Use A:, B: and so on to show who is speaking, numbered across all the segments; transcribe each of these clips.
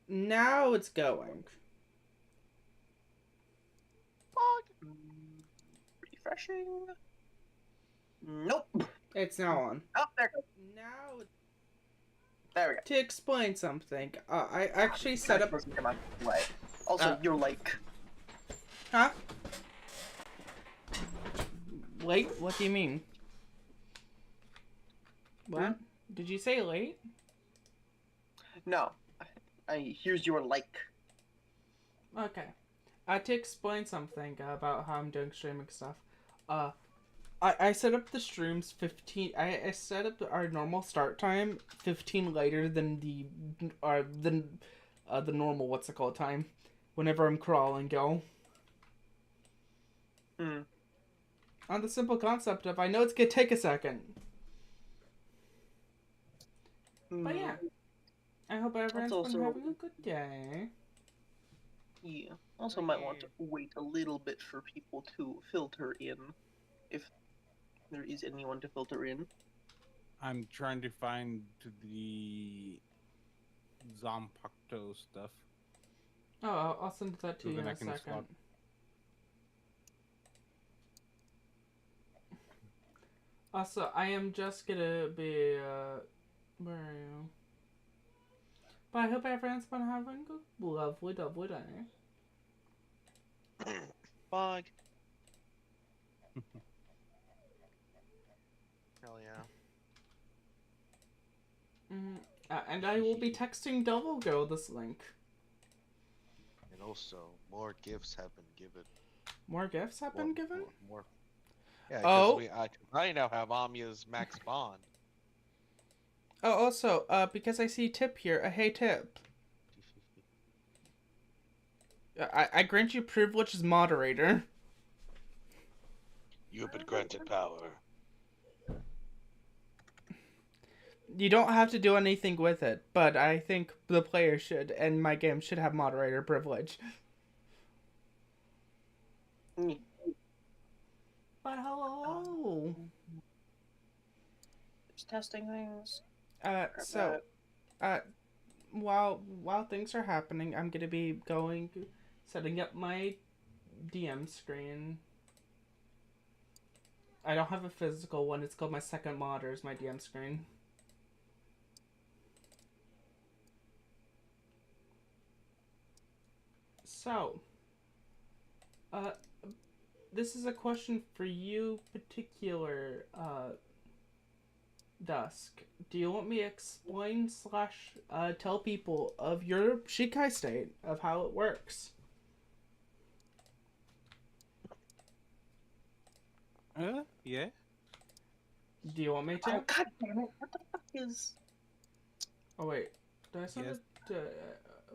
A: Now it's going.
B: Fog. Refreshing. Nope.
A: It's now on.
B: Oh, there it goes.
A: Now,
B: There we go.
A: to explain something, I actually set
B: Gotta
A: up.
B: close my way. Also,
A: Uh,
B: you're like...
A: huh? Late? What do you mean? What?
B: Hmm?
A: Did you say late?
B: No. Here's your like.
A: Okay. To explain something about how I'm doing streaming stuff, uh, I set up the streams 15. I set up our normal start time 15 later than the normal what's it called time, whenever I'm crawling go.
B: Hmm.
A: On the simple concept of I know it's gonna take a second, but yeah,
B: Hmm.
A: I hope
B: That's
A: everyone's been
B: also...
A: having a good day.
B: Yeah. Also
A: But
B: might want
A: yeah.
B: to wait a little bit for people to filter in. If there is anyone to filter in.
C: I'm trying to find the Zompacto stuff.
A: Oh, I'll send that to
C: So
A: you
C: then
A: in
C: I
A: a
C: can
A: second.
C: slot.
A: Also, I am just gonna be where are you? But I hope everyone's been having a lovely, lovely day.
D: Fog. Hell yeah.
A: Mm, and I will be texting Double Go this link.
D: And also, more gifts have been given.
A: More gifts have been given?
D: More. Yeah, because
A: Oh.
D: I now have Amya's max bond.
A: Oh, also, because I see Tip here. Hey, Tip. I grant you privilege as moderator.
D: You have been granted power.
A: You don't have to do anything with it, but I think the player should, and my game should have moderator privilege.
B: Hmm.
A: But hello.
B: Just testing things.
A: So, while things are happening, I'm gonna be setting up my DM screen. I don't have a physical one. It's called my second monitor is my DM screen. So, uh, this is a question for you, particular Dusk. Do you want me to explain slash tell people of your Shikai state of how it works?
C: Yeah.
A: Do you want me to?
B: Oh, god damn it. What the fuck is...
A: Oh wait, did I send
C: Yes.
A: it to?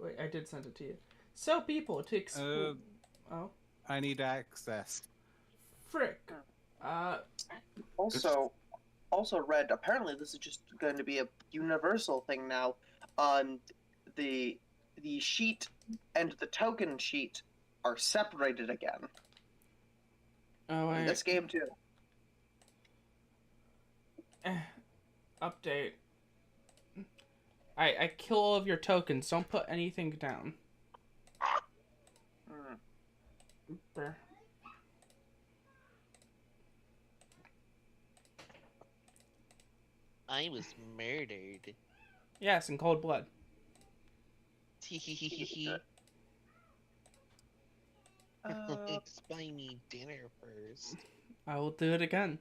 A: Wait, I did send it to you. So people to explain. Oh,
C: I need access.
A: frick. Uh,
B: Also, Red, apparently this is just going to be a universal thing now. The sheet and the token sheet are separated again.
A: oh
B: In
A: wait.
B: this game, too.
A: Update. I kill all of your tokens. Don't put anything down.
B: Hmm.
A: Brr.
D: I was murdered.
A: Yes, in cold blood.
D: Buy me dinner first.
A: I will do it again.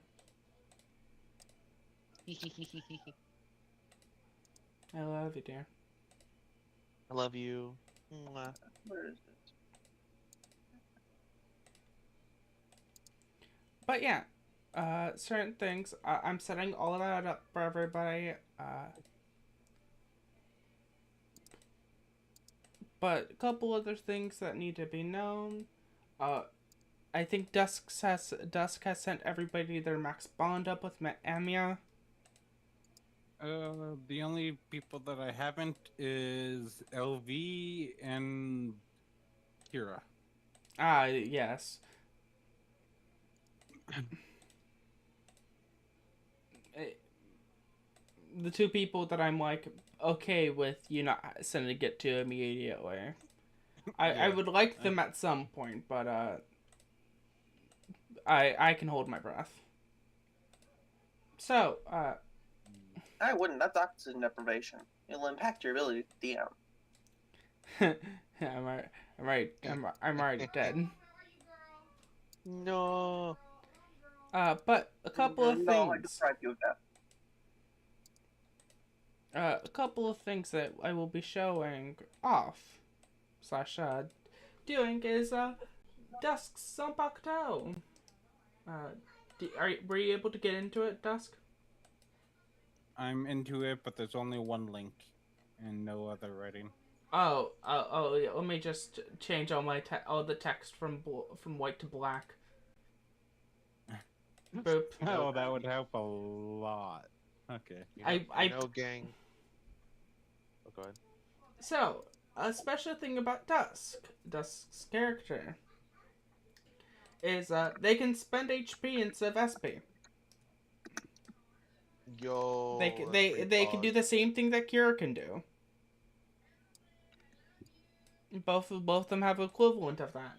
A: I love you, dear.
D: I love you. Mwah.
B: Where is it?
A: But yeah, certain things. I'm setting all of that up for everybody. But a couple other things that need to be known. I think Dusk has sent everybody their max bond up with Amia.
C: The only people that I haven't is LV and Kira.
A: Ah, yes. The two people that I'm like okay with you not sending it to immediately. I
C: Yeah.
A: would like them at some point, but I can hold my breath. So,
B: I wouldn't. That's oxygen deprivation. It'll impact your ability to DM.
A: I'm already dead.
D: No.
A: But a couple of
B: No, I
A: things.
B: deprive you of that.
A: A couple of things that I will be showing off slash doing is Dusk's Zanpakuto. Were you able to get into it, Dusk?
C: I'm into it, but there's only one link and no other writing.
A: Oh, yeah, let me just change all the text from white to black. Boop.
C: Oh, that would help a lot. Okay.
A: I
D: gang. Oh, go ahead.
A: So, a special thing about Dusk's character, is they can spend HP instead of SP.
D: Yo.
A: They can do the same thing that Kira can do. Both of them have equivalent of that.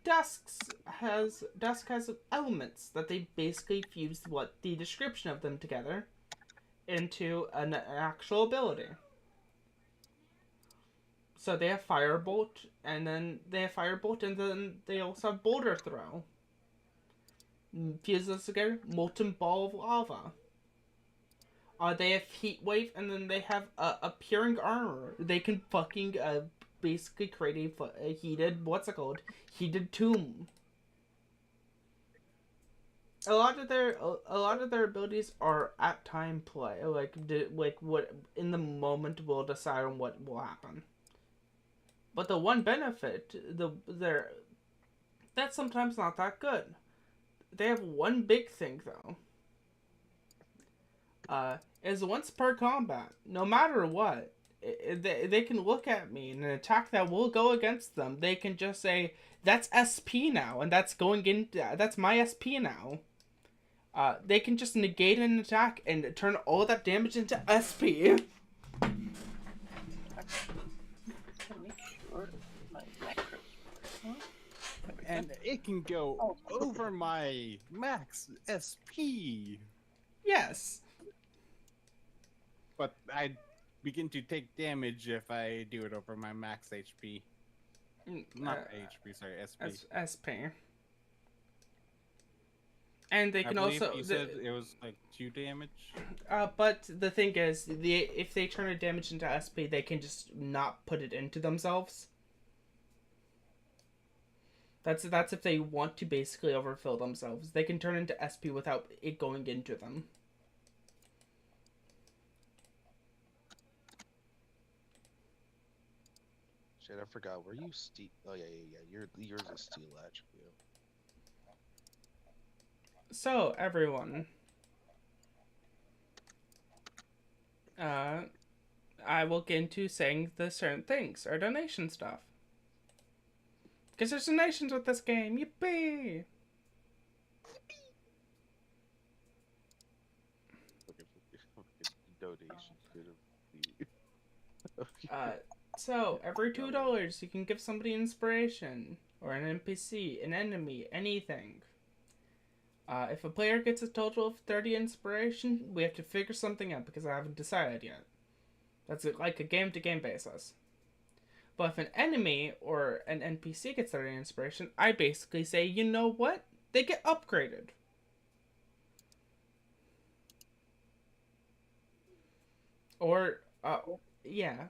A: Dusk has elements that they basically fuse what the description of them together into an actual ability. So they have Firebolt, and then they also have Boulder Throw. Fuse those together, Molten Ball of Lava. They have Heat Wave, and then they have Appearing Armor. They can fucking basically create a heated, heated tomb. A lot of their abilities are at time play, like what in the moment will decide on what will happen. But the one benefit, that's sometimes not that good. They have one big thing though. Is once per combat, no matter what, they can look at me and an attack that will go against them. They can just say that's SP now, and that's my SP now. They can just negate an attack and turn all that damage into SP.
C: And it can go over my max SP.
A: Yes.
C: But I begin to take damage if I do it over my max HP. Not HP, sorry, SP.
A: SP. And they can
C: I believe
A: also.
C: You said it was like 2 damage?
A: But the thing is, if they turn a damage into SP, they can just not put it into themselves. That's if they want to basically overfill themselves. They can turn into SP without it going into them.
D: Shit, I forgot. Were you steel? Oh yeah. Yours is steel attribute.
A: So everyone, I will get into saying the certain things or donation stuff. Because there's donations with this game. Yippee! So every $2 you can give somebody inspiration or an NPC, an enemy, anything. If a player gets a total of 30 inspiration, we have to figure something out because I haven't decided yet. That's like a game-to-game basis. But if an enemy or an NPC gets 30 inspiration, I basically say, you know what? They get upgraded. Or, yeah.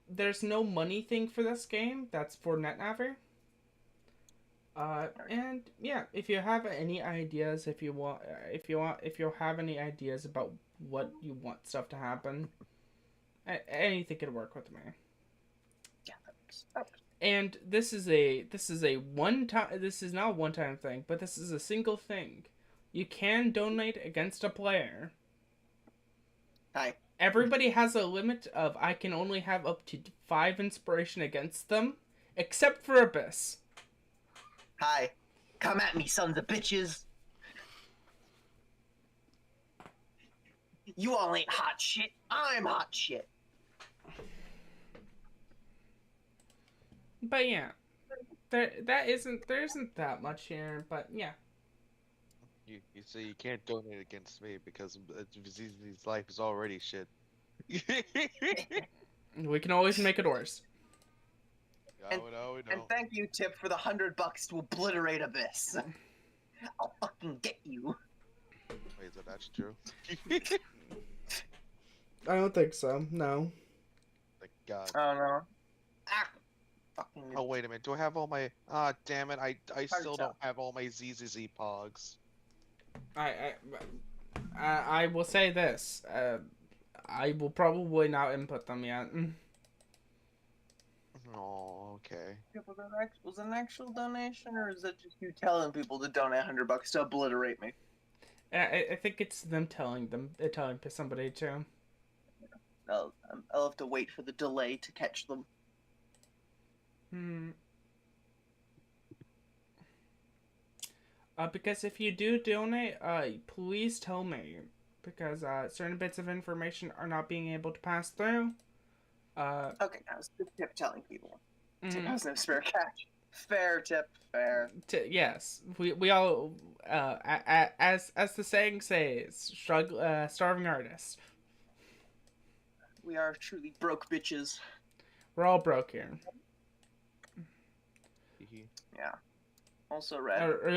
A: There's no money thing for this game. That's for NetNaver. And yeah, if you have any ideas, if you have any ideas about what you want stuff to happen, anything could work with me.
B: Yeah, that works.
A: And this is not a one-time thing, but this is a single thing. You can donate against a player.
B: Hi.
A: Everybody has a limit of I can only have up to 5 inspiration against them, except for Abyss.
B: Hi. Come at me, sons of bitches. You all ain't hot shit. I'm hot shit.
A: But yeah, there isn't that much here. But yeah,
D: You say you can't donate against me because ZZ's life is already shit.
A: we can always make it worse.
D: No, we
B: And
D: don't.
B: thank you, Tip, for the $100 to obliterate Abyss. I'll fucking get you.
D: Wait, is that actually true?
A: I don't think so. No.
D: Thank God.
B: Oh no. Ah, fucking.
D: Oh wait a minute. Do I have all my? Ah, damn it! I still
B: Hard
D: don't have all my ZZZ pogs.
A: I will say this. I will probably not input them yet.
D: Oh, okay.
B: Was it an actual donation, or is it just you telling people to donate $100 to obliterate me?
A: I think it's them telling somebody to.
B: I'll have to wait for the delay to catch them.
A: Because if you do donate, please tell me, because certain bits of information are not being able to pass through.
B: Okay, I was just Tip telling people. Tip has no spare cash. Fair, Tip. Fair.
A: Yes, we all as the saying says, starving artists.
B: We are truly broke bitches.
A: We're all broke here.
B: Yeah. Also red.
A: Or at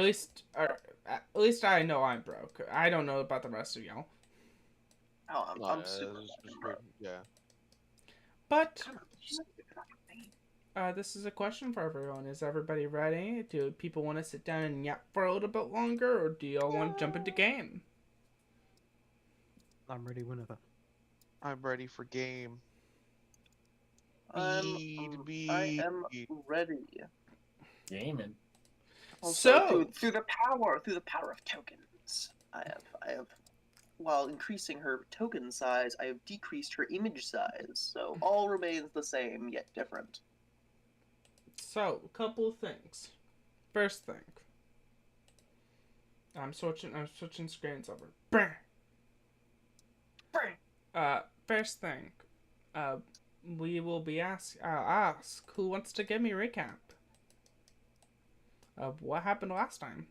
A: least I know I'm broke. I don't know about the rest of y'all.
B: Oh, I'm super broke.
D: Yeah.
A: But this is a question for everyone. Is everybody ready? Do people want to sit down and yap for a little bit longer, or do y'all want to jump into game?
C: I'm ready whenever.
D: I'm ready for game.
B: I am ready.
E: Gaming.
B: Also, through the power of tokens, I have while increasing her token size, I have decreased her image size, so all remains the same yet different.
A: So, a couple of things. First thing. I'm switching screens over. First thing. We will be ask who wants to give me a recap of what happened last time.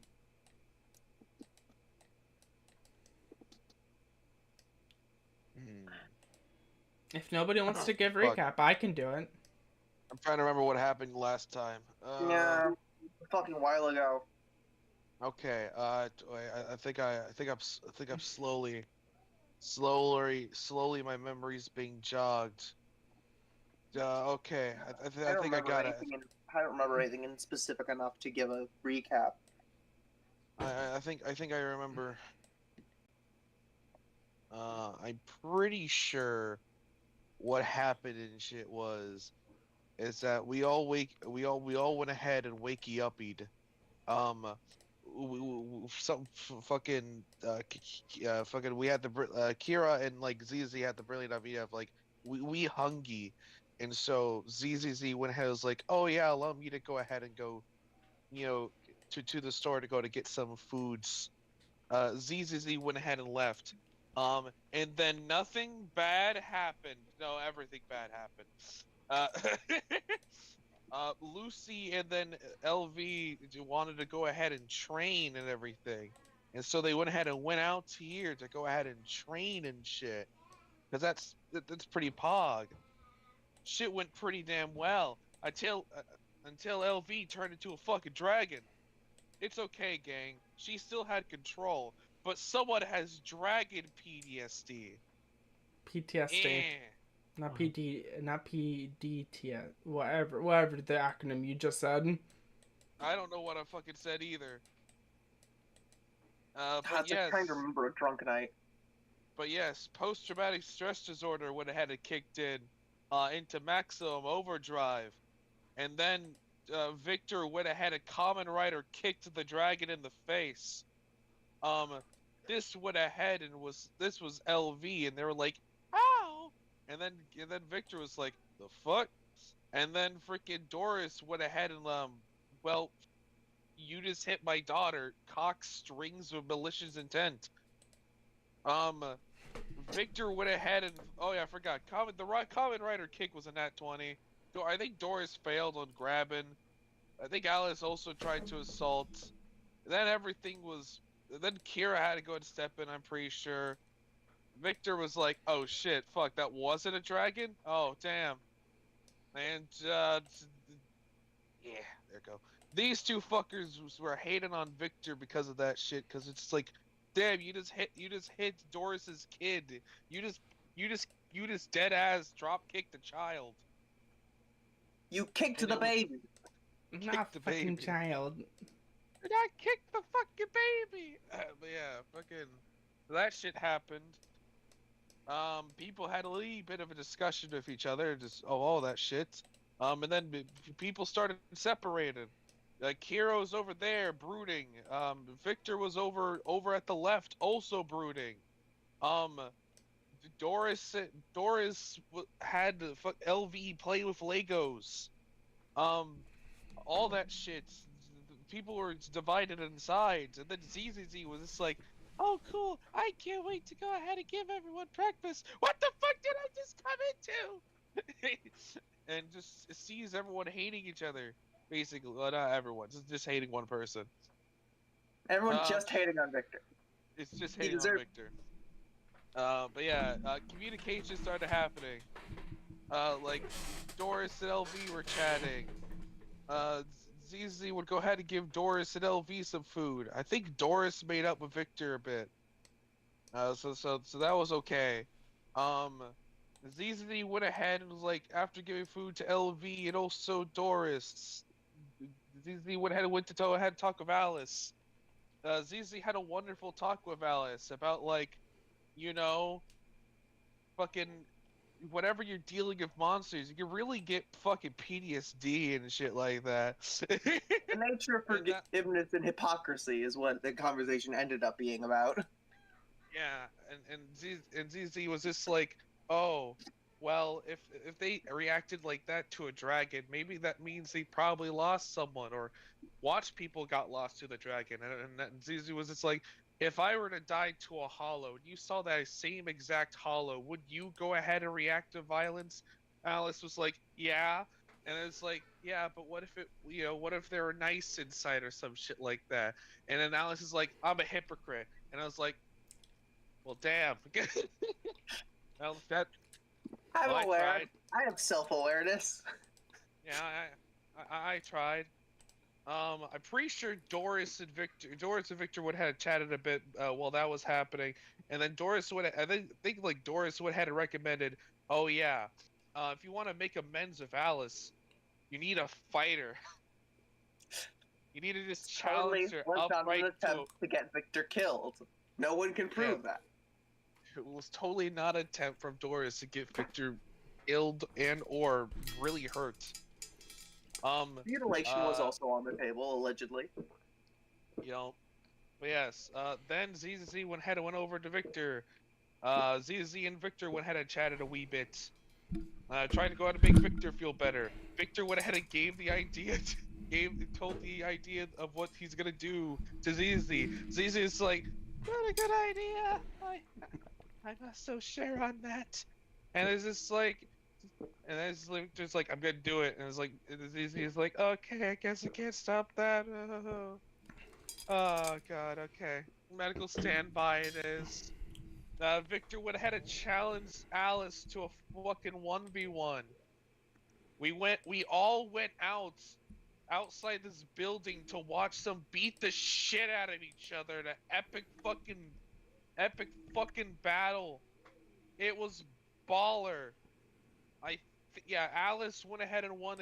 A: If nobody wants to give recap, I can do it.
D: I'm trying to remember what happened last time.
B: Yeah, a fucking while ago.
D: Okay. I think I'm slowly my memory's being jogged. Okay. I think I got it.
B: I don't remember anything in specific enough to give a recap.
D: I think I remember. I'm pretty sure what happened and shit is that we all went ahead and wakey uppied. Some fucking fucking we had the Kira and like ZZ had the brilliant idea of like we hungry, and so ZZZ went ahead and was like, oh yeah, allow me to go ahead and go, to the store to go to get some foods. ZZZ went ahead and left. And then nothing bad happened. No, everything bad happened. Lucy and then LV wanted to go ahead and train and everything. And so they went ahead and went out here to go ahead and train and shit. Because that's pretty pog. Shit went pretty damn well. Until LV turned into a fucking dragon. It's okay, gang. She still had control. But someone has dragon PTSD.
A: PTSD. Not PDT. Whatever the acronym you just said.
D: I don't know what I fucking said either.
B: But yes. I'm trying to remember a drunk night.
D: But yes, post-traumatic stress disorder went ahead and kicked into maximum overdrive, and then Victor went ahead and Kamen Rider kicked the dragon in the face. This went ahead and this was LV, and they were like, ow! And then Victor was like, the fuck? And then freaking Doris went ahead and well, you just hit my daughter. Cock strings with malicious intent. Victor went ahead and oh yeah, I forgot. Common Rider kick was a nat 20. I think Doris failed on grabbing. I think Alice also tried to assault. Then everything was. Then Kira had to go and step in. I'm pretty sure. Victor was like, "Oh shit, fuck, that wasn't a dragon. Oh damn." And yeah, there you go. These two fuckers were hating on Victor because of that shit. Because it's like, damn, you just hit Doris's kid. You just dead ass drop kicked a child.
B: You kicked the baby.
A: Not
D: the
A: fucking
D: baby.
A: child.
D: And I kicked the fucking baby. But yeah, fucking that shit happened. People had a little bit of a discussion with each other, just all that shit. And then people started separated. Kiro's over there brooding. Victor was over at the left also brooding. Doris had LV play with Legos. All that shit. People were divided in sides, and then ZZZ was just like, "Oh, cool! I can't wait to go ahead and give everyone breakfast." What the fuck did I just come into? And just sees everyone hating each other, basically. Well, not everyone, just hating one person.
B: Everyone just hating on Victor.
D: It's just hating on Victor. But yeah, communication started happening. Like Doris and LV were chatting. ZZ would go ahead and give Doris and LV some food. I think Doris made up with Victor a bit. So that was okay. ZZ went ahead and was like, after giving food to LV and also Doris, ZZ went ahead and talk with Alice. ZZ had a wonderful talk with Alice about like, you know, fucking whenever you're dealing with monsters, you can really get fucking PTSD and shit like that.
B: The nature of forgiveness and hypocrisy is what the conversation ended up being about.
D: Yeah, and ZZ was just like, oh, well, if they reacted like that to a dragon, maybe that means they probably lost someone or watched people got lost to the dragon. And ZZ was just like, if I were to die to a hollow and you saw that same exact hollow, would you go ahead and react to violence? Alice was like, yeah. And it's like, yeah, but what if they were nice inside or some shit like that? And then Alice is like, I'm a hypocrite. And I was like, well, damn. Well,
B: I'm aware. I have self-awareness.
D: Yeah, I tried. I'm pretty sure Doris and Victor would have chatted a bit while that was happening, and then I think like Doris would have recommended, oh yeah, if you want to make amends with Alice, you need a fighter. You need to just challenge her upright
B: to get Victor killed. No one can prove that.
D: It was totally not an attempt from Doris to get Victor illed and or really hurt.
B: Mutilation was also on the table, allegedly.
D: You know, but yes. Then ZZ went over to Victor. ZZ and Victor went ahead and chatted a wee bit. Trying to go out and make Victor feel better. Victor went ahead and gave the idea, told the idea of what he's gonna do to ZZ. ZZ is like, not a good idea. I'm not so sure on that. And it's just like, and it's just like, I'm gonna do it. And it's like, he's like, okay, I guess I can't stop that. Oh god, okay. Medical standby it is. Victor went ahead and challenged Alice to a fucking 1v1. We all went outside this building to watch them beat the shit out of each other in an epic fucking battle. It was baller. Yeah, Alice went ahead and won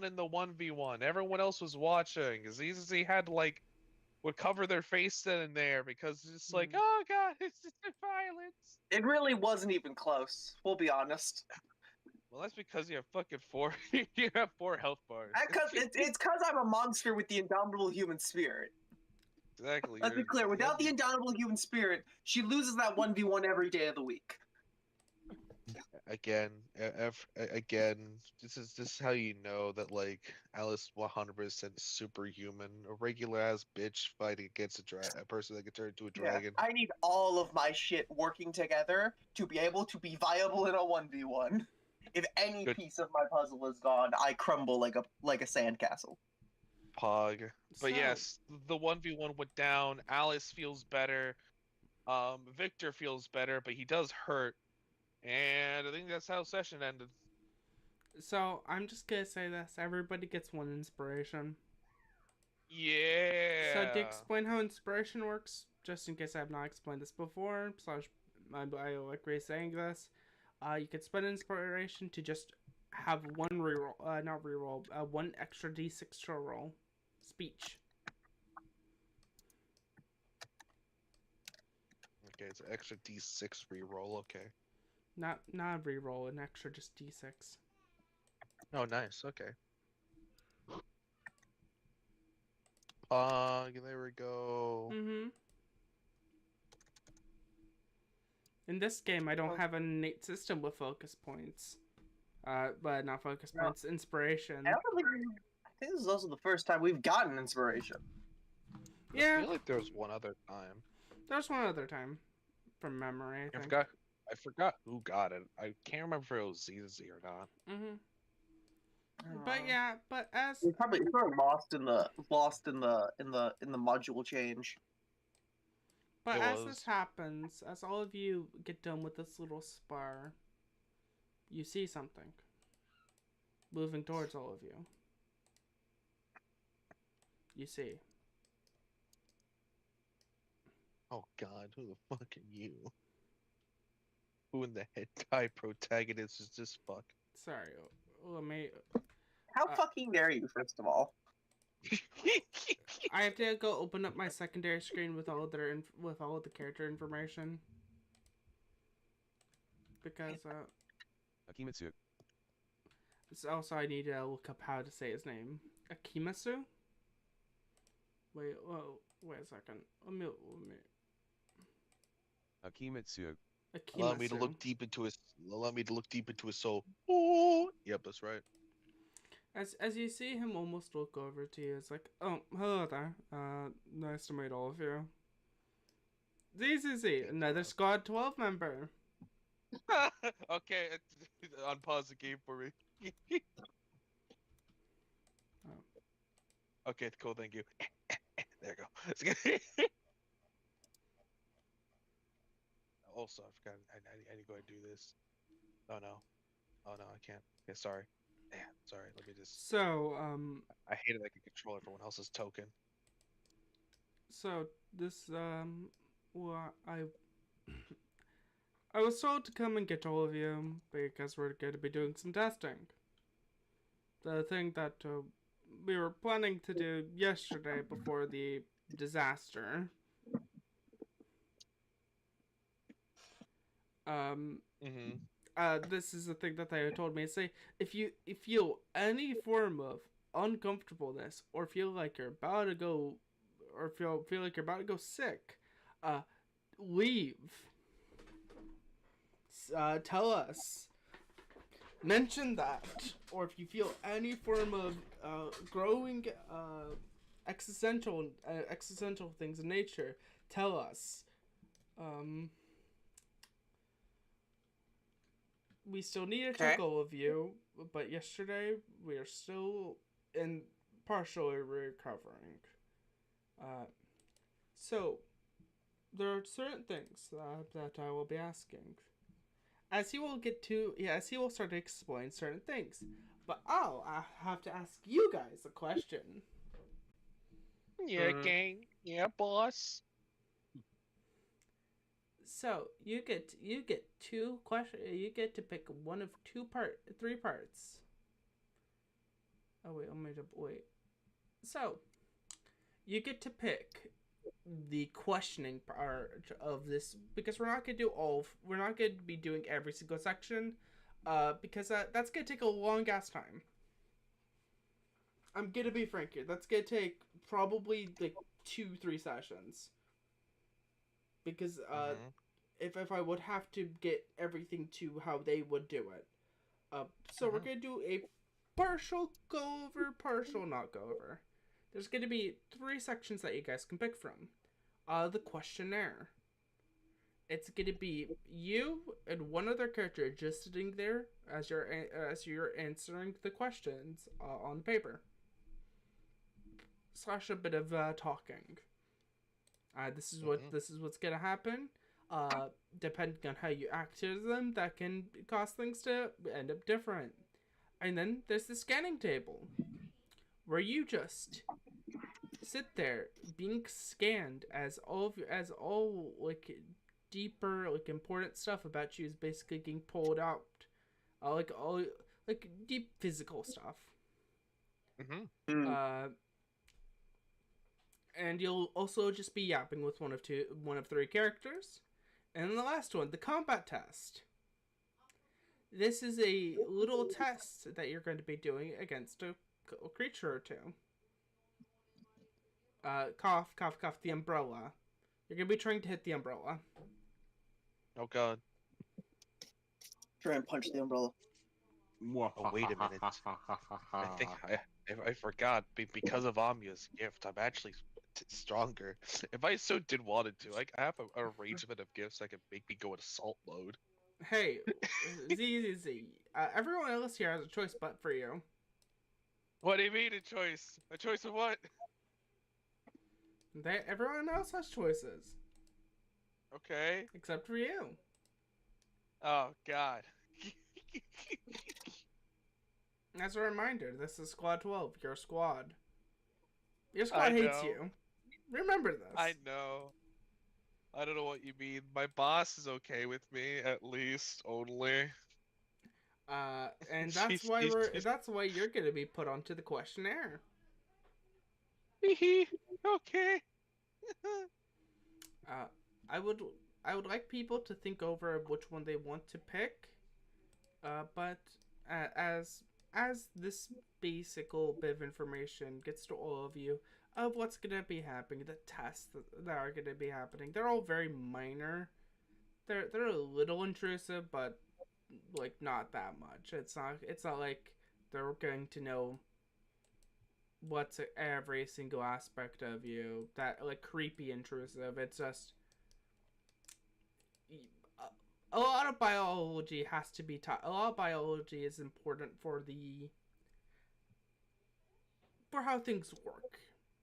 D: in the 1v1. Everyone else was watching. ZZ had would cover their face then and there because it's just like, oh god, it's just violence.
B: It really wasn't even close. We'll be honest.
D: Well, that's because you have fucking 4. You have 4 health bars.
B: It's because I'm a monster with the indomitable human spirit.
D: Exactly.
B: Let's be clear. Without the indomitable human spirit, she loses that 1v1 every day of the week.
D: Again, again, this is how you know that like Alice 100% superhuman, a regular ass bitch fighting against a person that can turn into a
B: Yeah,
D: dragon.
B: I need all of my shit working together to be able to be viable in a 1v1. If any
D: Good
B: piece of my puzzle is gone, I crumble like a sandcastle.
D: pog. But
A: So,
D: yes, the 1v1 went down. Alice feels better. Victor feels better, but he does hurt. And I think that's how session ended.
A: so I'm just gonna say this: everybody gets one inspiration. So to
D: Yeah.
A: explain how inspiration works, just in case I have not explained this before, slash I like re-saying this, you can spend inspiration to just have one reroll, not reroll, one extra d6 to roll. Speech.
D: Okay, it's an extra D6 reroll. Okay.
A: Not a reroll, an extra just d6.
D: Oh, nice. Okay. There we go.
A: Mm-hmm. In this game, I don't have an innate system with focus points. But not focus
B: No.
A: points, inspiration.
B: I think this is also the first time we've gotten inspiration.
D: I
A: Yeah,
D: feel like there was one other time.
A: there's one other time from memory, I think.
D: I forgot who got it. I can't remember if it was ZZ or not.
A: Mm-hmm. But yeah, but as
B: It's probably lost in the module change.
A: but
D: It
A: as
D: was.
A: this happens, as all of you get done with this little spar, you see something moving towards all of you. You see.
D: Oh God, who the fuck are you? Who in the head tie protagonist is this fuck?
A: Sorry, let me.
B: How fucking dare you, first of all?
A: I have to go open up my secondary screen with all of the character information because
F: Akimitsu.
A: also I need to look up how to say his name. Akimasu. Wait a second. Let me.
F: Akimitsu.
A: Akimasu.
D: Allow me to look deep into his soul. Oh, yep, that's right.
A: As you see him almost look over to you, it's like, oh, hello there. Nice to meet all of you. ZZZ, another Squad 12 member.
D: Okay, unpause the game for me. Okay, cool, thank you. There you go. Also, I forgot. I need to go ahead and do this. Oh no. Oh no, I can't. Okay, sorry. Damn, sorry. Let me just.
A: So,
D: I hate it. I can control everyone else's token.
A: So this well, I was told to come and get all of you because we're going to be doing some testing. The thing that we were planning to do yesterday before the disaster. This is the thing that they told me to say. If you feel any form of uncomfortableness or feel like you're about to go, or feel like you're about to go sick, leave. Tell us. Mention that, or if you feel any form of growing existential things in nature, tell us. We still need to check all of you, but yesterday we are still in partially recovering. So there are certain things that I will be asking. As he will start to explain certain things. But I have to ask you guys a question.
D: Yeah, gang. Yeah, boss.
A: So you get two questions. You get to pick one of three parts. Oh wait, wait. So you get to pick the questioning part of this because we're not gonna be doing every single section, because that's gonna take a long ass time. I'm gonna be frank here. That's gonna take probably like 2-3 sessions. Because if I would have to get everything to how they would do it. So we're gonna do a partial go over, partial not go over. There's gonna be 3 sections that you guys can pick from. The questionnaire. It's gonna be you and one other character just sitting there as you're answering the questions on the paper. / a bit of talking. This is what's gonna happen. Depending on how you act to them, that can cause things to end up different. And then there's the scanning table, where you just sit there being scanned as all like deeper, like important stuff about you is basically getting pulled out, like all like deep physical stuff. And you'll also just be yapping with one of 3 characters. And then the last one, the combat test. This is a little test that you're going to be doing against a creature or 2. Cough, cough, cough, the umbrella. You're going to be trying to hit the umbrella.
D: Oh god.
B: Try and punch the umbrella.
D: Oh, wait a minute. I think I forgot. Because of Amya's gift, I'm actually stronger. If I so did wanted to, I have a arrangement of gifts that can make me go in assault mode.
A: Hey, Z. Everyone else here has a choice but for you.
D: What do you mean a choice? A choice of what?
A: Everyone else has choices.
D: Okay.
A: Except for you.
D: Oh god.
A: As a reminder, this is Squad 12, your squad. Your squad hates you. Remember this.
D: I know. I don't know what you mean. My boss is okay with me, at least, only.
A: And that's why you're gonna be put onto the questionnaire.
D: Okay.
A: I would like people to think over which one they want to pick. But as this basic little bit of information gets to all of you of what's gonna be happening, the tests that are gonna be happening, they're all very minor. They're a little intrusive, but like not that much. It's not like they're going to know what's every single aspect of you that like creepy intrusive. It's just a lot of biology has to be taught. A lot of biology is important for how things work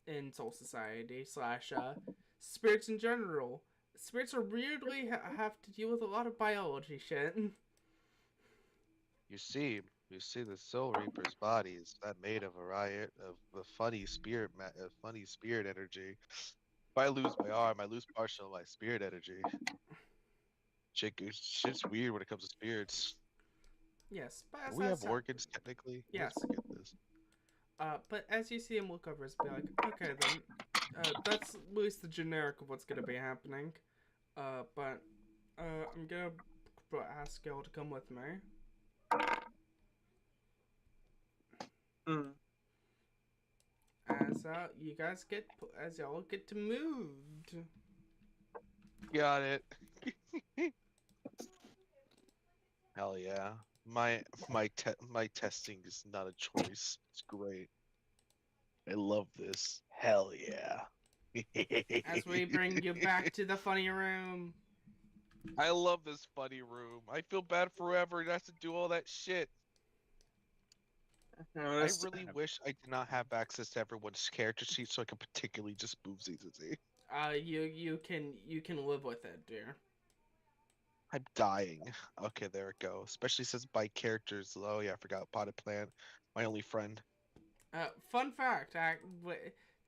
A: in soul society / spirits in general. Spirits are weirdly have to deal with a lot of biology shit.
D: You see the Soul Reaper's body is that made of a riot of funny spirit energy. If I lose my arm, I lose partial of my spirit energy. Shit's weird when it comes to spirits.
A: Yes, but
D: do we have organs technically?
A: Yes.
D: Let's forget this.
A: But as you see him look over his, be like, okay then, that's at least the generic of what's gonna be happening. But I'm gonna ask y'all to come with me. As y'all get to moved.
D: Got it. Hell yeah. My testing is not a choice. It's great. I love this. Hell yeah.
A: As we bring you back to the funny room.
D: I love this funny room. I feel bad for whoever has to do all that shit. I really wish I did not have access to everyone's character sheet so I could particularly just move ZZZ.
A: You can live with it, dear.
D: I'm dying. Okay, there it goes. Especially since by characters. Oh yeah, I forgot Potted Plant. My only friend.
A: Fun fact.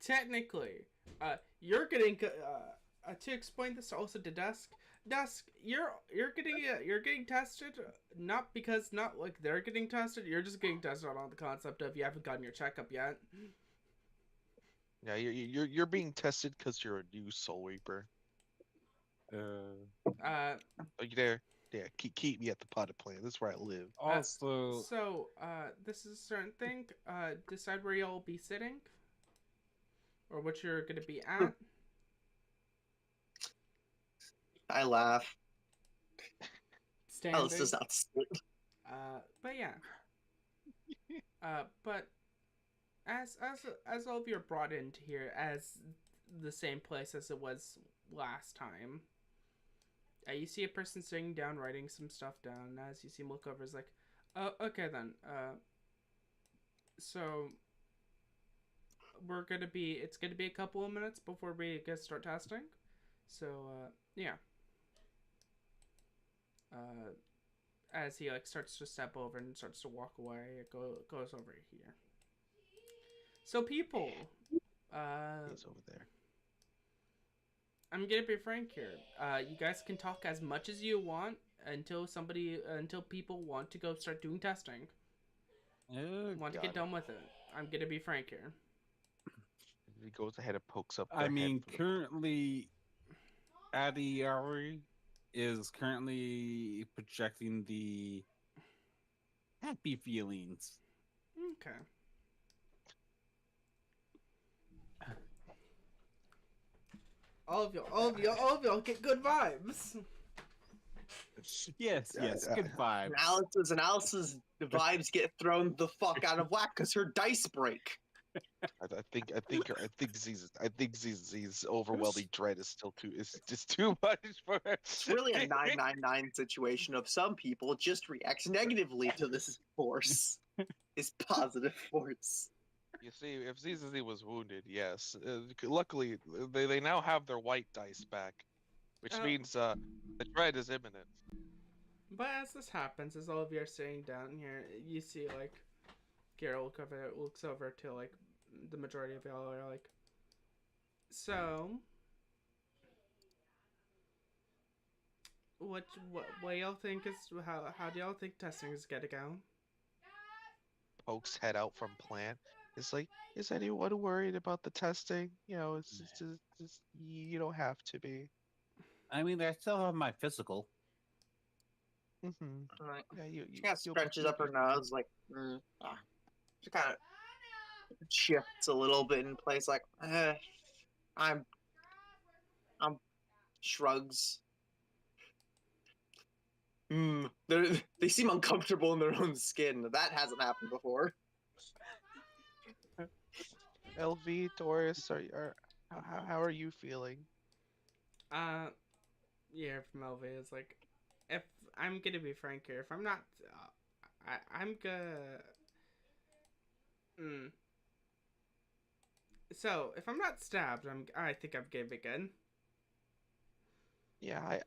A: Technically, you're getting to explain this also to Dusk. Dusk, you're getting tested not like they're getting tested. You're just getting tested on the concept of you haven't gotten your checkup yet.
D: Yeah, you're being tested because you're a new Soul Reaper. Are you there? Yeah, keep me at the Potted Plant. This is where I live.
C: Also,
A: this is a certain thing. Decide where you'll be sitting, or what you're gonna be at.
B: I laugh.
A: standing.
B: Alice does not sit.
A: But yeah. But as all of you are brought into here as the same place as it was last time, you see a person sitting down writing some stuff down. As you see him look over, is like, "Oh, okay then. So it's gonna be a couple of minutes before we start testing. So yeah." As he starts to step over and starts to walk away, it goes over here. So people,
D: He's over there.
A: I'm gonna be frank here. You guys can talk as much as you want until people want to go start doing testing. Want to get done with it. I'm gonna be frank here.
D: He goes ahead and pokes up.
C: I mean, currently, Adiari is currently projecting the happy feelings.
A: Okay. All of y'all get good vibes.
C: Yes, good vibe.
B: Alice's vibes get thrown the fuck out of whack because her dice break.
D: I think Z's overwhelming dread is just too much for her.
B: It's really a 999 situation of some people just react negatively to this force. Is positive force.
D: You see, if ZZ was wounded, yes. Luckily, they now have their white dice back, which means the dread is imminent.
A: But as this happens, as all of you are sitting down here, you see Garrett looks over to the majority of y'all are like, so what y'all think is how do y'all think testing is gonna go?
D: Pokes head out from plant. It's like, is anyone worried about the testing? You know, it's just you don't have to be.
C: I mean, I still have my physical.
D: Mm-hmm.
B: Right.
D: Yeah,
B: She kind of stretches up her nose, like, she kind of shifts a little bit in place, like, I'm shrugs. They seem uncomfortable in their own skin. That hasn't happened before.
D: LV, Doris, how are you feeling?
A: Yeah, from LV is like, if I'm gonna be frank here, if I'm not, I'm gonna. So if I'm not stabbed, I think I'm gonna be good.
D: Yeah,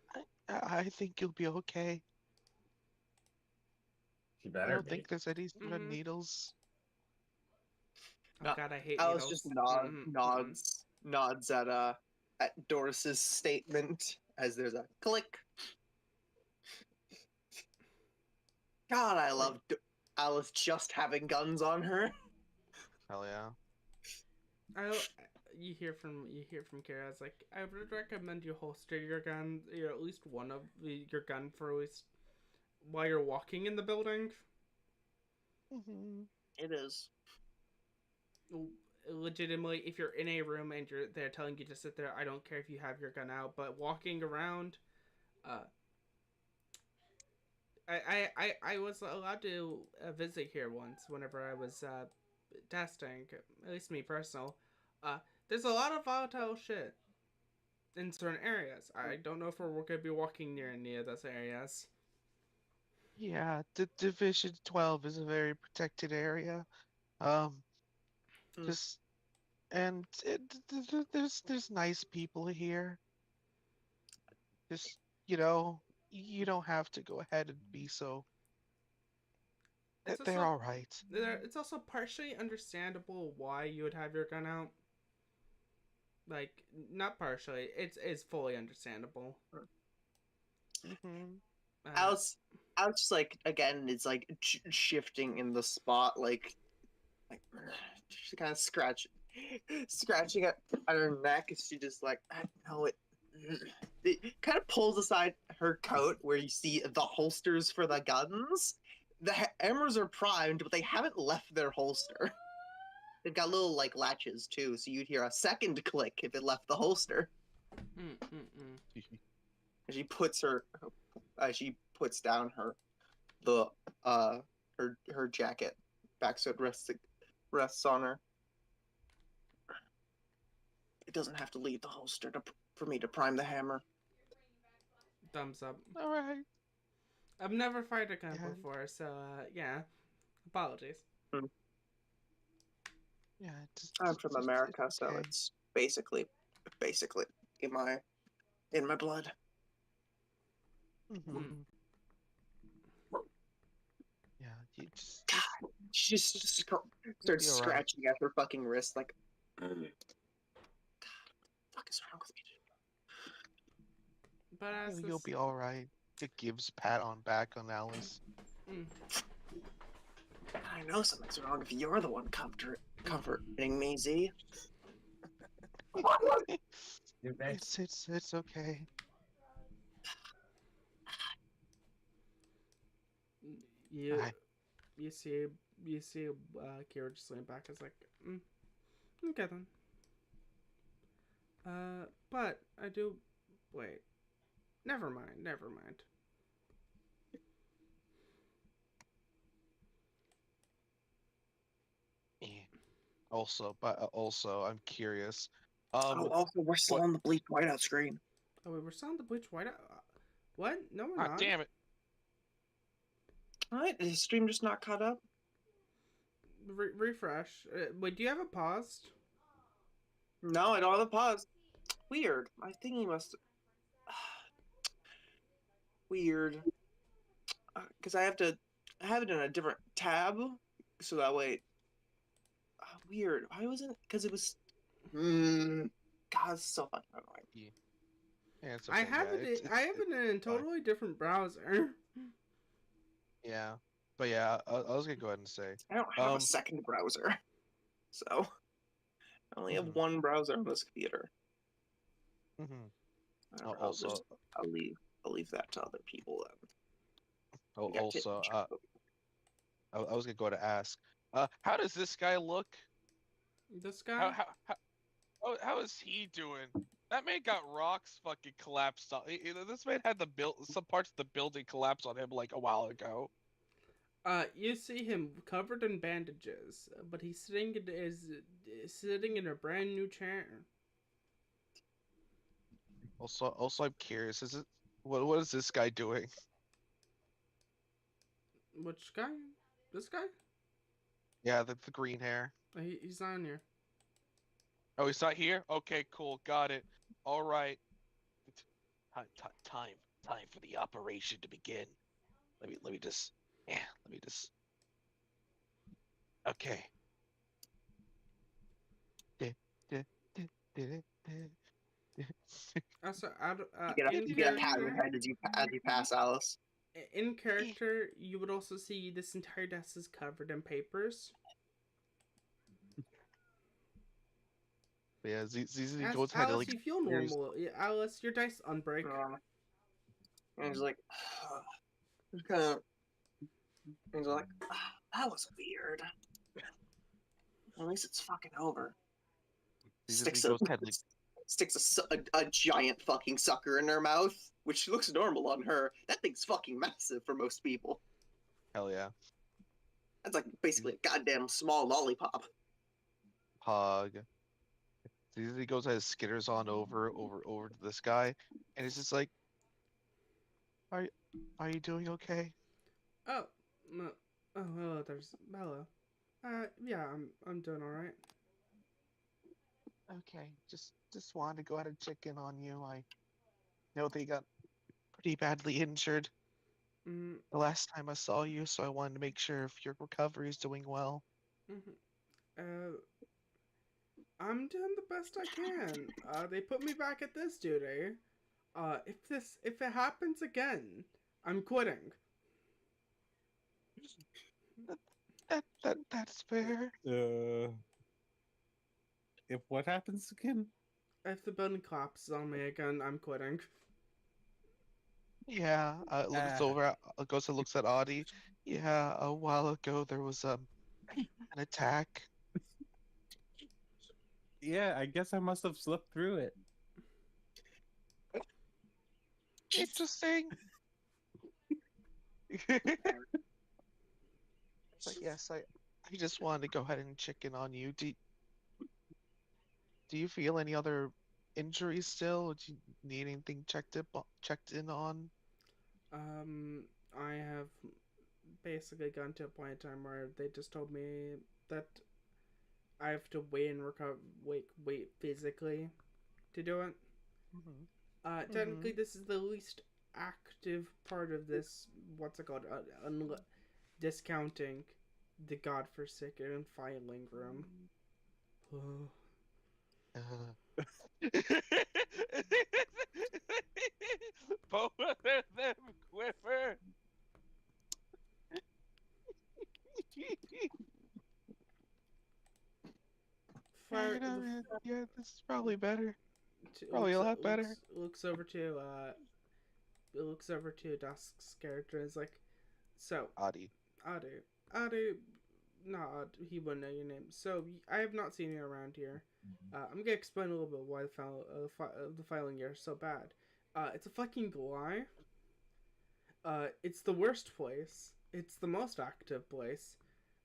D: I think you'll be okay.
E: You better
D: I don't
E: be.
D: think there's any needles.
A: Oh God, I hate
B: Alice
A: needles.
B: just nods at Doris's statement as there's a click. God, I love Alice just having guns on her.
D: Hell yeah.
A: You hear from Kara. It's like, I would recommend you holster your gun, at least one of your gun for at least while you're walking in the building.
B: It is.
A: Legitimately, if you're in a room and they're telling you to sit there, I don't care if you have your gun out, but walking around, I was allowed to visit here once whenever I was testing, at least me personal. There's a lot of volatile shit in certain areas. I don't know if we're going to be walking near any of those areas.
D: Yeah, the Division 12 is a very protected area. Just and there's nice people here. Just you don't have to go ahead and be so. They're all right.
A: It's also partially understandable why you would have your gun out. Like, not partially. It's fully understandable.
B: Alice just again is shifting in the spot, like she kind of scratching at her neck. She just I know it kind of pulls aside her coat where you see the holsters for the guns. The hammers are primed, but they haven't left their holster. They've got little latches too, so you'd hear a second click if it left the holster. She puts her She puts down her jacket back so it rests on her. It doesn't have to leave the holster for me to prime the hammer.
A: Thumbs up.
D: All right.
A: I've never fired a gun
D: Yeah.
A: before, so yeah. Apologies.
D: Yeah.
B: I'm from America, so
D: okay.
B: it's basically in my blood.
D: Mm-hmm. Yeah. You just
B: She just starts
D: be all right.
B: scratching at her fucking wrist, like, God, what the fuck is wrong with me?
A: But as
D: You'll be all right. It gives pat on back on Alice.
B: I know something's wrong if you're the one comforting me, Z.
D: It's okay. Hi.
A: you see Kira just lean back. Is like, okay then. But I do. Wait. Never mind.
D: Also, I'm curious.
B: Also, we're still on the Bleach White screen.
A: Oh wait, we're still on the Bleach White. What? No, we're not.
D: Damn it!
B: Alright, is the stream just not caught up?
A: Refresh. Wait, do you have it paused?
B: No, I don't have a pause. Weird. I think he must. Weird. Because I have it in a different tab, so that way. Weird. Why wasn't? Because it was. God, it's so fucking annoying.
D: Yeah, it's
A: I
D: okay.
A: have it. I have it in a totally different browser.
D: Yeah, but yeah, I was gonna go ahead and say
B: I don't have a second browser, so I only have one browser on this computer.
D: Also,
B: I'll leave that to other people then.
D: Also, I was gonna go to ask, how does this guy look?
A: This guy?
D: How is he doing? That man got rocks fucking collapsed on. This man had some parts of the building collapse on him like a while ago.
A: You see him covered in bandages, but he's sitting in a brand new chair.
D: Also, I'm curious. What is this guy doing?
A: Which guy? This guy?
D: Yeah, the green hair.
A: He's not here.
D: Oh, he's not here? Okay, cool. Got it. All right. Time for the operation to begin. Let me just. Okay.
A: Also,
B: you get a pat on the head as you pass Alice.
A: In character, you would also see this entire desk is covered in papers.
D: Yeah, ZZ
A: Alice,
D: like,
A: you feel normal. Alice, your dice unbreak.
B: And he's like, that was weird. At least it's fucking over. Sticks a giant fucking sucker in her mouth, which looks normal on her. That thing's fucking massive for most people.
D: Hell yeah.
B: That's like basically a goddamn small lollipop.
D: Pog. He goes ahead, skitters on over to this guy, and he's just like, "Are you doing okay?"
A: Hello. There's Bella. Yeah, I'm doing all right.
D: Okay, just wanted to go ahead and check in on you. I know they got pretty badly injured the last time I saw you, so I wanted to make sure if your recovery is doing well.
A: I'm doing the best I can. They put me back at this duty. If it happens again, I'm quitting.
D: That's fair.
C: If what happens again?
A: If the building collapses on me again, I'm quitting.
D: Yeah, looks over, goes and looks at Audie. Yeah, a while ago there was an attack.
C: Yeah, I guess I must have slipped through it.
D: Interesting.
G: But yes, I just wanted to go ahead and check in on you. Do you feel any other injuries still? Do you need anything checked in on?
A: Um, I have basically gotten to a point in time where they just told me that I have to wait and recover, wait physically to do it.
G: Hmm.
A: Technically, this is the least active part of this. What's it called? Discounting the godforsaken filing room.
D: Both of them quiver.
A: Fire.
G: Yeah, this is probably better.
A: It
G: Probably a lot better.
A: looks over to it looks over to Dusk's character and is like, so
G: Adi.
A: Adu, not Odd, he wouldn't know your name. So I have not seen you around here. I'm gonna explain a little bit why the filing here is so bad. It's a fucking lie. It's the worst place. It's the most active place.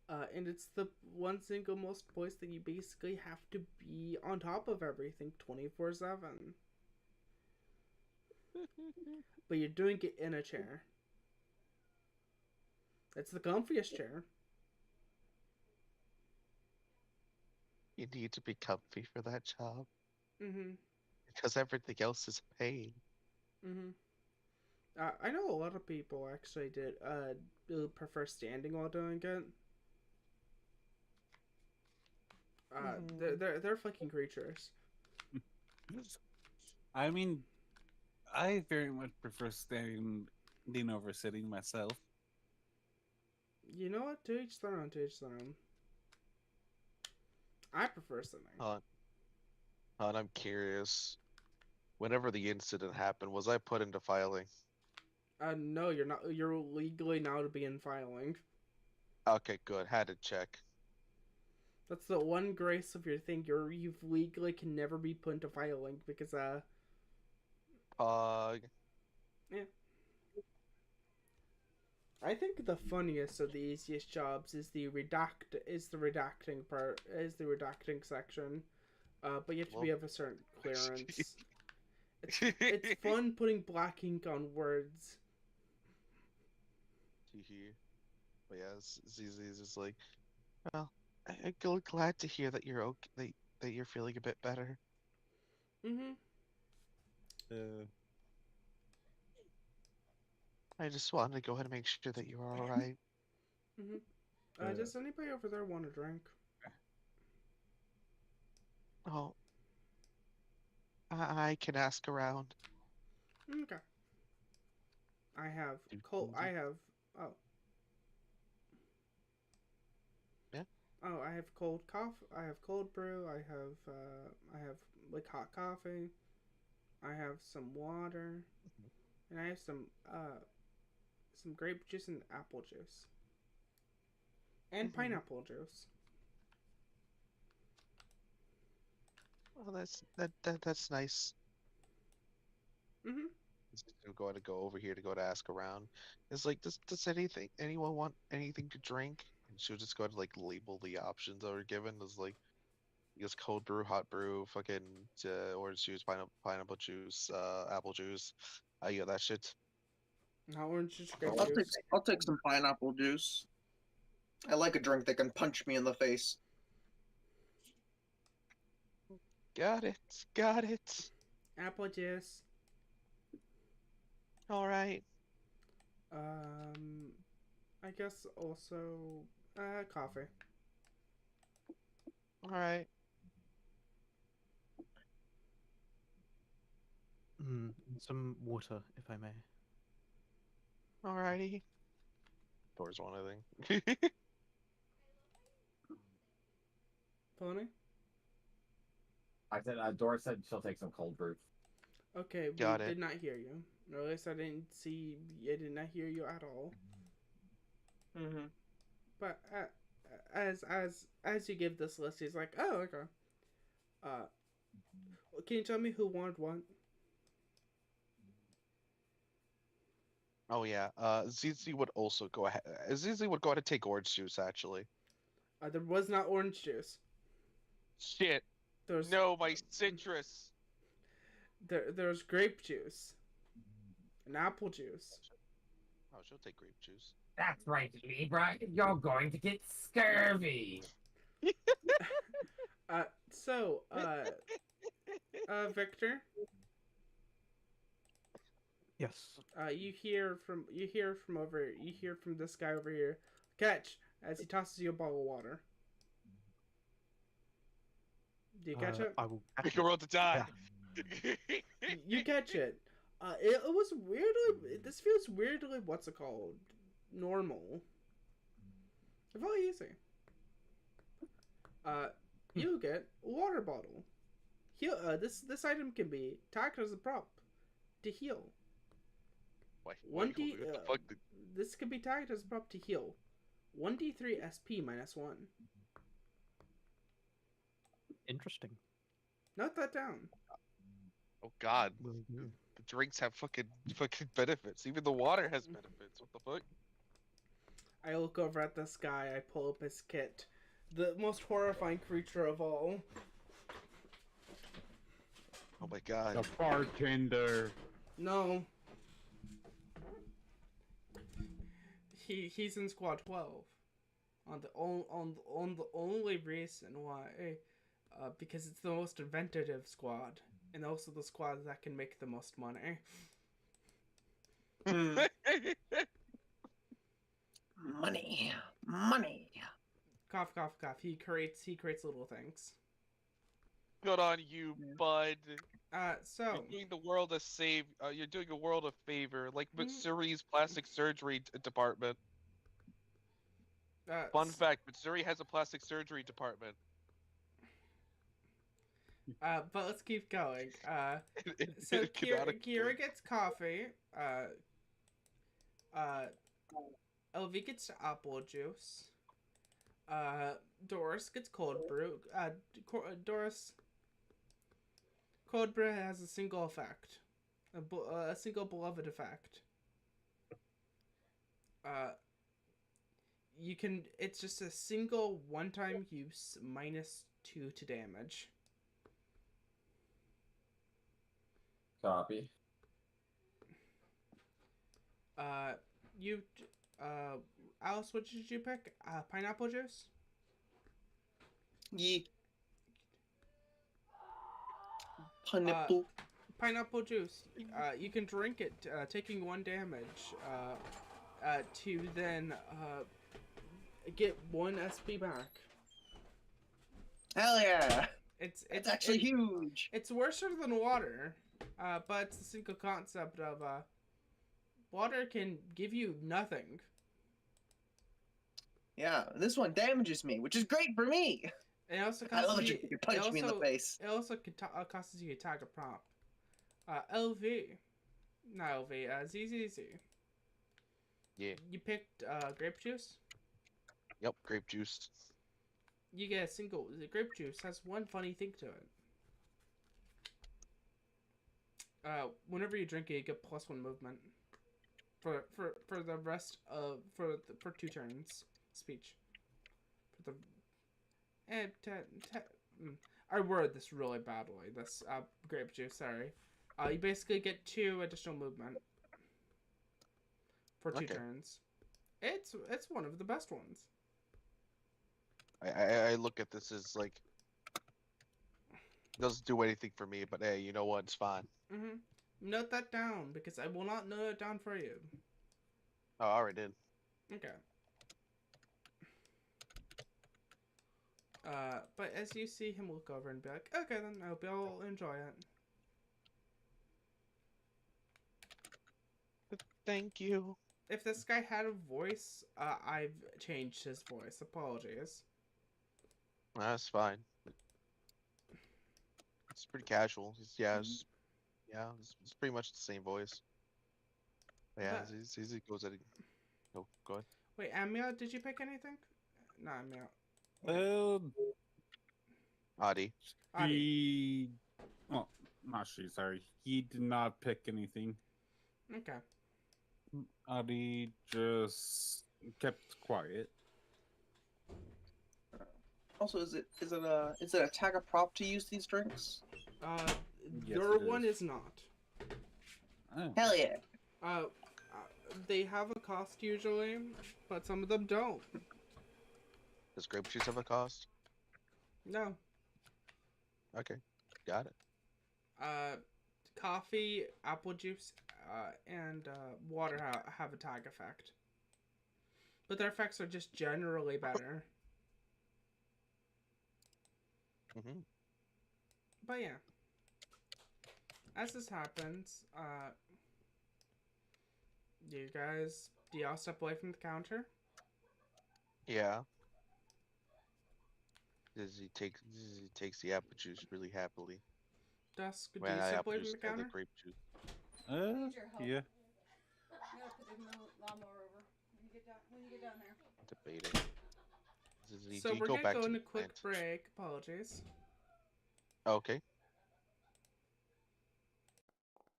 A: And it's the one single most place that you basically have to be on top of everything 24/7. But you're doing it in a chair. It's the comfiest chair.
G: You need to be comfy for that job
A: Mm-hmm.
G: because everything else is pain.
A: Mm-hmm. I know a lot of people actually prefer standing while doing it. They're fucking creatures.
C: I mean, I very much prefer standing over sitting myself.
A: You know what? To each their own. To each their own. I prefer sitting.
G: And I'm curious. Whenever the incident happened, was I put into filing?
A: No, you're not. You're legally now to be in filing.
G: Okay, good. Had to check.
A: That's the one grace of your thing. You've legally can never be put into filing because
G: Pog.
A: yeah. I think the funniest of the easiest jobs is the redacting section. But you have to be of a certain clearance. It's fun putting black ink on words.
G: But yeah, ZZ's just like, well, I'm glad to hear that you're okay, that you're feeling a bit better.
A: Mm-hmm.
G: I just wanted to go ahead and make sure that you're all right.
A: Mm-hmm. Does anybody over there want a drink?
G: Oh, I can ask around.
A: Okay. I have cold. I have. Oh.
G: Yeah.
A: Oh, I have cold coffee. I have cold brew. I have like hot coffee. I have some water, and I have some grape juice and apple juice, and pineapple juice.
G: Well, that's nice.
A: Mm-hmm.
G: I'm going to go over here to go to ask around. It's like, does anyone want anything to drink? And she'll just go to like label the options that were given. There's like, I guess cold brew, hot brew, fucking orange juice, pineapple juice, apple juice. I got that shit.
A: Not orange juice, grape
B: I'll
A: juice.
B: take some pineapple juice. I like a drink that can punch me in the face.
G: Got it.
A: Apple juice.
G: All right.
A: I guess also coffee.
G: All right.
H: Some water, if I may.
G: Alrighty. Doors one, I think.
A: Pony?
E: I said, Dora said she'll take some cold brew.
A: Okay, we
G: Got it.
A: did not hear you. Or at least I did not hear you at all.
B: Mm-hmm.
A: But as you give this list, he's like, oh, okay. Can you tell me who wanted what?
G: Oh yeah. ZZ would also go ahead. ZZ would go ahead and take orange juice actually.
A: There was not orange juice.
D: Shit.
A: There's
D: No, my citrus.
A: there's grape juice and apple juice.
G: Oh, she'll take grape juice.
E: That's right, Libra. You're going to get scurvy.
A: So, Victor,
H: Yes.
A: you hear from this guy over here. Catch as he tosses you a bottle of water. Do you catch it?
H: I will.
D: Make a roll to die.
A: You catch it. It was weirdly. This feels weirdly. What's it called? Normal. It's really easy. You get a water bottle. Heal. This item can be tagged as a prop to heal.
G: Why?
A: 1d.
G: What the fuck?
A: This can be tagged as a prop to heal. 1d3 SP -1.
H: Interesting.
A: Note that down.
G: Oh God.
H: Will do.
G: The drinks have fucking benefits. Even the water has benefits. What the fuck?
A: I look over at this guy. I pull up his kit. The most horrifying creature of all.
G: Oh my God.
C: The bartender.
A: No. He's in squad 12. On the only reason why, because it's the most inventive squad, and also the squad that can make the most money.
B: Money, money.
A: Cough, cough, cough. He creates little things.
D: Good on you, bud.
A: So
D: You're doing the world a save. You're doing a world a favor, like Mitsuri's plastic surgery department. Fun fact: Mitsuri has a plastic surgery department.
A: But let's keep going. So
G: It cannot
A: Kira gets coffee. LV gets apple juice. Doris gets cold brew. Doris. Cold brew has a single effect, a single beloved effect. You can. It's just a single one-time use -2 to damage.
E: Copy.
A: Alice, what did you pick? Pineapple juice?
B: Ye. Pineapple.
A: Pineapple juice. You can drink it, taking 1 damage, to then, get 1 SP back.
B: Hell yeah!
A: It's
B: actually huge.
A: It's worse than water, but it's the single concept of, water can give you nothing.
B: Yeah, this one damages me, which is great for me.
A: It also
B: I love
A: causes
B: it. You punch me in the face.
A: It also causes you to tag a prop. LV. Not LV, ZZZ.
G: Yeah.
A: You picked grape juice?
G: Yep, grape juice.
A: You get a single. The grape juice has one funny thing to it. Whenever you drink it, you get +1 movement. For the rest of for 2 turns speech. For the I worded this really badly. This grape juice. Sorry. You basically get 2 additional movement for 2 turns. It's one of the best ones.
G: I look at this as like doesn't do anything for me, but hey, you know what? It's fine.
A: Note that down because I will not note it down for you.
G: Oh, I already did.
A: Okay. But as you see him look over and be like, okay, then I hope y'all enjoy it.
G: Thank you.
A: If this guy had a voice, I've changed his voice. Apologies.
G: That's fine. It's pretty casual. It's pretty much the same voice. But yeah, he goes at it. Oh, go ahead.
A: Wait, Amia, did you pick anything? No, Amia.
G: Adi.
C: He... Well, not she, sorry. He did not pick anything.
A: Okay.
C: Adi just kept quiet.
B: Also, is it a tag a prop to use these drinks?
C: Yes,
A: Your
C: it
A: one
C: is.
A: is not.
C: Oh.
B: Hell yeah!
A: They have a cost usually, but some of them don't.
G: Does grape juice have a cost?
A: No.
G: Okay, got it.
A: Coffee, apple juice, and water have a tag effect. But their effects are just generally better.
G: Mm-hmm.
A: But yeah. As this happens, do y'all step away from the counter?
G: Yeah. He takes the apple juice really happily.
A: Dusk, do
G: When
A: you
G: I
A: step
G: apple
A: away from
G: juice,
A: the
G: I have the
A: counter?
G: grape juice.
C: Yeah.
I: I'm gonna put the lawnmower over when you get down there.
G: Debating.
A: So
G: Do you
A: we're
G: go
A: gonna
G: back
A: go
G: to
A: in
G: the
A: a quick
G: plant?
A: break. Apologies.
G: Okay.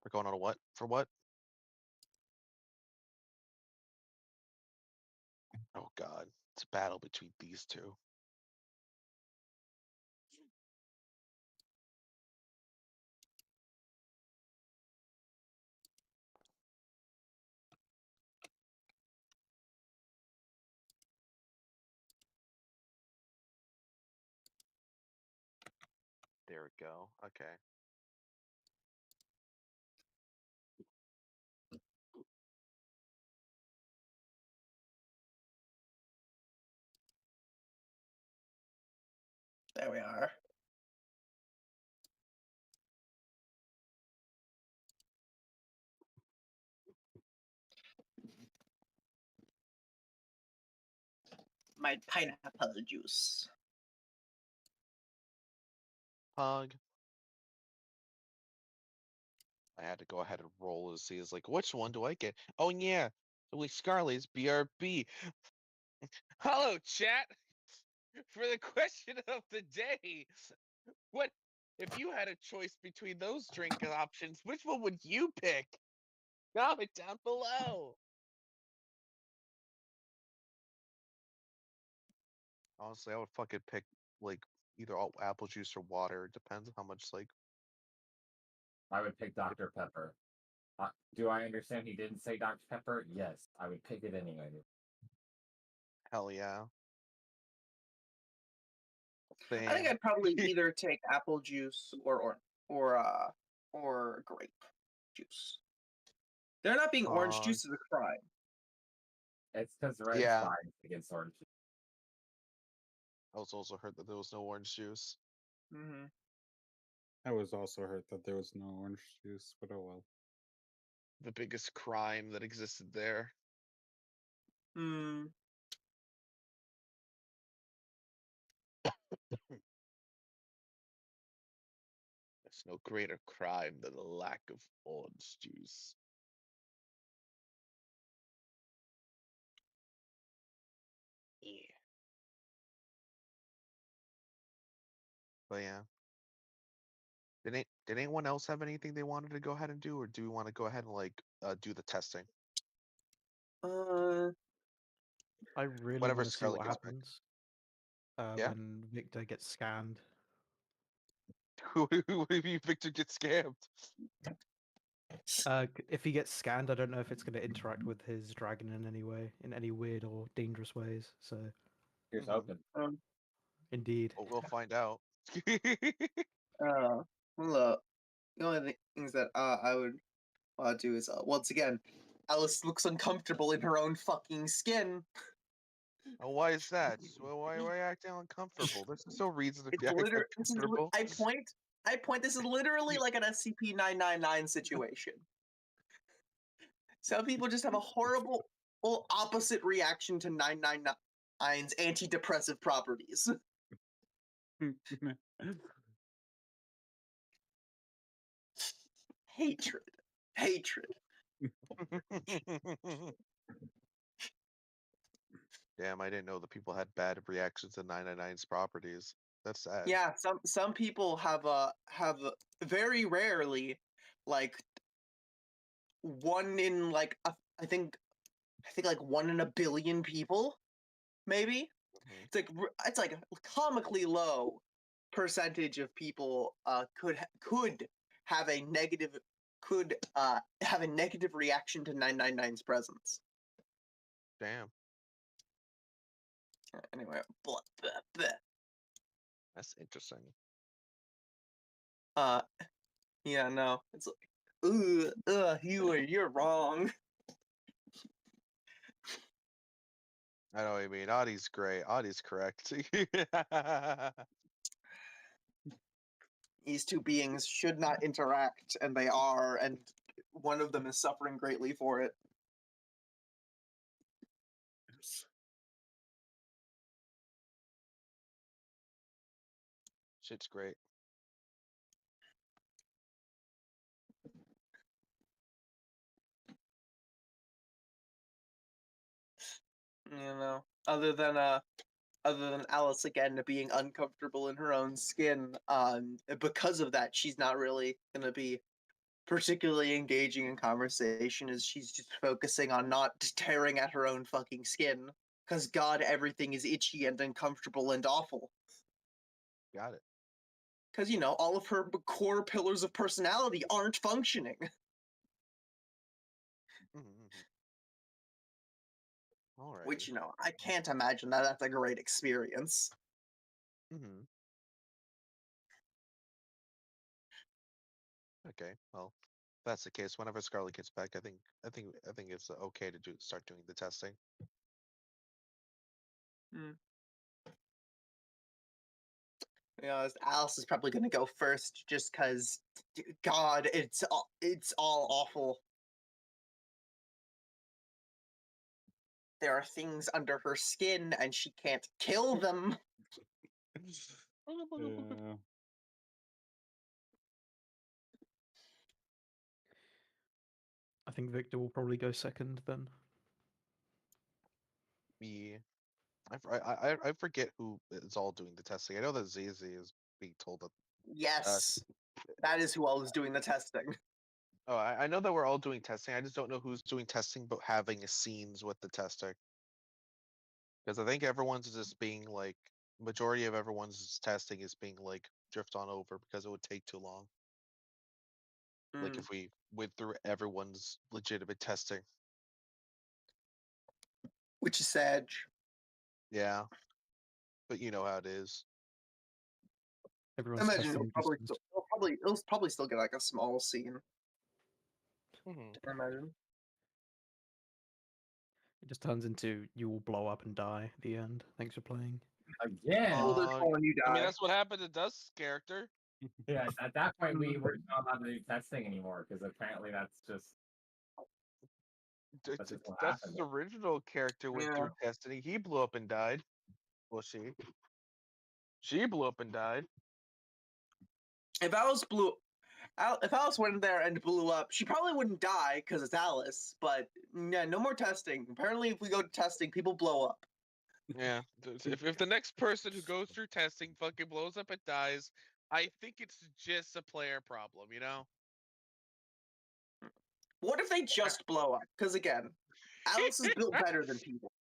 G: We're going on a what? For what? Oh God, it's a battle between these two. There we go. Okay.
B: There we are. My pineapple juice.
G: Pug. I had to go ahead and roll to see. It's like, which one do I get? Oh yeah, with Scarlet's BRB. Hello, chat. For the question of the day, what if you had a choice between those drink options? Which one would you pick? Comment down below. Honestly, I would fucking pick like either apple juice or water. It depends on how much like.
E: I would pick Dr. Pepper. Do I understand he didn't say Dr. Pepper? Yes, I would pick it anyway.
G: Hell yeah.
B: I think I'd probably either take apple juice or grape juice. There not being orange juice is a crime.
E: It's because red
G: Yeah.
E: fine against orange juice.
G: I was also heard that there was no orange juice.
B: Mm-hmm.
C: I was also hurt that there was no orange juice, but oh well.
G: The biggest crime that existed there.
B: Hmm.
G: There's no greater crime than the lack of orange juice. Yeah. But yeah. Did anyone else have anything they wanted to go ahead and do, or do we want to go ahead and like do the testing?
H: I really
G: Whatever
H: want to see
G: Scarlet
H: what
G: gets back.
H: happens
G: Yeah?
H: when Victor gets scanned.
G: What if you Victor gets scammed?
H: If he gets scanned, I don't know if it's going to interact with his dragon in any way, in any weird or dangerous ways. So,
E: Here's open.
H: indeed.
G: Well, we'll find out.
B: Look, the only things that I would do is once again, Alice looks uncomfortable in her own fucking skin.
G: Oh, why is that? Why are you acting uncomfortable? There's no reason to be
B: It's
G: acting
B: literally.
G: uncomfortable.
B: I point. This is literally like an SCP-999 situation. Some people just have a horrible, opposite reaction to 999's antidepressive properties. Hatred.
G: Damn, I didn't know that people had bad reactions to 999's properties. That's sad.
B: Yeah, some people have very rarely, like, one in like I think like 1 in a billion people, maybe.
G: Mhm.
B: It's like a comically low percentage of people could have a negative reaction to 999's presence.
G: Damn.
B: Anyway, blah, blah, blah.
G: That's interesting.
B: Yeah, no, it's like, you're wrong.
G: I know what you mean. Audie's great. Audie's correct.
B: These two beings should not interact, and they are, and one of them is suffering greatly for it.
G: Shit's great.
B: Other than Alice again being uncomfortable in her own skin, because of that, she's not really gonna be particularly engaging in conversation, as she's just focusing on not tearing at her own fucking skin. Because God, everything is itchy and uncomfortable and awful.
G: Got it.
B: Because, all of her core pillars of personality aren't functioning.
G: All right.
B: Which, I can't imagine that that's a great experience.
G: Okay, well, if that's the case, whenever Scarlet gets back, I think it's okay to start doing the testing.
B: Alice is probably gonna go first, just because, God, it's all awful. There are things under her skin, and she can't kill them.
C: Yeah.
H: I think Victor will probably go second then.
G: Me, I forget who is all doing the testing. I know that Zazie is being told that.
B: Yes, that is who all is doing the testing.
G: Oh, I know that we're all doing testing. I just don't know who's doing testing, but having scenes with the testing. Because I think everyone's just being like, majority of everyone's testing is being like drift on over because it would take too long. Like if we went through everyone's legitimate testing.
B: Which is sad.
G: Yeah. But you know how it is.
H: Everyone's
B: I imagine
H: testing
B: it'll probably still get like a small scene. I imagine.
H: It just turns into you will blow up and die at the end. Thanks for playing.
E: Again.
B: You
D: I mean,
B: die.
D: that's what happened to Dusk's character.
E: Yeah, at that point we were not allowed to do testing anymore because apparently that's just what
G: That's
E: happened.
G: his original character went through testing. He blew up and died. Well, she blew up and died.
B: If Alice went in there and blew up, she probably wouldn't die because it's Alice. But yeah, no more testing. Apparently, if we go to testing, people blow up.
G: Yeah.
D: If the next person who goes through testing fucking blows up and dies, I think it's just a player problem, you know?
B: What if they just blow up? Because again, Alice is built better than people.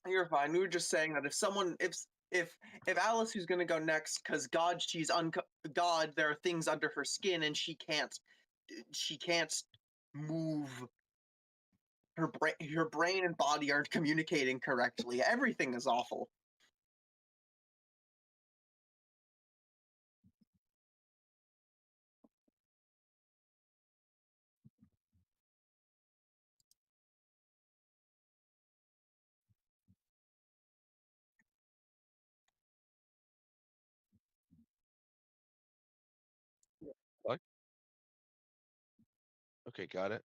B: You're fine. We were just saying that if Alice, who's gonna go next, because God, God, there are things under her skin, and she can't move. Her brain and body aren't communicating correctly. Everything is awful.
G: What? Okay, got it.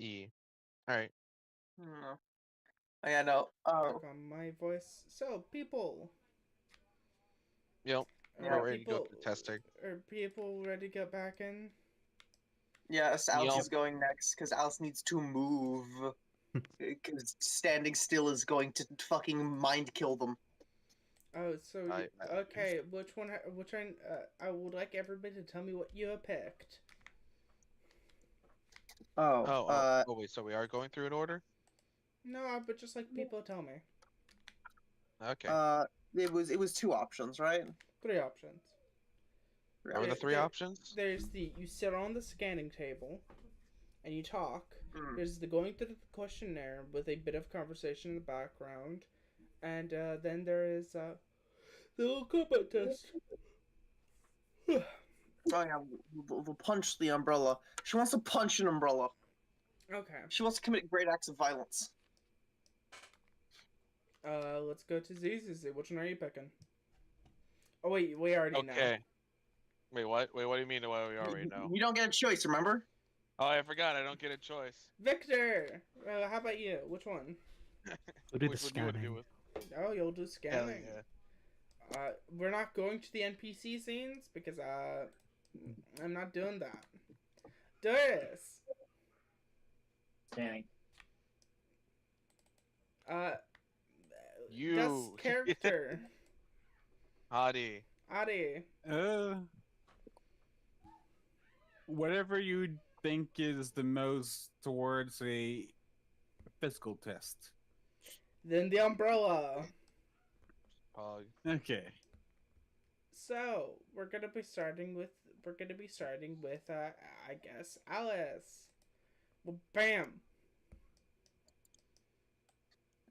G: E. All right.
B: Hmm. I know.
A: Back on my voice. So, people.
G: Yep.
B: Yeah.
G: We're ready to go through testing.
A: Are people ready to get back in?
B: Yes, Alice
G: Yep.
B: is going next because Alice needs to move. Because standing still is going to fucking mind kill them.
A: Oh, so okay. Which one? Which one? I would like everybody to tell me what you picked.
B: Oh.
G: Wait. So we are going through an order?
A: No, but just like people tell me.
G: Okay.
B: It was 2 options, right?
A: 3 options.
G: What were the 3 options?
A: There's the you sit on the scanning table, and you talk.
B: Mm.
A: There's the going through the questionnaire with a bit of conversation in the background, and then there is the little combat test.
B: Oh yeah, we'll punch the umbrella. She wants to punch an umbrella.
A: Okay.
B: She wants to commit great acts of violence.
A: Let's go to Zizi. Which one are you picking? Oh wait, we already know.
D: Okay. Wait, what? Wait, what do you mean? What we already know?
B: You don't get a choice, remember?
D: Oh, I forgot. I don't get a choice.
A: Victor, how about you? Which one?
H: We'll do the
D: Which one do you want to
H: scanning.
D: do with?
A: Oh, you'll do
G: Hell
A: scanning.
G: yeah.
A: We're not going to the NPC scenes because I'm not doing that. Doris.
E: Scanning.
G: You.
A: That's character.
G: Adi.
A: Adi.
C: Whatever you think is the most towards a physical test.
A: Then the umbrella.
G: Pog.
C: Okay.
A: So we're gonna be starting with I guess Alice. Well, bam.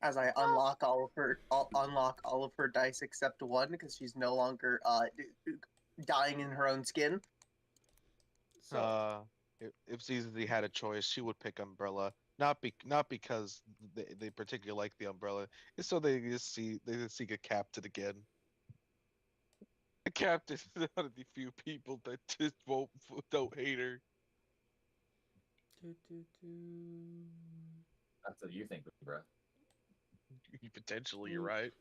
B: As I unlock all of her dice except 1 because she's no longer dying in her own skin.
A: So
G: If ZZ had a choice, she would pick Umbrella. Not because they particularly like the Umbrella. It's so they just see a captain again.
D: The captain is one of the few people that just don't hate her.
E: That's what you think, bro.
G: Potentially, you're right.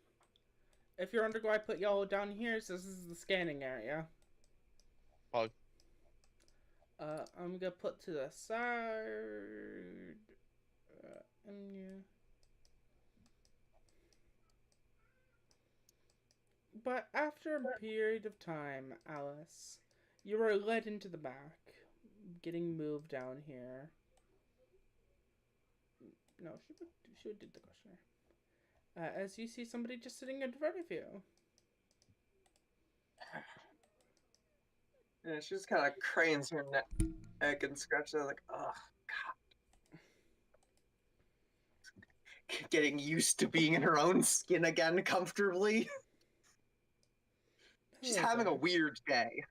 A: If you're undergo, I put y'all down here. So this is the scanning area.
G: Pog.
A: I'm gonna put to the side. And yeah. But after a period of time, Alice, you were led into the back, getting moved down here. No, she would do the questionnaire. As you see somebody just sitting in front of you.
B: Yeah, she just kind of cranes her neck and scratches it like, oh, God. Getting used to being in her own skin again comfortably. She's having a weird day.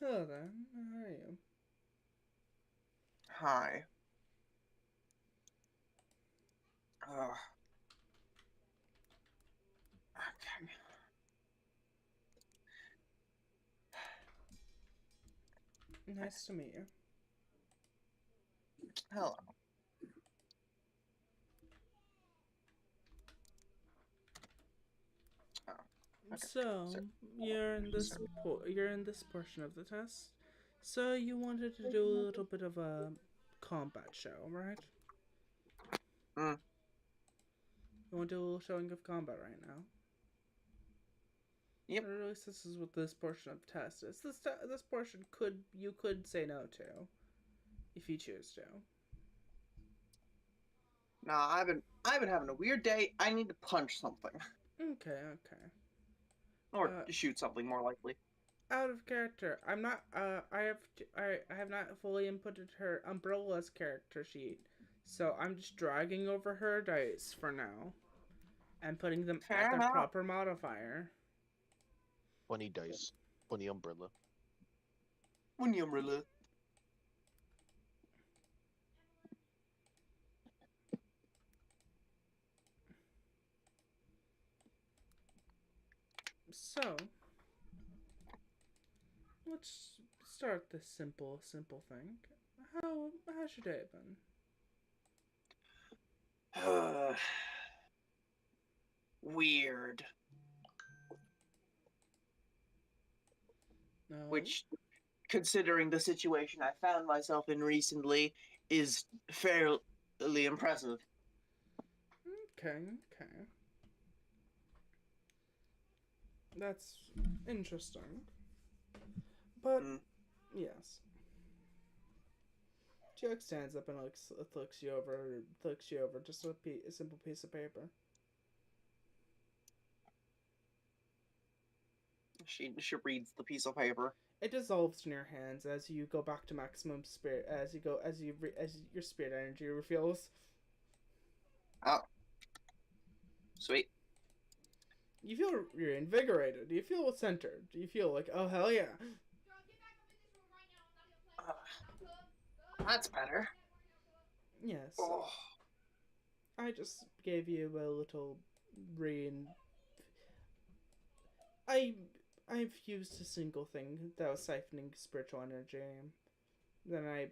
A: Hello there. How are you?
B: Hi. Okay.
A: Nice to meet you.
B: Hello. Okay.
A: So you're in this portion of the test. So you wanted to do a little bit of a combat show, right?
B: Mm.
A: You want to do a little showing of combat right now?
B: Yep.
A: Or at least this is what this portion of the test is. This portion you could say no to, if you choose to.
B: Nah, I've been having a weird day. I need to punch something.
A: Okay.
B: Or shoot something, more likely.
A: Out of character. I'm not. I have not fully inputted her Umbrella's character sheet, so I'm just dragging over her dice for now, and putting them at their proper modifier.
G: 20 dice. 20 Umbrella.
B: 20 umbrella.
A: So, let's start this simple thing. How's your day been?
B: weird.
A: No.
B: Which, considering the situation I found myself in recently, is fairly impressive.
A: Okay. That's interesting. But yes. She like stands up and looks you over, just a simple piece of paper.
B: She reads the piece of paper.
A: It dissolves in your hands as you go back to maximum spirit. As your spirit energy refills.
B: Oh, sweet.
A: You feel you're invigorated. You feel centered. You feel like, oh hell yeah.
B: That's better.
A: Yes.
B: Oh.
A: I just gave you a little rain. I've used a single thing that was siphoning spiritual energy. Then I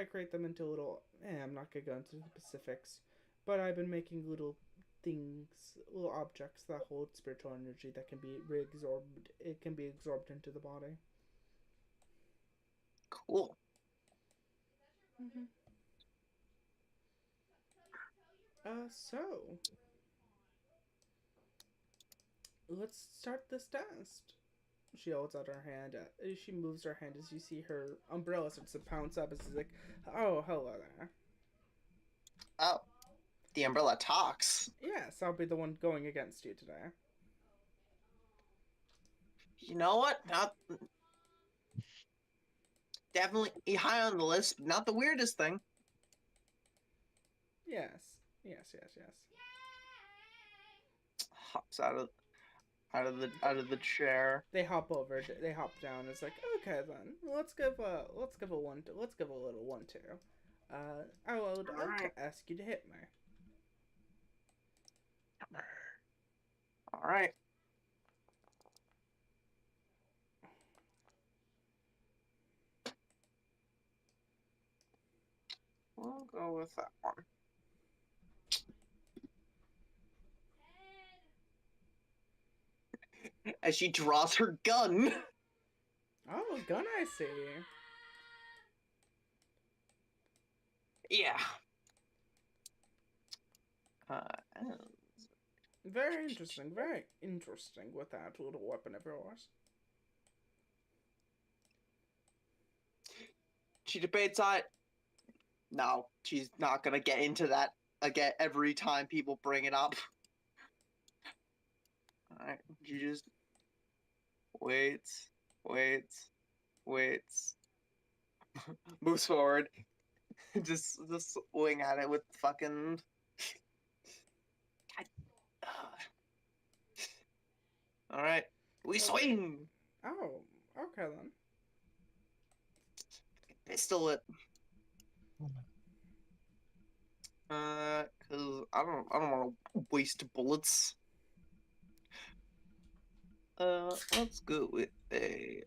A: create them into little. I'm not gonna go into the specifics, but I've been making little things, little objects that hold spiritual energy that can be reabsorbed. It can be absorbed into the body.
B: Cool.
A: Mm-hmm. So let's start this test. She holds out her hand. She moves her hand as you see her umbrella starts to pounce up. As she's like, "Oh, hello there."
B: Oh, the umbrella talks.
A: Yes, I'll be the one going against you today.
B: You know what? Not definitely high on the list. Not the weirdest thing.
A: Yes.
B: Hops out of the chair.
A: They hop over. They hop down. It's like, okay then, let's give a little 1-2. I will ask you to hit me.
B: All right. We'll go with that one. As she draws her gun.
A: Oh, gun I see.
B: Yeah.
A: Very interesting with that little weapon of yours.
B: She debates on it. No, she's not gonna get into that again every time people bring it up. Alright, she just waits. Moves forward. just swing at it with fucking. Alright, we swing!
A: Oh, okay then.
B: Pistol it. Cause I don't want to waste bullets. Let's go with a.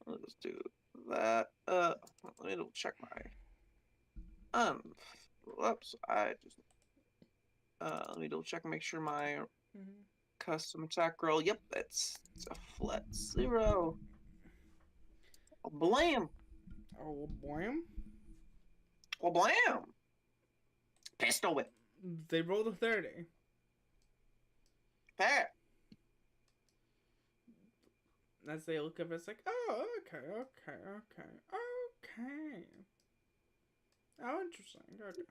B: Let's do that. Let me double check my. Whoops! I just. Let me double check and make sure my custom attack roll. Yep, it's a flat 0. Oh, blam!
A: Oh, blam!
B: Oh, blam! Pistol whip.
A: They rolled a 30.
B: Fair.
A: As they look up, it's like, oh, okay. Oh, interesting. Okay.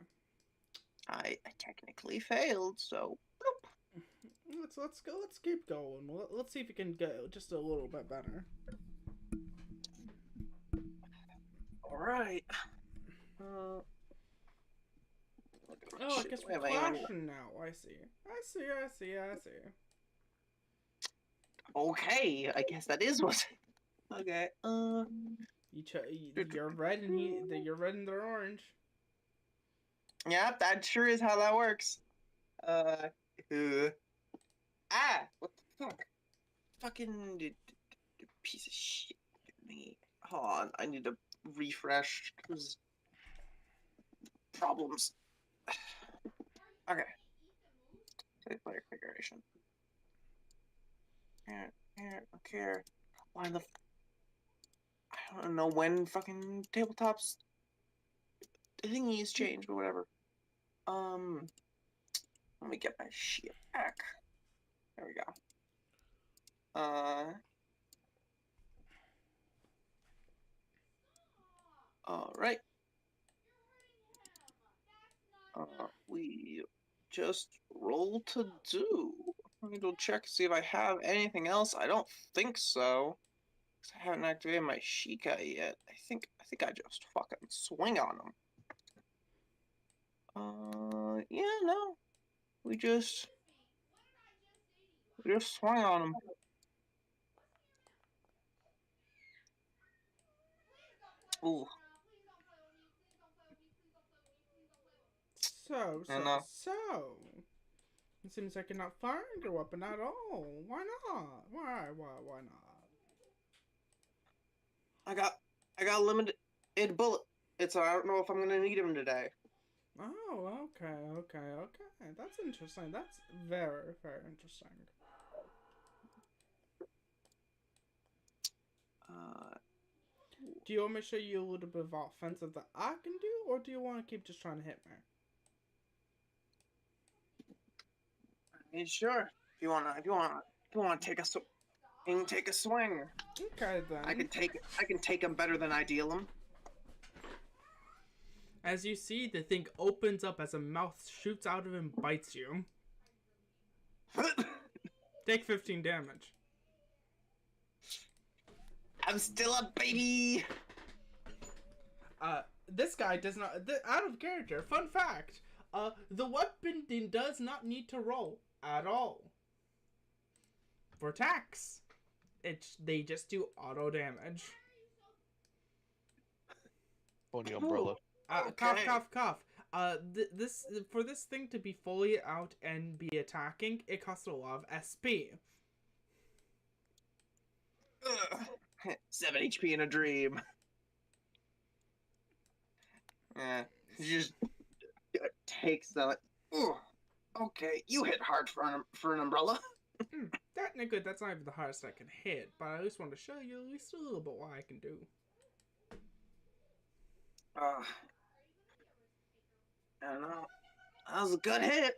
B: I technically failed, so. Bloop.
A: Let's go. Let's keep going. Let's see if we can go just a little bit better.
B: All right.
A: Oh, I guess we're clashing now. I see.
B: Okay, I guess that is what. Okay.
A: You're red and you're red and they're orange.
B: Yep, that sure is how that works. What the fuck? Fucking piece of shit. Hold on, I need to refresh because problems. Okay. Player configuration. Here, here. Why the? I don't know when fucking tabletops thingies change, but whatever. Let me get my shit back. There we go. All right. We just roll to do. Let me go check see if I have anything else. I don't think so. 'Cause I haven't activated my Sheikah yet. I think I just fucking swing on them. Yeah, no. We just swung on them. Ooh.
A: So. It seems I cannot find your weapon at all. Why not? Why not?
B: I got a limited bullet. I don't know if I'm gonna need him today.
A: Oh, okay. That's interesting. That's very, very interesting. Do you want me to show you a little bit of offensive that I can do, or do you want to keep just trying to hit me?
B: Yeah, sure. If you wanna take a swing.
A: Okay then.
B: I can take him better than I deal him.
A: As you see, the thing opens up as a mouth shoots out of him and bites you. Take 15 damage.
B: I'm still a baby.
A: This guy does not. Out of character. Fun fact. The weapon does not need to roll at all for attacks. They just do auto damage.
G: Pony umbrella.
B: Okay.
A: Cough. For this thing to be fully out and be attacking, it costs a lot of SP.
B: 7 HP in a dream. Yeah, he just takes the. Okay, you hit hard for an umbrella.
A: Technically, that's not even the hardest I can hit, but I at least want to show you at least a little bit what I can do.
B: I don't know. That was a good hit.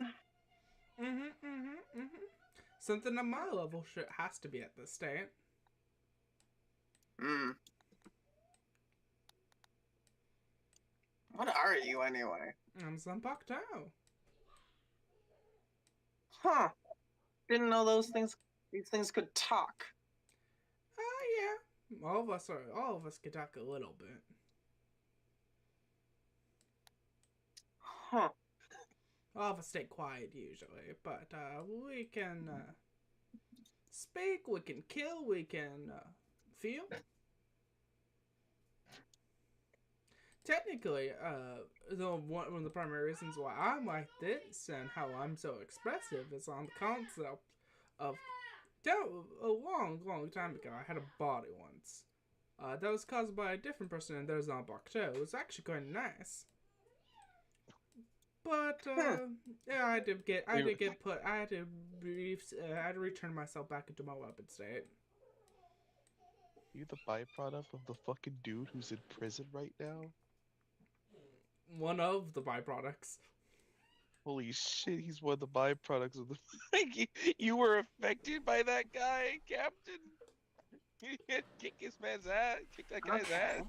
A: Something on my level has to be at this state.
B: What are you anyway?
A: I'm Zanpakuto.
B: Huh. Didn't know these things could talk.
A: Yeah. All of us can talk a little bit.
B: Huh.
A: All of us stay quiet usually, but we can speak, we can kill, we can feel. Technically, one of the primary reasons why I'm like this and how I'm so expressive is on the concept of a long time ago. I had a body once. That was caused by a different person, and there's Zanpakuto. It was actually quite nice. But yeah, I had to return myself back into my weapon state.
G: You the byproduct of the fucking dude who's in prison right now?
A: One of the byproducts.
G: Holy shit, he's one of the byproducts of the.
D: You were affected by that guy, Captain? You had to kick that guy's ass.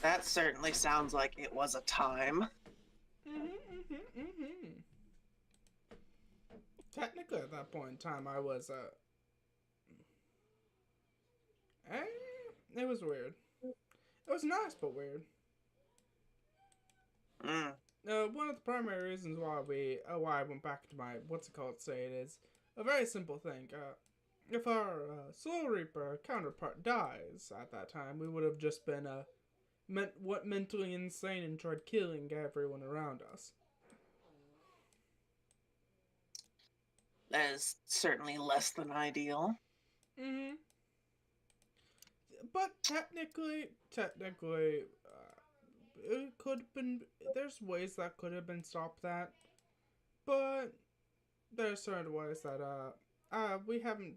B: That certainly sounds like it was a time.
A: Technically, at that point in time, I was it was weird. It was nice, but weird. One of the primary reasons why I went back to my state is a very simple thing. If our Soul Reaper counterpart dies at that time, we would have just been mentally insane and tried killing everyone around us.
B: That is certainly less than ideal.
A: But technically, it could have been. There's ways that could have been stopped that, but there's certain ways that we haven't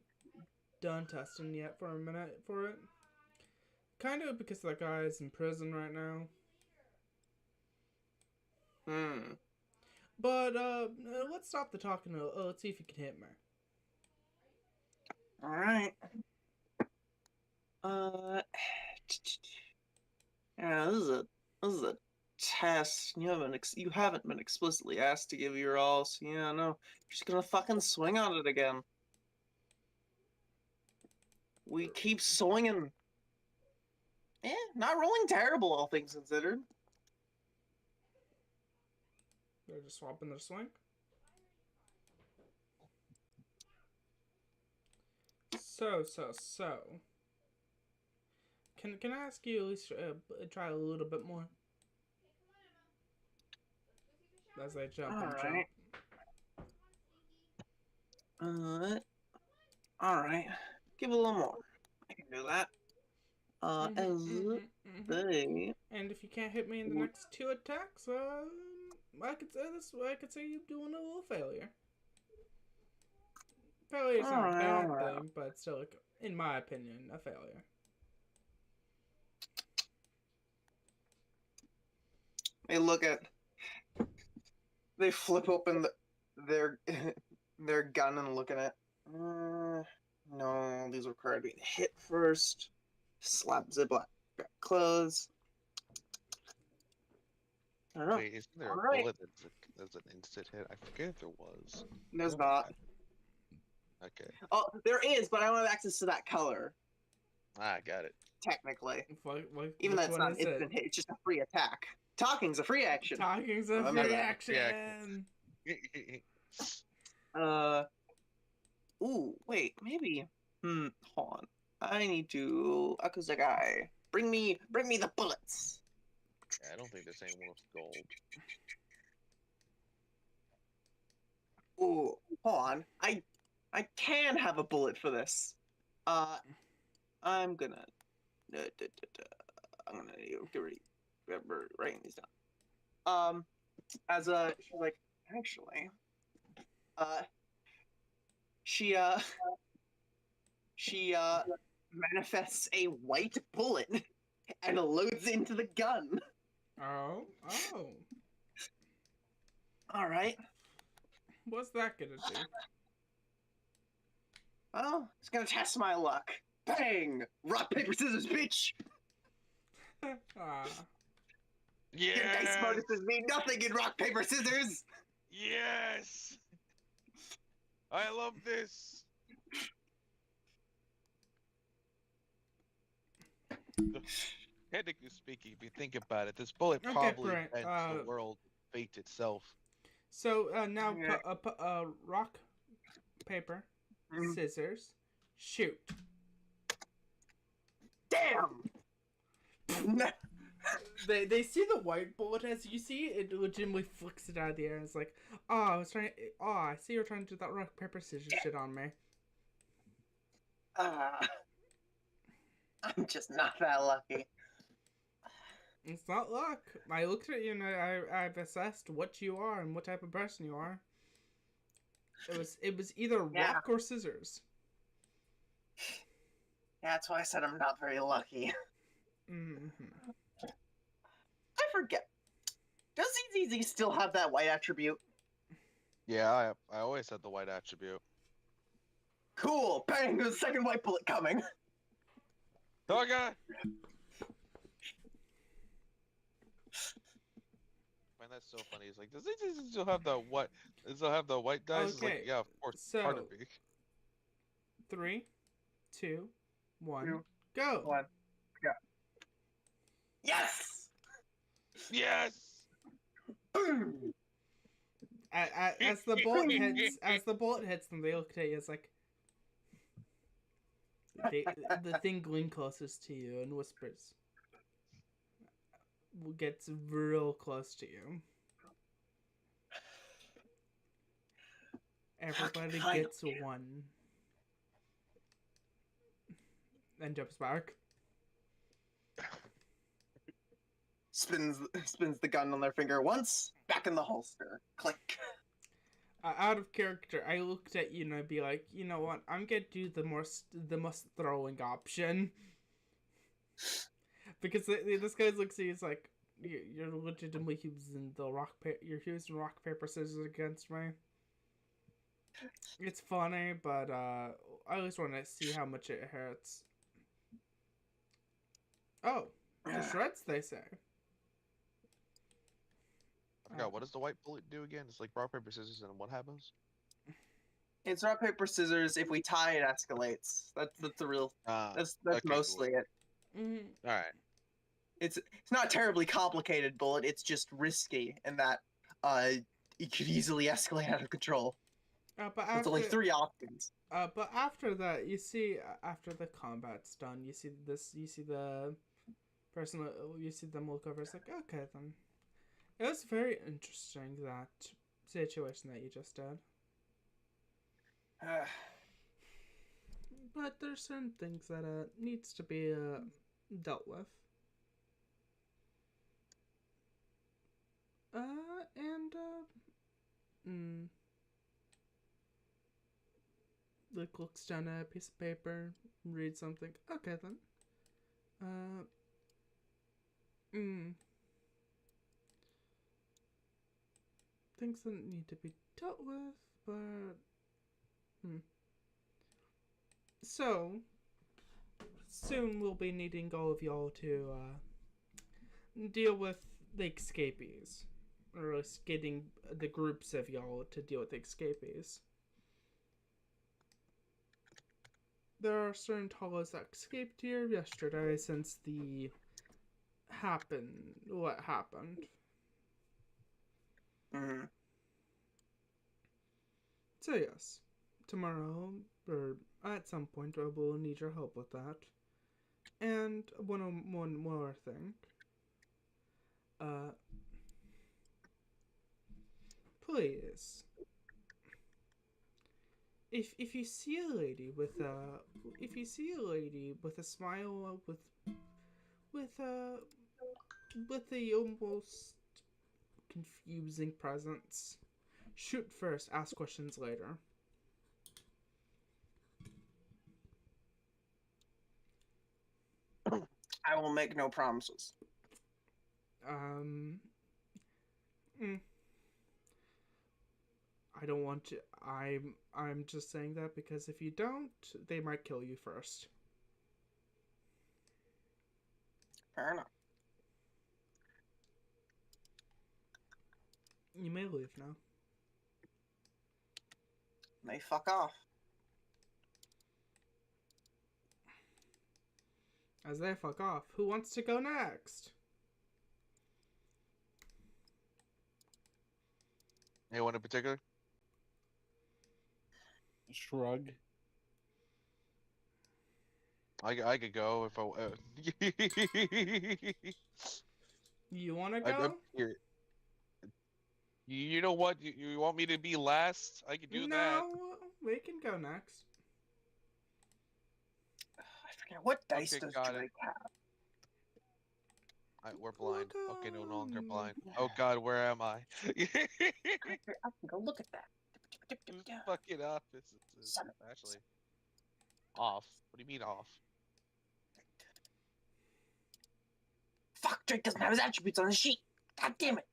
A: done testing yet for a minute for it. Kind of because that guy is in prison right now. But let's stop the talking. Let's see if you can hit me.
B: All right. Yeah, this is a test. You haven't been explicitly asked to give your all, so yeah, no, you're just gonna fucking swing on it again. We keep swinging. Not rolling terrible, all things considered.
A: They're just swapping their swing. So. Can I ask you at least try a little bit more? As I jump and jump.
B: Alright. Give a little more. I can do that.
A: And if you can't hit me in the next 2 attacks, I could say this. I could say you're doing a little failure. Failure's not a bad thing, but still, like, in my opinion, a failure.
B: They flip open their their gun and look at it. No, these require being hit first. Slap ziplock. Close. I don't know.
G: Wait, isn't there a bullet that's an instant hit? I forget if there was.
B: There's not.
G: Okay.
B: Oh, there is, but I don't have access to that color.
G: Ah, got it.
B: Technically.
A: Even
B: though it's not an instant hit, it's just a free attack. Talking's a free action.
A: Talking's a free action.
B: Ooh, wait, maybe. Hold on. I need to Akuzagai. Bring me the bullets.
G: Yeah, I don't think this ain't one of gold.
B: Ooh, hold on. I can have a bullet for this. I'm gonna remember writing these down. She's like, actually, she manifests a white bullet and loads into the gun.
A: Oh.
B: All right.
A: What's that gonna do?
B: Well, it's gonna test my luck. Bang! Rock, paper, scissors, bitch!
D: Yes!
B: Your dice bonuses mean nothing in rock, paper, scissors!
D: Yes! I love this! Technically speaking, if you think about it, this bullet probably bends the world fate itself.
A: So now, rock, paper, scissors, shoot.
B: Damn!
A: They see the white bullet as you see it legitimately flicks it out of the air and it's like, I see you're trying to do that rock, paper, scissors shit on me.
B: I'm just not that lucky.
A: It's not luck. I looked at you and I've assessed what you are and what type of person you are. It was either rock or scissors.
B: Yeah, that's why I said I'm not very lucky. I forget. Does ZZ still have that white attribute?
G: Yeah, I always had the white attribute.
B: Cool! Bang! There's a second white bullet coming!
D: Oh god!
G: I find that so funny. It's like, does it still have the what? Does it still have the white dice? It's like, yeah, of course.
A: So,
G: part of me.
A: 3, 2, 1, go!
B: 1, go. Yes!
D: Yes!
B: Boom!
A: As the bullet hits them, they look at you. It's like the thing going closest to you and whispers, gets real close to you. Everybody gets one. And jumps back.
B: Spins the gun on their finger once, back in the holster. Click.
A: out of character, I looked at you and I'd be like, you know what? I'm gonna do the most throwing option. Because this guy looks at you, he's like, you're legitimately using you're using rock paper scissors against me. It's funny, but I just want to see how much it hurts. Oh, to shreds, they say.
G: I forgot, what does the white bullet do again? It's like rock, paper, scissors, and what happens?
B: It's rock, paper, scissors. If we tie, it escalates. That's the real. That's
G: Okay,
B: mostly
G: cool.
B: it.
A: Mm-hmm.
G: All right.
B: It's not terribly complicated bullet. It's just risky, and that it could easily escalate out of control.
A: But
B: It's only 3 options.
A: But after that, you see, after the combat's done, you see the person, you see them look over. It's like, okay, then. It was very interesting, that situation that you just did. But there's certain things that needs to be dealt with. Like, looks down at a piece of paper, reads something. Okay, then. Things that need to be dealt with, but... So, soon we'll be needing all of y'all to deal with the escapees. Or at least getting the groups of y'all to deal with the escapees. There are certain Talos that escaped here yesterday since what happened.
B: Mm-hmm.
A: So yes, tomorrow, or at some point, I will need your help with that. And one more thing. Please, if you see a lady with a smile with a almost confusing presence, shoot first, ask questions later.
B: I will make no promises.
A: I don't want to. I'm just saying that because if you don't, they might kill you first.
B: Fair enough.
A: You may leave now.
B: May fuck off.
A: As they fuck off, who wants to go next?
G: Anyone in particular?
C: Shrug.
G: I could go if I.
A: You want to go?
G: I'm here. You know what? You want me to be last? I can do that.
A: No, we can go next.
B: I forget what dice
G: Okay,
B: does
G: got
B: Drake have.
G: We're blind.
A: Look
G: Okay, no longer
A: on.
G: blind. Oh God, where am I?
B: I can go look at that.
G: Whose fucking office is this? Actually, off. What do you mean off?
B: Fuck, Drake doesn't have his attributes on the sheet. God damn it.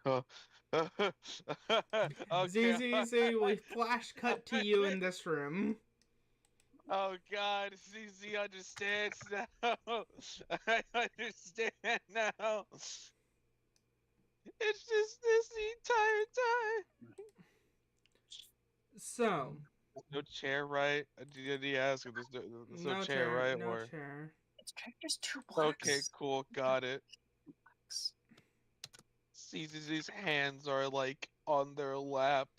G: Okay.
A: ZZZ, we flash cut to you in this room.
G: Oh God, ZZ understands now. I understand now. It's just this the entire time.
A: So.
G: There's no chair, right? Did he ask if there's no chair, right?
A: No
G: or...
A: chair.
B: It's just 2 blocks.
G: Okay, cool, got it. ZZ's hands are like on their lap.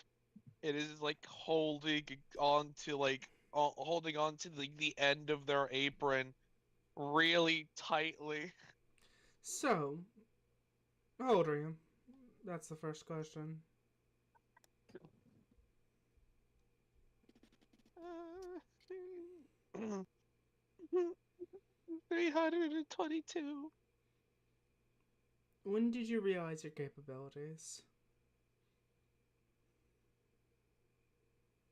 G: It is like holding on to the end of their apron really tightly.
A: So, how old are you? That's the first question.
G: 322.
A: When did you realize your capabilities?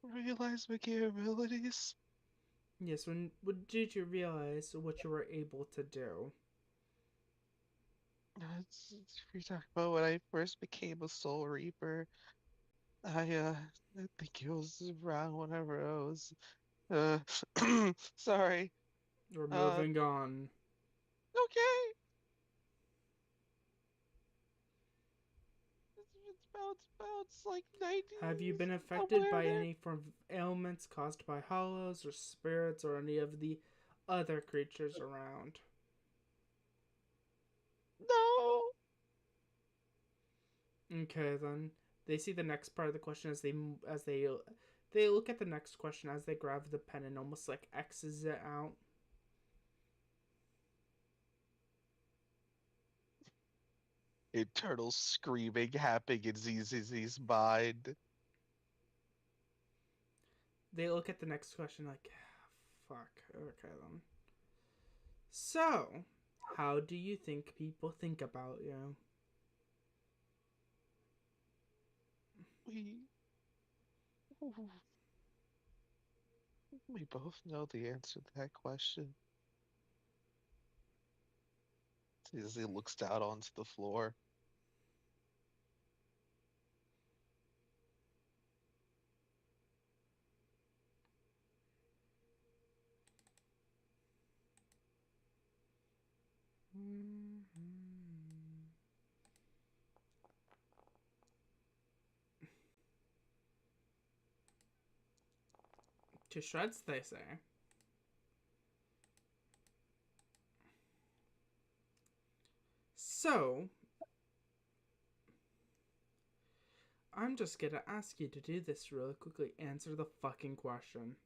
G: Realize my capabilities.
A: Yes, when did you realize what you were able to do?
G: You're talking about when I first became a Soul Reaper. I think it was around whenever I was, uh, sorry.
A: We're
G: Uh,
A: moving on.
G: okay. It's like 90s
A: Have you been affected
G: somewhere
A: by
G: there.
A: any form of ailments caused by hollows or spirits or any of the other creatures around?
G: No.
A: Okay, then they see the next part of the question as they look at the next question as they grab the pen and almost like X's it out.
G: Internal screaming happening in ZZZ's mind.
A: They look at the next question like, fuck. Okay then. So, how do you think people think about you?
G: We we both know the answer to that question. ZZZ looks down onto the floor.
A: To shreds, they say. So, I'm just gonna ask you to do this really quickly. Answer the fucking question.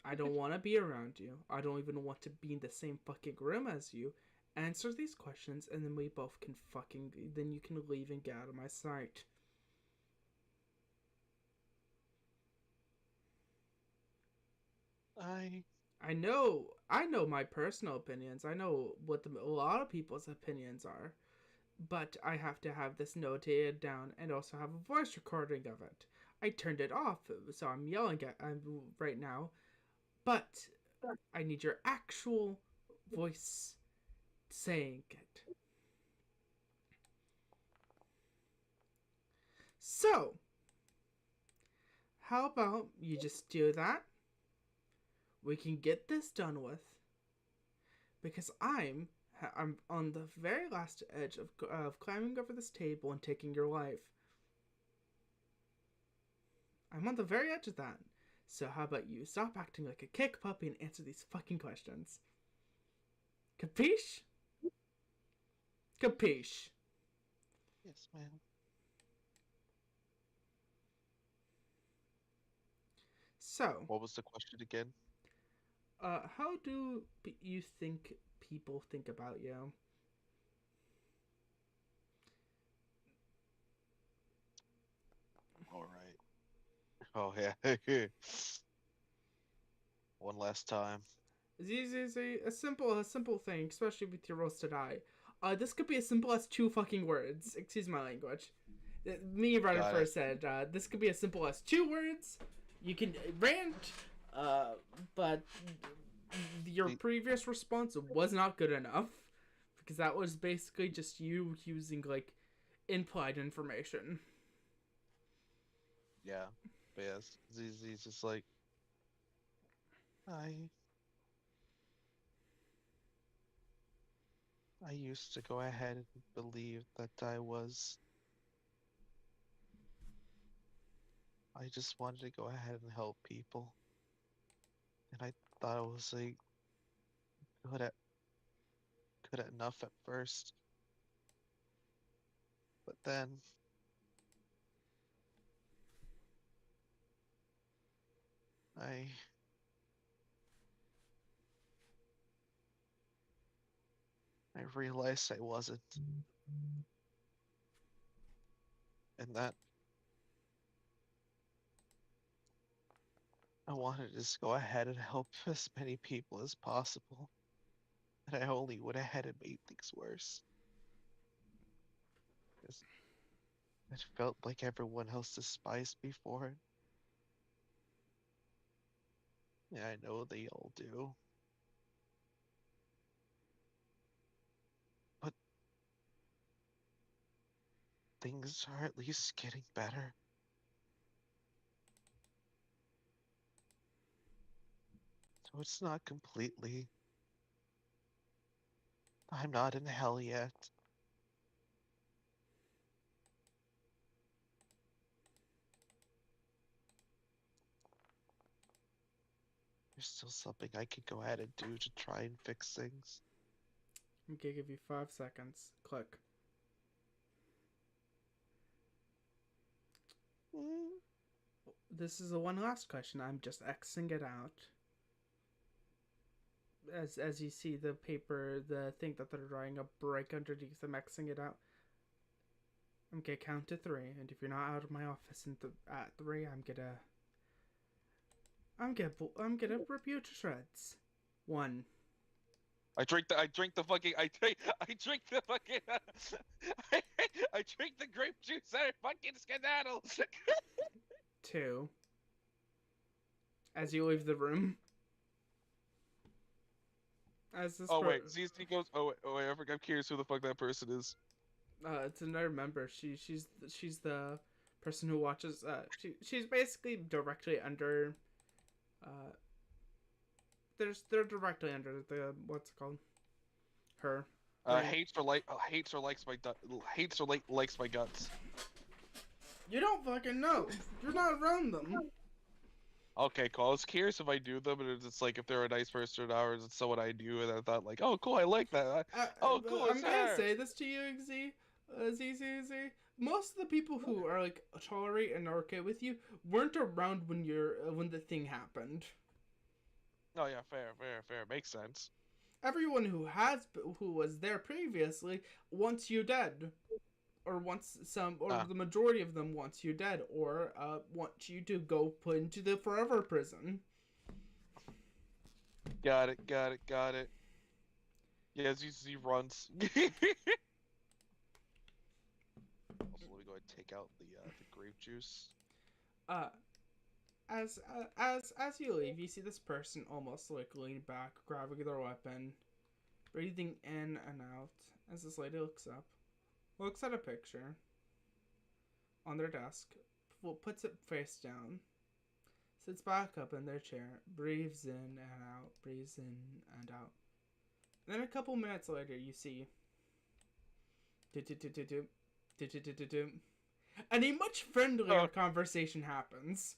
A: I don't want to be around you. I don't even want to be in the same fucking room as you. Answer these questions, and then we both can fucking. Then you can leave and get out of my sight. I know my personal opinions. I know what a lot of people's opinions are. But I have to have this notated down and also have a voice recording of it. I turned it off, so I'm yelling at right now. But I need your actual voice saying it. So, how about you just do that? We can get this done with. Because I'm on the very last edge of climbing over this table and taking your life. I'm on the very edge of that. So how about you stop acting like a kick puppy and answer these fucking questions? Capiche? Capiche.
G: Yes, ma'am.
A: So,
G: What was the question again?
A: how do you think people think about you?
G: All right. Oh yeah. One last time.
A: A simple thing, especially with your roasted eye. This could be as simple as 2 fucking words. Excuse my language. Me and Ryder
G: Got
A: first
G: it.
A: said this could be as simple as 2 words. You can rant, but your previous response was not good enough because that was basically just you using like implied information.
G: Yeah. But yes, ZZ's just like I I used to go ahead and believe that I just wanted to go ahead and help people. And I thought I was like good at good at enough at first. But then I I realized I wasn't. And that I wanted to just go ahead and help as many people as possible. and I only went ahead and made things worse. 'Cause it felt like everyone else despised me for it. Yeah, I know they all do. But things are at least getting better. So it's not completely. I'm not in hell yet. There's still something I could go ahead and do to try and fix things.
A: I'm gonna give you 5 seconds. Click.
G: Mm,
A: This is the one last question. I'm just Xing it out. As you see the paper, the thing that they're drawing a break underneath, I'm Xing it out. I'm gonna count to 3, and if you're not out of my office at 3, I'm gonna rip you to shreds. 1.
D: I drink the fucking I drink the fucking I drink the grape juice and I fucking skedaddle.
A: 2. As you leave the room. As this
D: Oh wait, ZZ goes. Oh wait, I'm curious who the fuck that person is.
A: It's another member. She's the person who watches. She's basically directly under. They're directly under the what's it called? Her.
D: Hates or likes likes my guts.
A: You don't fucking know. You're not around them.
D: Okay, cool. I was curious if I do them, and it's like if they're a nice person or not, or is it someone I do, and I thought like, oh cool, I like that. Oh cool,
A: I'm
D: it's
A: gonna
D: her.
A: say this to you, Z. Most of the people who are like tolerate and are okay with you weren't around when the thing happened.
D: Oh yeah, fair. Makes sense.
A: Everyone who was there previously wants you dead, or the majority of them wants you dead, or want you to go put into the forever prison.
D: Got it. Yeah, ZZ runs.
G: Also, let me go ahead and take out the grape juice.
A: As you leave, you see this person almost like leaning back, grabbing their weapon, breathing in and out. As this lady looks at a picture on their desk, puts it face down, sits back up in their chair, breathes in and out, breathes in and out. Then a couple minutes later, you see and a much friendlier conversation happens.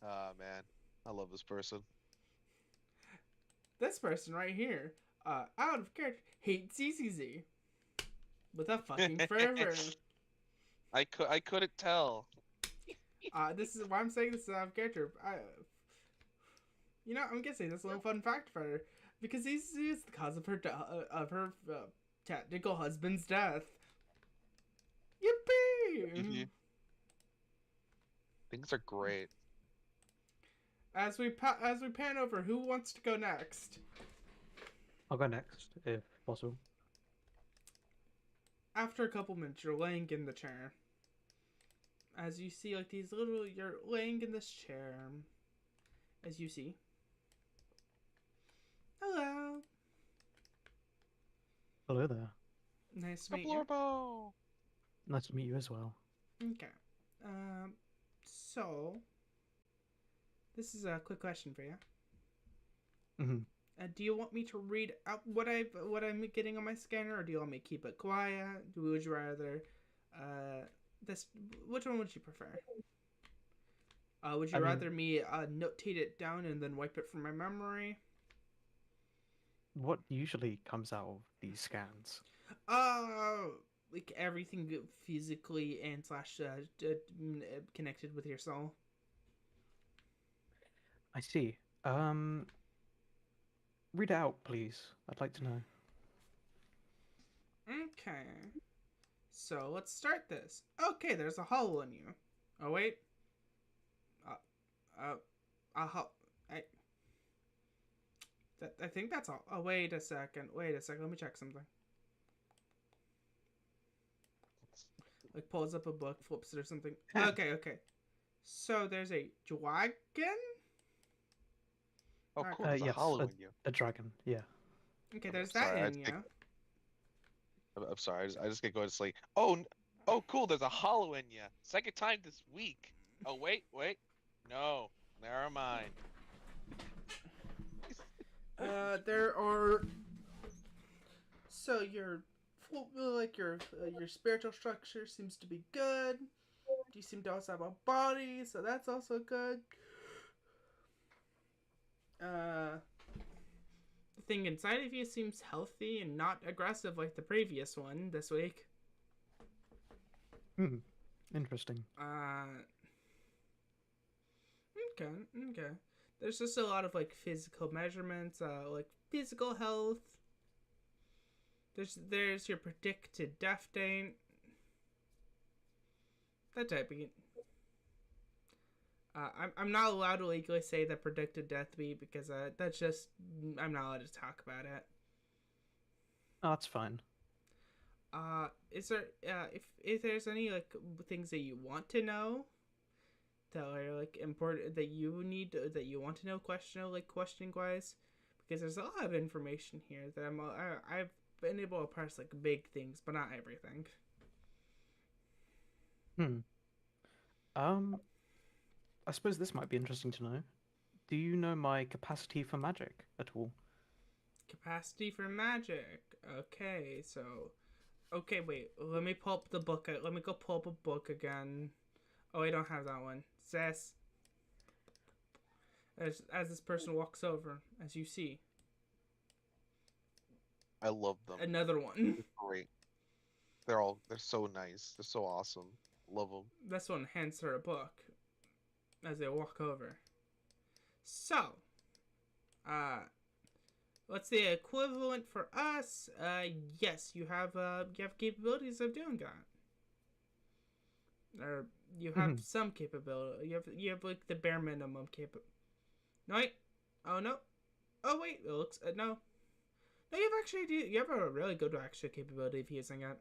G: Ah, man. I love this person.
A: This person right here, out of character, hates ZZZ. With a fucking fervor.
D: I couldn't tell.
A: This is why I'm saying this is out of character. I'm gonna say this little fun fact for her. Because ZZZ is the cause of her technical husband's death. Yippee!
G: Things are great.
A: As we pan over, who wants to go next?
H: I'll go next, if possible.
A: After a couple minutes, you're laying in the chair. As you see, like you're laying in this chair. As you see. Hello.
H: Hello there.
A: Nice to meet you.
H: Nice to meet you as well.
A: Okay. So this is a quick question for you.
H: Mm-hmm.
A: Do you want me to read out what I'm getting on my scanner, or do you want me to keep it quiet? Would you rather which one would you prefer? Would you rather me notate it down and then wipe it from my memory?
H: What usually comes out of these scans?
A: Like everything physically and / connected with your soul.
H: I see. Read it out, please. I'd like to know.
A: Okay. So let's start this. Okay, there's a hole in you. Oh wait. I think that's all. Oh, wait a second. Wait a second. Let me check something. Like pulls up a book, flips it or something. Okay. So there's a dragon.
G: Oh,
A: Alright.
G: cool. There's a
H: Yes,
G: hollow in you.
H: a dragon. Yeah.
A: Okay, there's
G: Sorry,
A: that
G: I
A: in
G: think-
A: you.
G: I'm sorry. I just get going. It's like, oh, cool. There's a hollow in you. Second time this week. Oh, wait. No, never mind.
A: There are. So your your spiritual structure seems to be good. You seem to also have a body, so that's also good. The thing inside of you seems healthy and not aggressive like the previous one this week.
H: Interesting.
A: Okay. There's just a lot of like physical measurements, like physical health. There's your predicted death date. That type of. I'm not allowed to legally say the predicted death date because that's just I'm not allowed to talk about it.
H: Oh, that's fine.
A: Is there if there's any like things that you want to know that are like important that you want to know questioning wise, because there's a lot of information here that I've been able to parse like big things but not everything.
H: I suppose this might be interesting to know. Do you know my capacity for magic at all?
A: Capacity for magic. Okay, wait. Let me pull up the book. Let me go pull up a book again. Oh, I don't have that one. Says as this person walks over, as you see.
G: I love them.
A: Another one.
G: They're great. They're so nice. They're so awesome. Love them.
A: This one hands her a book as they walk over. So, what's the equivalent for us? Yes, you have capabilities of doing that. Or you have some capability. You have like the bare minimum No wait. Oh no. Oh wait. It looks no. No, you have a really good extra capability of using it.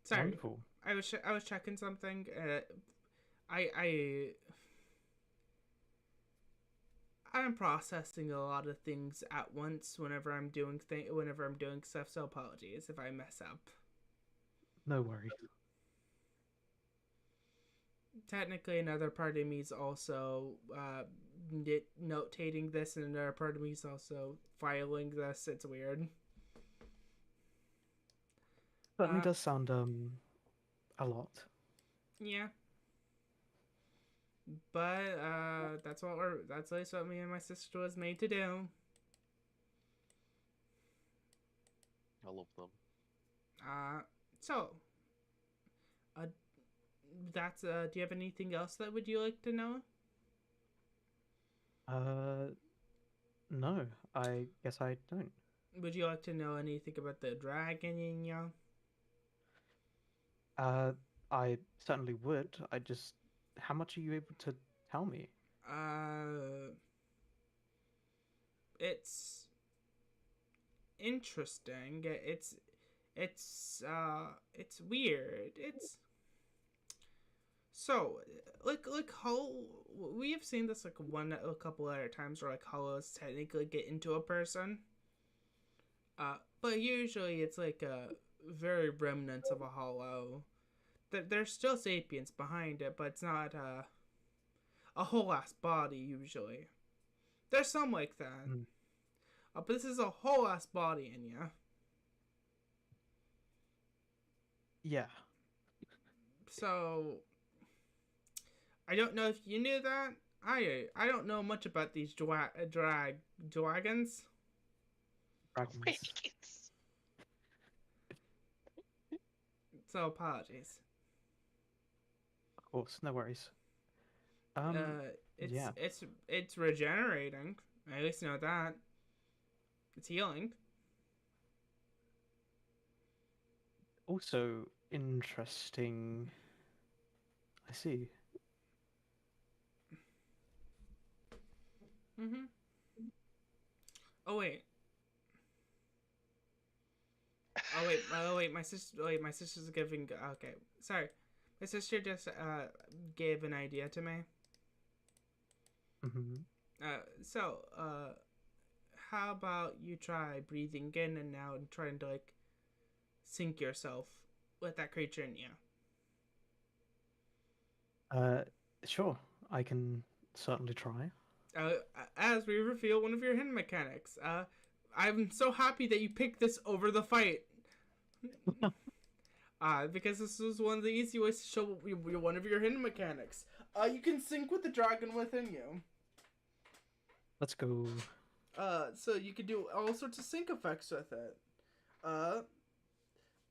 A: Sorry.
H: Wonderful.
A: I was checking something. I'm processing a lot of things at once whenever I'm doing stuff. So apologies if I mess up.
H: No worries.
A: Technically, another part of me is also notating this, and another part of me is also filing this. It's weird.
H: Certainly does sound a lot.
A: Yeah. But that's at least what me and my sister was made to do.
G: I love them.
A: So that's do you have anything else that would you like to know?
H: No, I guess I don't.
A: Would you like to know anything about the dragon in you?
H: I certainly would. How much are you able to tell me?
A: It's interesting. It's weird. It's so like how we have seen this like a couple other times where like hollows technically get into a person. But usually it's like a very remnants of a hollow. There's still sapience behind it, but it's not a whole ass body usually. There's some like that. But this is a whole ass body in you.
H: Yeah.
A: So I don't know if you knew that. I don't know much about these dragons.
H: Dragons.
A: So apologies.
H: Of course, no worries. Yeah.
A: It's regenerating. I at least know that. It's healing.
H: Also interesting. I see.
A: Oh wait. Oh wait. Oh wait. My sister. Wait. My sister's giving. Okay. Sorry. My sister just gave an idea to me.
H: Mm-hmm.
A: How about you try breathing in and out and trying to like sync yourself with that creature in you?
H: Sure. I can certainly try.
A: As we reveal one of your hidden mechanics, I'm so happy that you picked this over the fight. Because this is one of the easy ways to show one of your hidden mechanics. You can sync with the dragon within you.
H: Let's go.
A: So you can do all sorts of sync effects with it.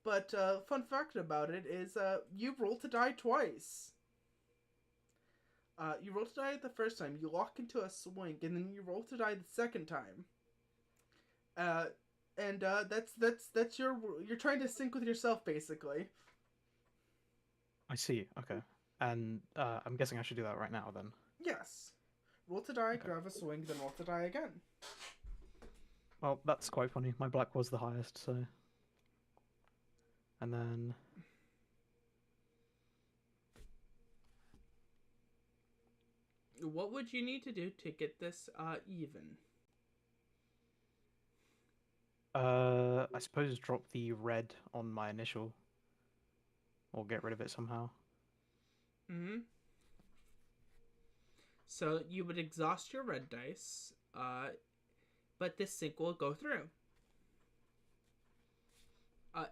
A: But fun fact about it is, you roll to die twice. You roll to die the first time, you lock into a swing, and then you roll to die the second time. That's you're trying to sync with yourself, basically.
H: I see. Okay. And I'm guessing I should do that right now then.
A: Yes. Roll to die,
H: Okay.
A: grab a swing, then roll to die again.
H: Well, that's quite funny. My black was the highest, so. And then.
A: What would you need to do to get this even?
H: I suppose drop the red on my initial. Or get rid of it somehow.
A: Mm-hmm. So you would exhaust your red dice, but this sync will go through.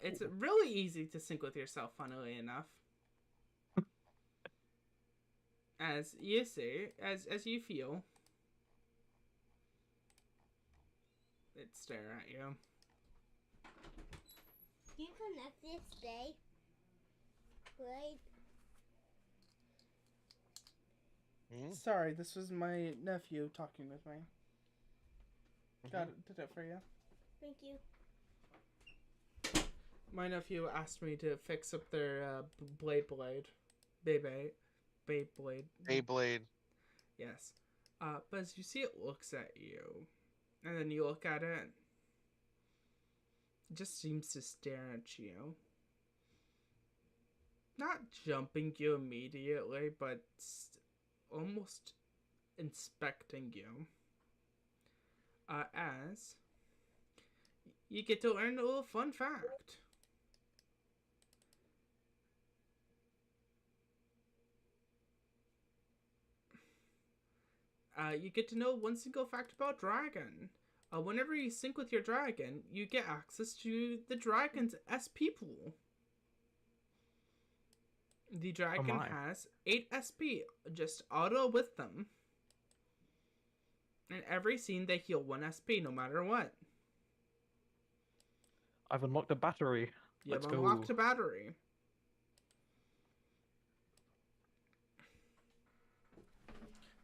A: It's really easy to sync with yourself, funnily enough. As you see, as you feel, it stare at you.
J: Can you connect this day? Right?
A: Sorry, this was my nephew talking with me. Did it for you.
J: Thank you.
A: My nephew asked me to fix up their Beyblade.
G: Beyblade.
A: Yes. But as you see, it looks at you. And then you look at it. It just seems to stare at you. Not jumping you immediately, but almost inspecting you. As you get to learn a little fun fact. You get to know one single fact about dragon. Whenever you sync with your dragon, you get access to the dragon's SP pool. The dragon has 8 SP, just auto with them. In every scene, they heal 1 SP no matter what.
H: I've unlocked a battery.
A: You've unlocked a battery.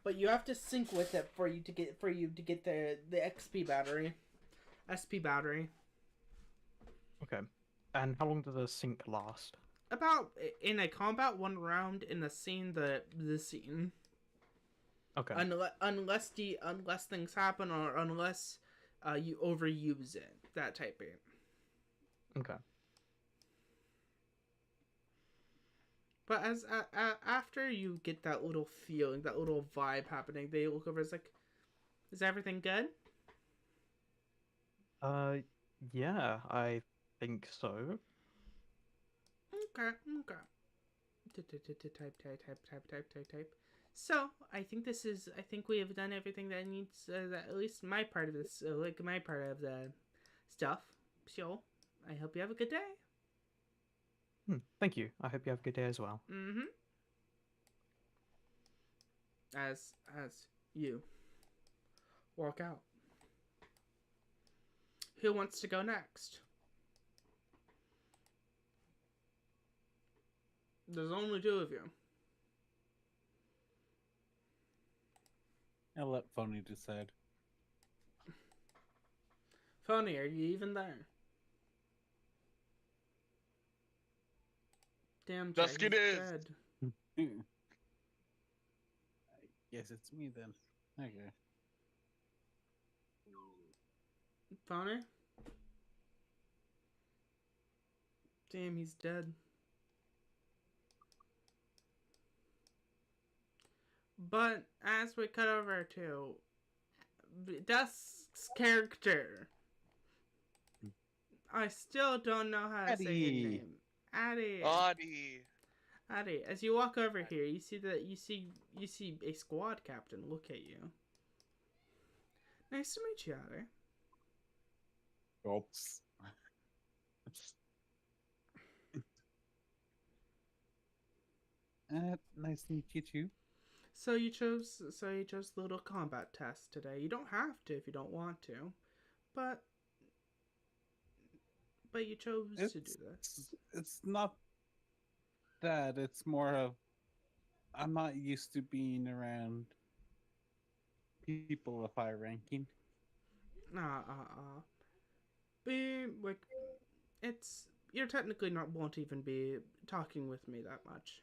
A: But you have to sync with it for you to get the XP battery. SP battery.
H: Okay. And how long does the sync last?
A: About in a combat 1 round, in a scene the scene.
H: Okay.
A: Unless things happen or unless you overuse it, that type of.
H: Okay.
A: But as after you get that little feeling, that little vibe happening, they look over. It's like, is everything good?
H: Yeah, I think so.
A: Okay. Type. So I think we have done everything that needs. That at least my part of this, like my part of the stuff. So I hope you have a good day.
H: Thank you. I hope you have a good day as well.
A: Mm-hmm. As you walk out. Who wants to go next? There's only 2 of you.
C: I'll let Phony decide.
A: Phony, are you even there? Damn, Jack,
D: Dusk it
A: he's
D: is.
A: dead.
C: Yes, it's me then. Okay.
A: Funny. Damn, he's dead. But as we cut over to Dusk's character, I still don't know how to say your
C: Addie.
A: name. Addie.
D: Audie.
A: Addie. As you walk over here, you see a squad captain look at you. Nice to meet you, Addie.
C: Oops. Nice to meet you too.
A: So you chose the little combat test today. You don't have to if you don't want to, but you chose to do this.
C: It's not that. It's more of I'm not used to being around people of high ranking.
A: Be like, you're technically not won't even be talking with me that much,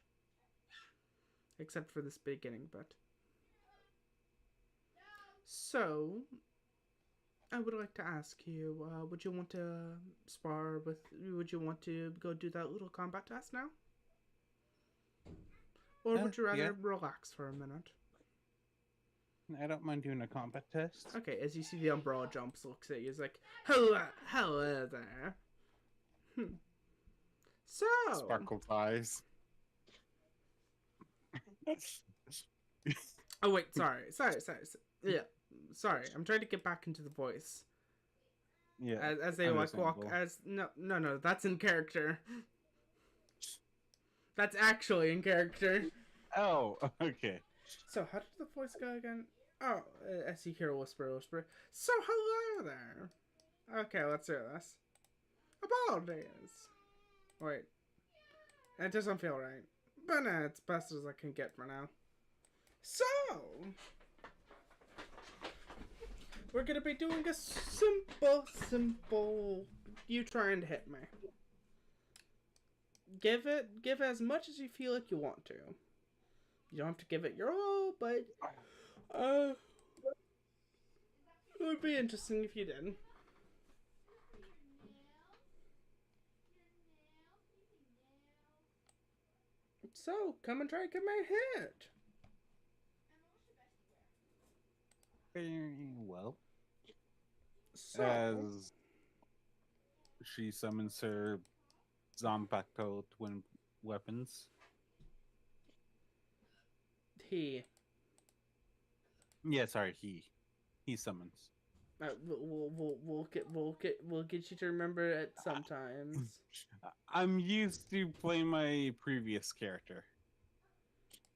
A: except for this beginning bit. So, I would like to ask you, would you want to spar with? Would you want to go do that little combat test now? Or would you rather relax for a minute?
C: I don't mind doing a combat test.
A: Okay, as you see the umbrella jumps, looks at you, he's like, hello there. So...
C: Sparkles eyes.
A: Oh wait, sorry. Yeah, sorry. I'm trying to get back into the voice.
C: Yeah.
A: As they like walk, no, that's in character. That's actually in character.
C: Oh, okay.
A: So how did the voice go again? Oh, as you hear a whisper. So hello there. Okay, let's do this. Apologies. Wait. It doesn't feel right. But nah, it's best as I can get for now. So, we're gonna be doing a simple, you trying to hit me. Give it as much as you feel like you want to. You don't have to give it your all, but, it would be interesting if you did. So, come and try to get my hit.
C: Very well.
A: So,
C: as she summons her Zombacto twin weapons.
A: He
C: summons.
A: We'll get you to remember it sometimes.
C: I'm used to playing my previous character.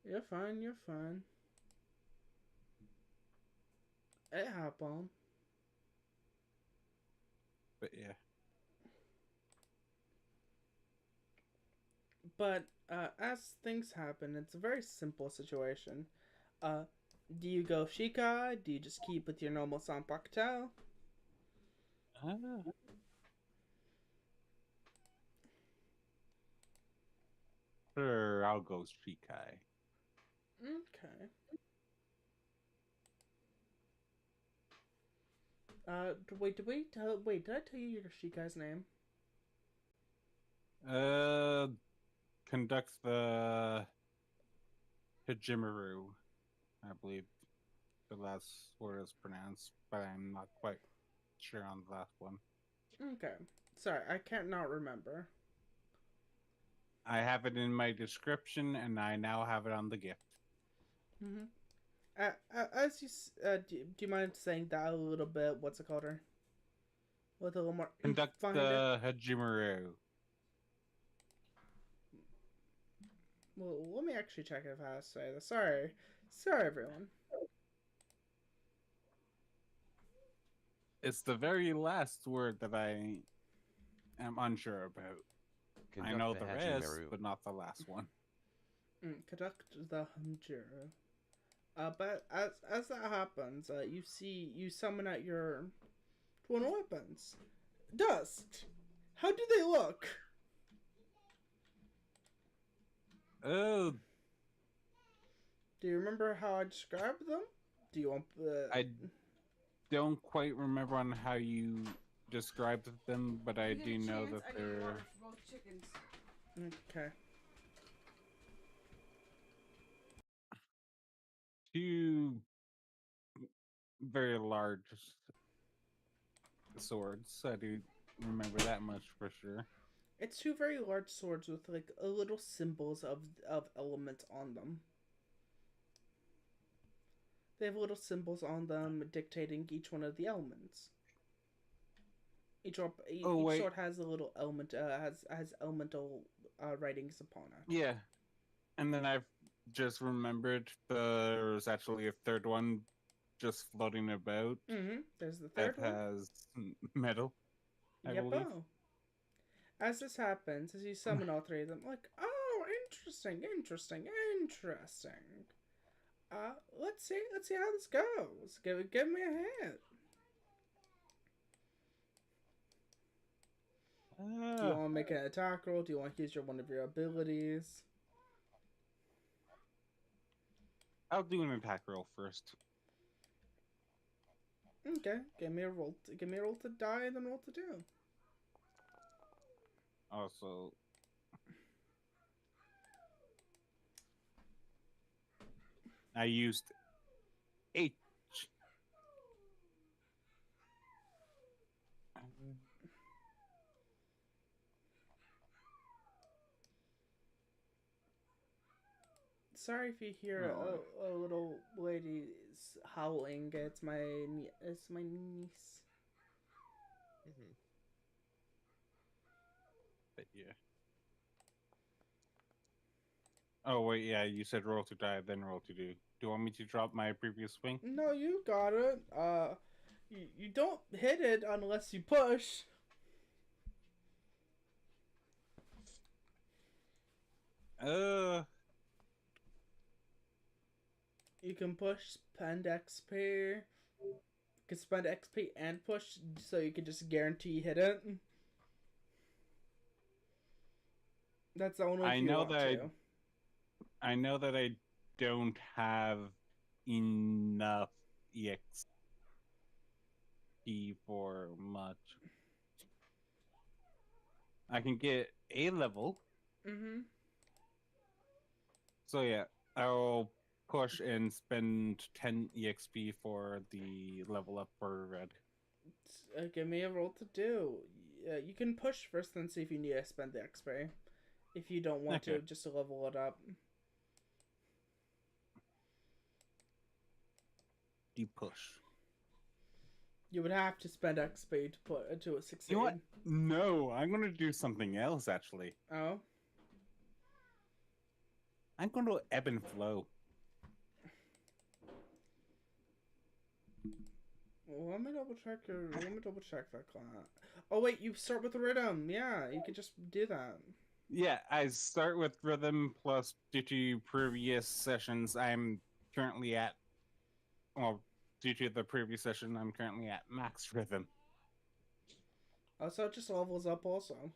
A: You're fine. It happened.
C: But yeah.
A: But as things happen, it's a very simple situation. Do you go Shika? Do you just keep with your normal Sanpaktel?
C: Sure, I'll go Shikai.
A: Okay. Wait, did I tell you your Shikai's name?
C: Conducts the Hijimaru, I believe the last word is pronounced, but I'm not quite sure on the last one.
A: Okay. Sorry, I can't not remember.
C: I have it in my description, and I now have it on the gift.
A: Mm-hmm. As you, do you mind saying that a little bit? What's it called? With a little more.
C: Conduct the Hajimaru.
A: Well, let me actually check if I have to say this. Sorry, everyone.
C: It's the very last word that I am unsure about.
F: Conduct
C: I know
F: the
C: the rest,
F: Hajimaru.
C: but not the last one.
A: Conduct the Hajimaru. But as that happens, you summon out your twin weapons. Dusk, how do they look?
C: Oh.
A: Do you remember how I described them? Do you want?
C: don't quite remember on how you described them, but I
I: You get
C: do
I: a
C: know
I: chance,
C: that
I: I give you
C: they're
I: water for both chickens.
A: Okay.
C: two very large swords. I do remember that much for sure.
A: It's two very large swords with like a little symbols of elements on them. They have little symbols on them dictating each one of the elements. Each
C: Oh
A: each
C: wait,
A: sword has a little element has elemental writings upon it.
C: yeah. And then I've just remembered there was actually a third one just floating about
A: There's the
C: that
A: third one.
C: has metal, I
A: Yep.
C: believe.
A: Oh. As this happens, as you summon all three of them, like, oh, interesting, interesting, interesting. Let's see how this goes. Give me a hint. Do you want to make an attack roll? Do you want to use one of your abilities?
C: I'll do an attack roll first.
A: Okay, give me a roll. Give me a roll to die, and then roll to do.
C: Also, I used H.
A: Sorry if you hear a little lady's howling. It's my niece.
G: Mhm.
C: But yeah. Oh wait, yeah. You said roll to die, then roll to do. Do you want me to drop my previous swing?
A: No, you got it. You don't hit it unless you push. You can push, spend XP. You can spend XP and push, so you can just guarantee hit it. That's only if
C: I
A: you
C: know
A: want
C: that
A: to.
C: I know that I don't have enough EXP for much. I can get a level. So yeah, I'll push and spend 10 EXP for the level up for red.
A: Give me a roll to do. You can push first, then see if you need to spend the XP. If you don't want to, just to level it up.
C: You push.
A: You would have to spend XP to succeed.
C: You know what? No, I'm gonna do something else actually.
A: Oh.
C: I'm going to ebb and flow.
A: Well, let me double check that class. Oh wait, you start with the rhythm. Yeah, you can just do that.
C: Yeah, I start with rhythm plus due to previous sessions, I'm currently at due to the previous session, I'm currently at max rhythm.
A: Oh, so it just levels up also.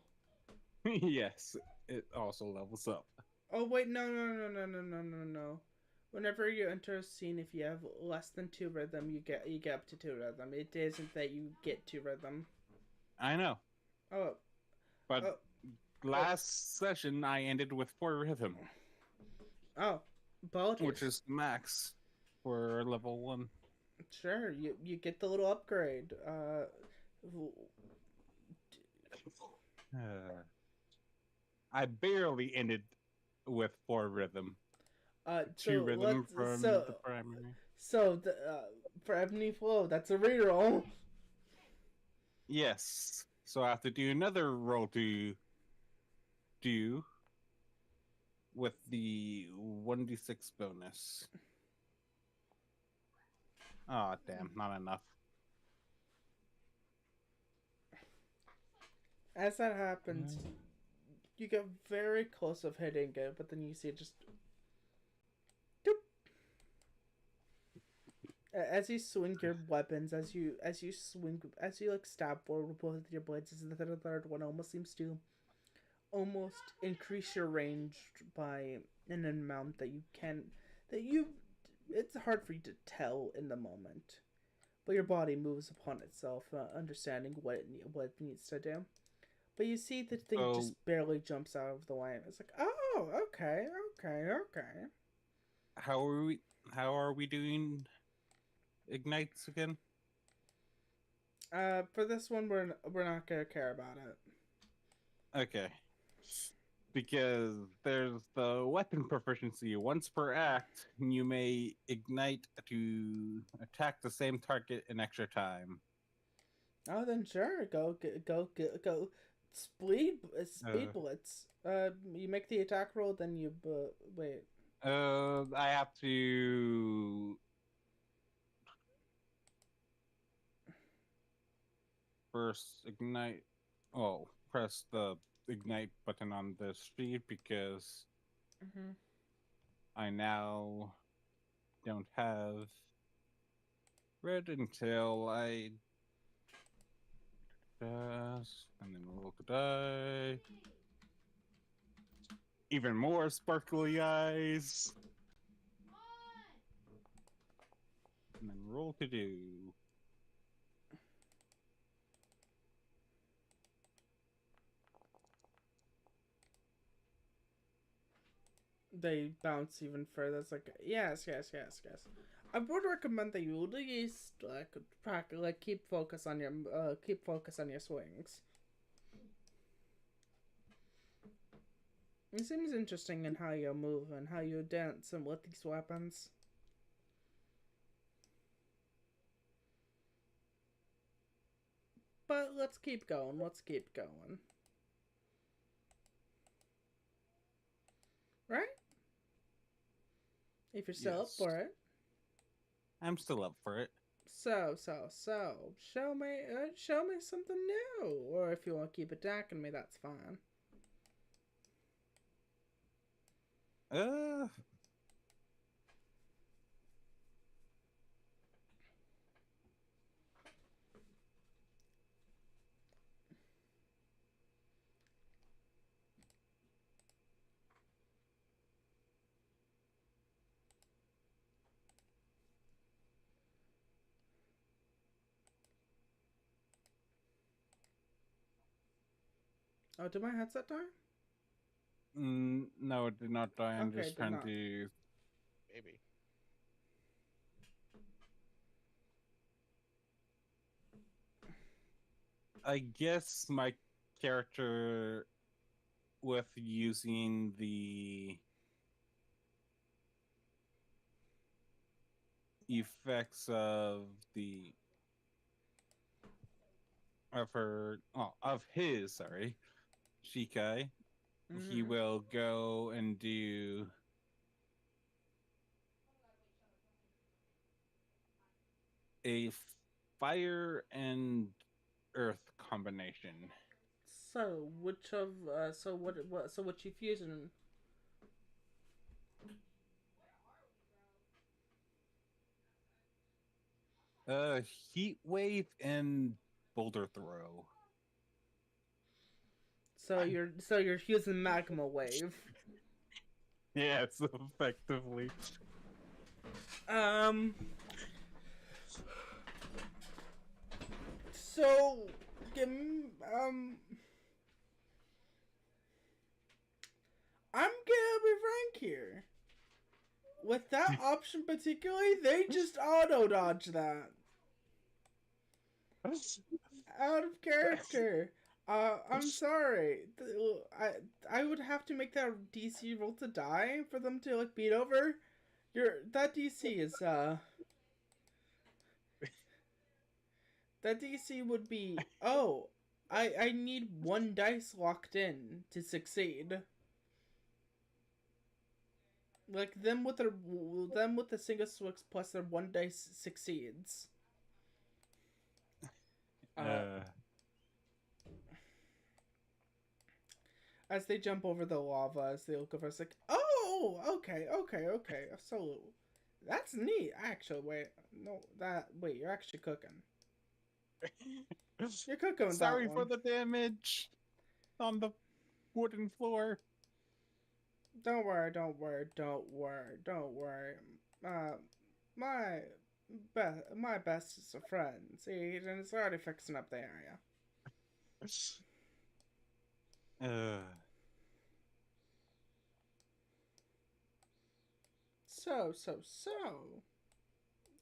C: Yes, it also levels up.
A: Oh wait, no. Whenever you enter a scene, if you have less than 2 rhythm, you get up to 2 rhythm. It isn't that you get 2 rhythm.
C: I know.
A: Oh.
C: But last session I ended with 4 rhythm.
A: Oh, apologies.
C: Which is max for level 1.
A: Sure, you get the little upgrade.
C: I barely ended with 4 rhythm. 2
A: So
C: rhythm from the primary.
A: So for Ebony Flow, that's a reroll.
C: Yes. So I have to do another roll to do with the 1d6 bonus. Oh, damn, not enough.
A: As that happens, you get very close of hitting it, but then you see it just doop. As you swing your weapons, as you like stab forward with both your blades, the third one almost seems to increase your range by an amount that it's hard for you to tell in the moment. but your body moves upon itself, understanding what it needs to do. But you see the thing
C: So,
A: just barely jumps out of the way. It's like, oh, okay, okay, okay.
C: how are we? How are we doing? Ignites again?
A: For this one, we're not gonna care about it.
C: Okay. Because there's the weapon proficiency. Once per act, you may ignite to attack the same target an extra time.
A: Oh, then sure, go. Speed blitz. You make the attack roll, then you wait.
C: I have to first ignite. Oh, press the ignite button on the speed because
A: Mm-hmm.
C: I now don't have red until I pass, and then roll the die. Even more sparkly eyes. And then roll to do.
A: They bounce even further. It's like yes. I would recommend that you at least keep focus on your swings. It seems interesting in how you move and how you dance and with these weapons. But let's keep going. Right? If you're still up
C: Yes.
A: for it.
C: I'm still up for it.
A: So, show me something new. Or if you want to keep attacking me, that's fine. Oh, did my headset die?
C: No, it did not die. I'm
A: Okay,
C: just
A: did
C: trying
A: not.
C: to.
G: Maybe.
C: I guess my character, with using the effects of the of her of his Shikai, he
A: Mm-hmm.
C: will go and do a fire and earth combination.
A: So, what you fusing?
C: Heat wave and boulder throw.
A: So you're fusing magma wave.
C: Yes, effectively.
A: So, give me, I'm gonna be frank here. With that option particularly, they just auto dodge that. Out of character. I'm sorry. I would have to make that DC roll to die for them to like beat over. That DC is that DC would be I need one dice locked in to succeed. Like them with the single swix plus their one dice succeeds. As they jump over the lava, as they look over, it's like, oh, okay. So that's neat. Actually, wait, you're actually cooking. You're cooking with
C: Sorry
A: that
C: for
A: one.
C: the damage on the wooden floor.
A: Don't worry. my bestest of friends. And it's already fixing up the area.
C: Uh,
A: So.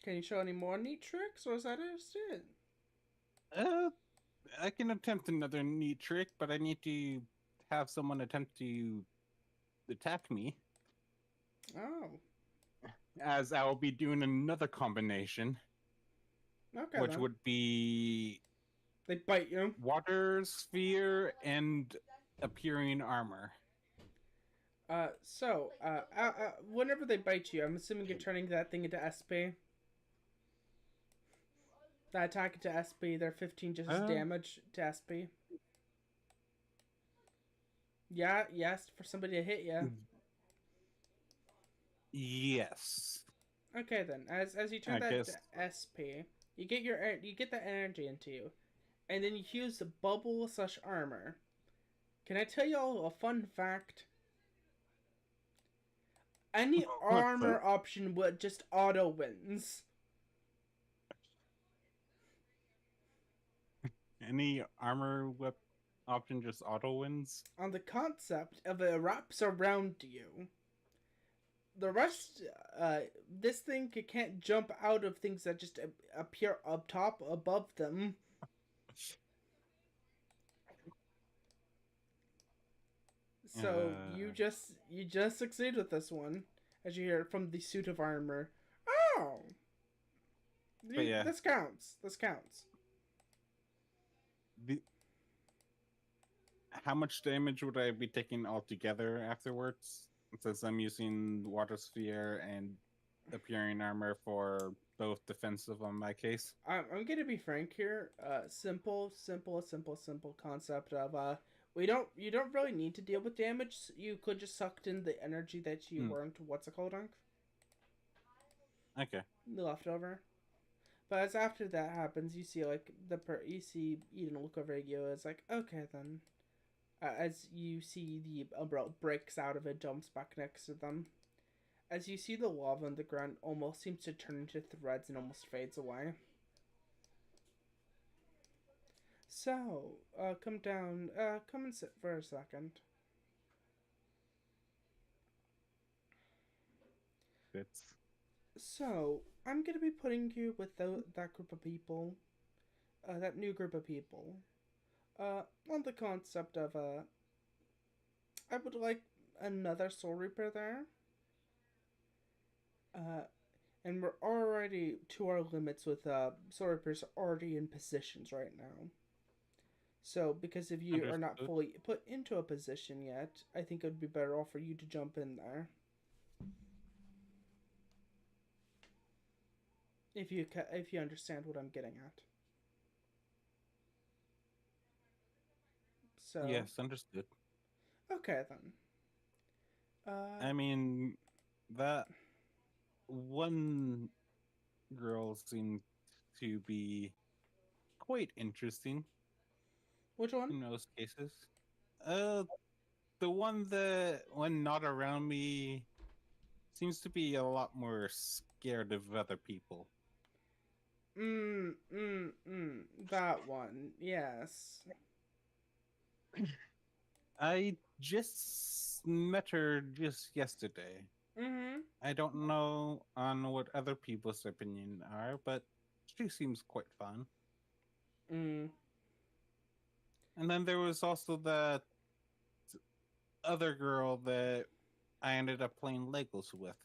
A: Can you show any more neat tricks, or is that it?
C: uh, I can attempt another neat trick, but I need to have someone attempt to attack me,
A: Oh,
C: as I will be doing another combination,
A: okay
C: which
A: then.
C: would be
A: They bite you.
C: water sphere and appearing armor.
A: Whenever they bite you, I'm assuming you're turning that thing into SP. That attack into SP, they're 15 just as damage to SP. Yeah, yes, for somebody to hit you.
C: Yes.
A: Okay then, as you turn
C: I
A: that
C: guess.
A: to SP, you get that energy into you, and then you use the bubble/armor. Can I tell you all a fun fact? Any armor option would just auto wins.
C: Any armor whip option just auto wins?
A: On the concept of it wraps around you. The rest, this thing can't jump out of things that just appear up top above them. So you just succeed with this one, as you hear from the suit of armor. Oh,
C: yeah.
A: This counts. This counts.
C: How much damage would I be taking altogether afterwards? Since I'm using water sphere and appearing armor for both defensive on my case.
A: I'm gonna be frank here. Simple concept of you don't really need to deal with damage. You could just sucked in the energy that you weren't what's it called,
C: Okay.
A: the leftover. But as after that happens, you see like you see Eden look over at you. It's like, okay then. As you see the umbrella breaks out of it, jumps back next to them. As you see the lava on the ground almost seems to turn into threads and almost fades away. So, come down, come and sit for a second.
C: It's...
A: So, I'm gonna be putting you with that group of people, that new group of people, on the concept of, I would like another Soul Reaper there. And we're already to our limits with Soul Reapers already in positions right now. So, because if you are not fully put into a position yet, I think it would be better off for you to jump in there. If you understand what I'm getting at. So.
C: Yes, understood.
A: Okay then.
C: I mean, that one girl seemed to be quite interesting.
A: Which one?
C: In those cases. The one that, when not around me, seems to be a lot more scared of other people.
A: That one, yes.
C: I just met her just yesterday. I don't know on what other people's opinion are, but she seems quite fun. And then there was also that other girl that I ended up playing Legos with.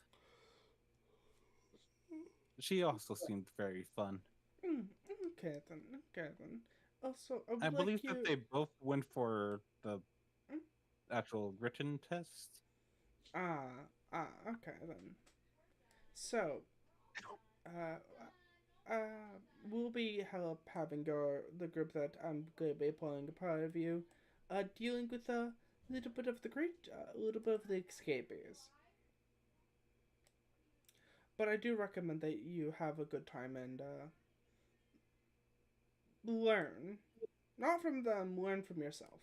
C: She also seemed very fun.
A: Okay then. Also,
C: I believe that they both went for the actual written test.
A: Okay then. So, we'll be having the group that I'm going to be playing a part of you, dealing with a little bit of the escapees. But I do recommend that you have a good time and learn, not from them, learn from yourself.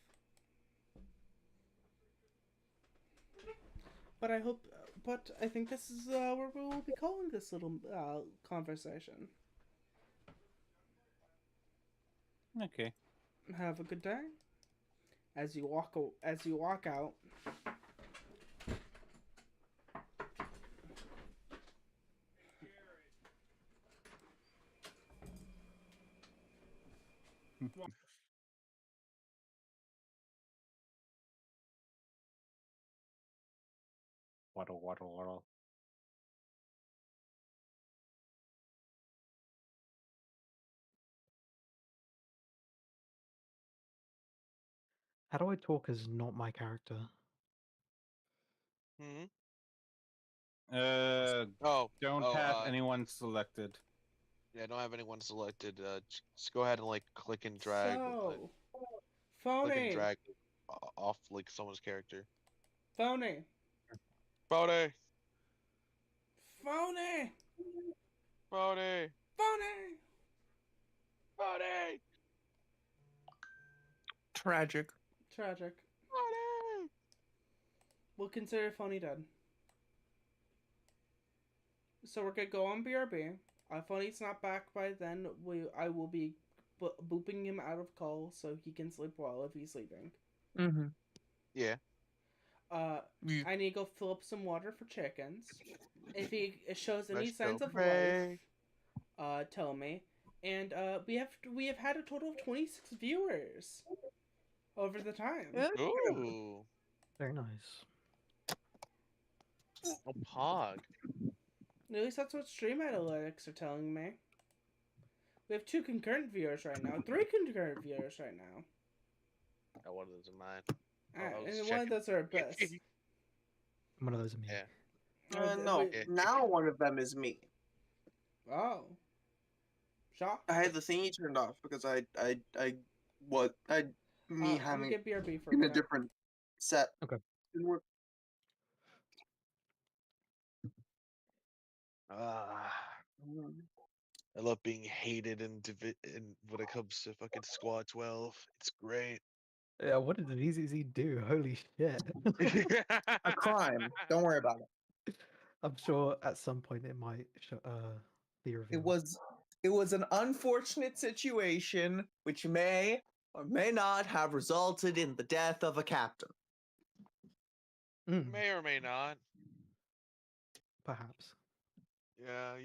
A: But I hope but I think this is where we will be calling this little conversation.
C: Okay.
A: Have a good day. As you walk out.
C: Waddle, waddle, waddle.
H: How do I talk as not my character?
G: Hmm.
C: Uh,
G: Oh,
C: don't have anyone selected.
G: yeah, don't have anyone selected. Just go ahead and like click and drag.
A: So,
G: Click and
A: phony,
G: drag off like someone's character.
A: phony,
G: Bode,
A: phony,
G: Bode,
A: phony.
G: Bode,
B: Tragic.
A: Tragic.
G: Bode.
A: We'll consider phony dead. So we're gonna go on BRB. If Phony's not back by then, I will be booping him out of call so he can sleep well if he's sleeping.
B: Mm-hmm.
G: Yeah.
A: I need to go fill up some water for chickens. If he shows any
G: Let's
A: signs
G: go
A: of
G: pray.
A: life, tell me. And we have had a total of 26 viewers over the time.
G: Ooh,
H: Very nice.
G: a pog.
A: At least that's what stream analytics are telling me. We have 2 concurrent viewers right now. 3 concurrent viewers right now.
G: Oh, one of those are mine.
A: And one of those are Abyss.
H: One of those are me.
G: Yeah.
B: No, now one of them is me.
A: Oh. Shock.
B: I had the thingy turned off because having
A: get BRB for
B: in
A: a
B: a different set.
H: Okay.
B: Didn't work.
G: I love being hated in when it comes to fucking Squad 12. It's great.
H: Yeah, what did VZZ do? Holy shit.
B: A crime. Don't worry about it.
H: I'm sure at some point it might be revealed.
B: It was an unfortunate situation which may or may not have resulted in the death of a captain.
G: May or may not.
H: Perhaps.
G: Yeah,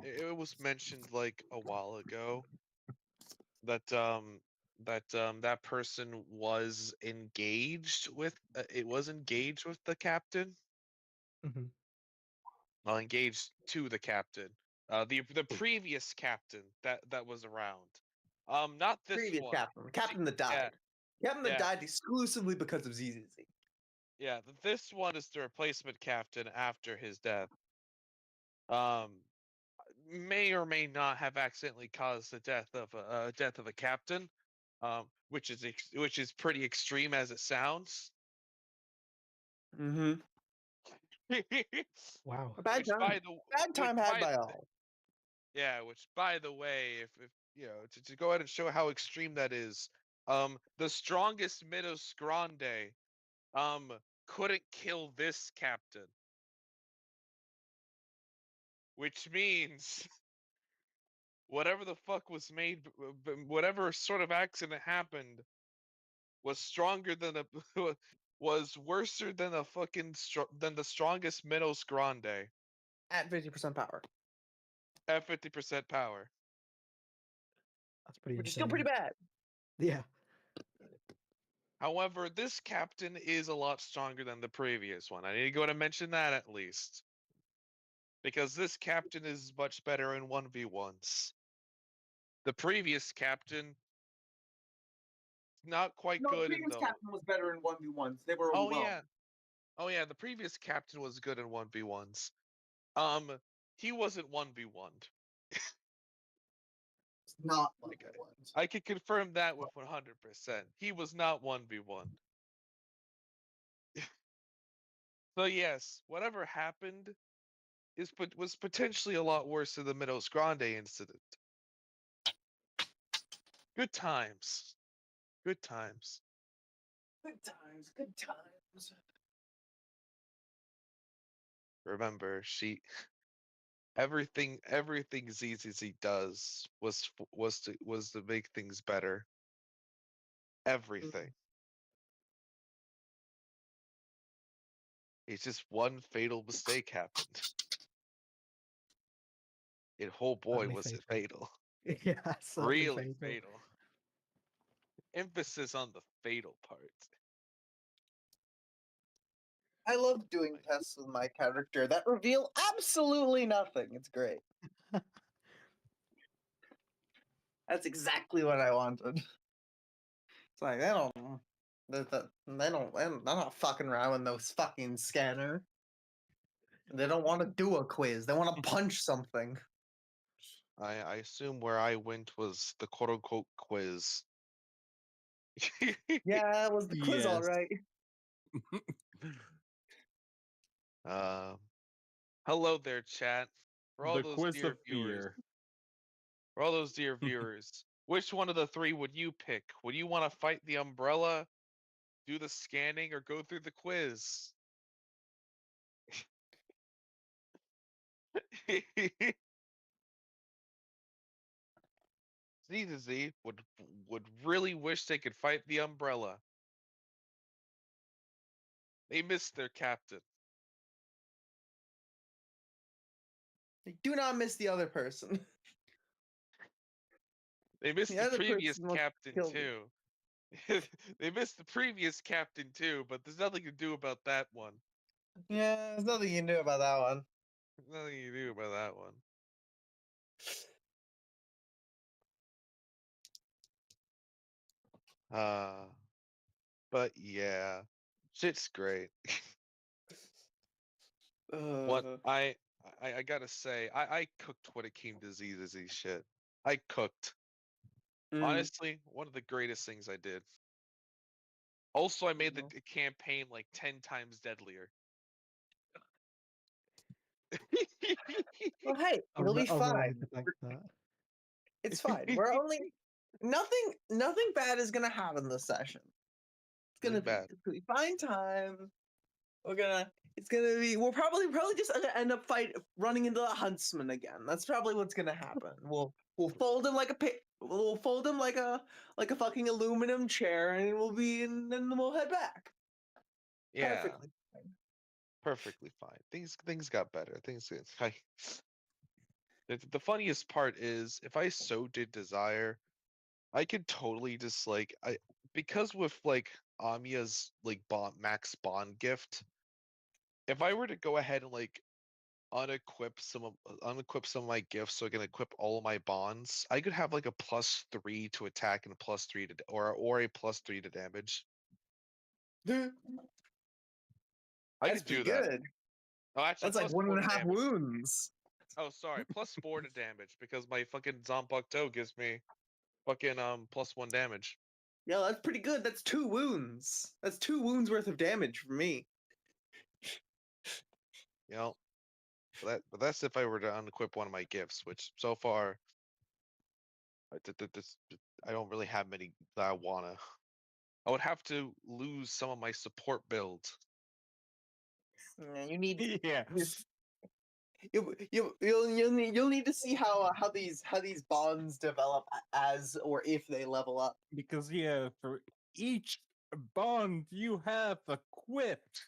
G: it was mentioned like a while ago that that person was engaged with the captain.
H: Mm-hmm.
G: Well, engaged to the captain. The previous captain that was around. Not this
B: Previous
G: one.
B: captain that died. Captain that died exclusively because of ZZZ.
G: Yeah, this one is the replacement captain after his death. May or may not have accidentally caused the death of a captain, which is pretty extreme as it sounds.
B: Mm-hmm.
H: Wow.
B: A bad time. Bad time had by all.
G: Yeah, which by the way, if to go ahead and show how extreme that is, the strongest Midos Grande couldn't kill this captain. Which means whatever the fuck was made, whatever sort of accident happened, was stronger than was worser than a fucking than the strongest Minos Grande.
B: At 50% power.
G: At 50% power.
H: That's pretty
B: Which
H: insane.
B: is still pretty bad.
H: Yeah.
G: However, this captain is a lot stronger than the previous one. I need to go and mention that at least. Because this captain is much better in 1v1s. The previous captain, not quite good.
B: The previous captain was better in 1v1s. They were
G: overwhelmed. Oh yeah, the previous captain was good in 1v1s. He wasn't 1v1'd.
B: Not 1v1s.
G: I can confirm that with 100%. He was not 1v1. So yes, whatever happened was potentially a lot worse than the Midos Grande incident. Good times. Good times.
B: Good times. Good times.
G: remember, everything ZZZ does was to make things better. Everything. It's just one fatal mistake happened. And oh boy,
H: Only
G: was it
H: fatal.
G: fatal.
H: Yeah, certainly
G: Really
H: fatal.
G: fatal. Emphasis on the fatal part.
B: I love doing tests with my character that reveal absolutely nothing. It's great. That's exactly what I wanted. It's like they're not fucking around with those fucking scanner. They don't want to do a quiz. They want to punch something.
G: I assume where I went was the quote unquote quiz.
B: Yeah, it was the quiz, all
C: Yes.
B: right.
G: Hello there, chat. For all
C: The
G: those
C: quiz
G: dear
C: of
G: viewers,
C: fear.
G: for all those dear viewers, which one of the three would you pick? Would you want to fight the umbrella, do the scanning, or go through the quiz? Z would really wish they could fight the umbrella. They missed their captain.
B: They do not miss the other person.
G: They missed
B: The
G: the
B: other
G: previous
B: person wants to
G: captain
B: kill me.
G: too. They missed the previous captain too, but there's nothing to do about that one.
B: Yeah, there's nothing you can do about that one.
G: There's nothing you do about that one. But yeah, shit's great. What I gotta say, I cooked when it came to ZZZ shit. I cooked. Honestly, one of the greatest things I did. Also, I made the campaign like 10 times deadlier.
B: Well, hey, it'll be
H: I'll allow
B: fine.
H: you to think that.
B: It's fine. We're only nothing bad is gonna happen this session. It's gonna
G: Nothing bad.
B: be fine time. We're probably just gonna end up running into the huntsman again. That's probably what's gonna happen. We'll fold him we'll fold him like a fucking aluminum chair, and then we'll head back.
G: Yeah,
B: Perfectly fine.
G: perfectly fine. Things got better. The funniest part is if I so did desire, I could totally just because with like Amiya's like max bond gift, if I were to go ahead and like unequip some of my gifts so I can equip all of my bonds, I could have like a +3 to attack and a +3 to or a +3 to damage. I
B: That's
G: could do
B: pretty
G: that.
B: good.
G: Oh, actually,
B: That's like
G: +4 to
B: +1.5
G: damage.
B: wounds.
G: Oh, sorry, +4 to damage because my fucking Zanpakuto gives me fucking +1 damage.
B: Yeah, that's pretty good. That's 2 wounds. That's 2 wounds worth of damage for me.
G: You know, but that's if I were to unequip one of my gifts, which so far I don't really have many that I wanna. I would have to lose some of my support build.
B: Yeah, you need
C: Yeah.
B: you'll need to see how these bonds develop as or if they level up.
C: Because yeah, for each bond you have equipped,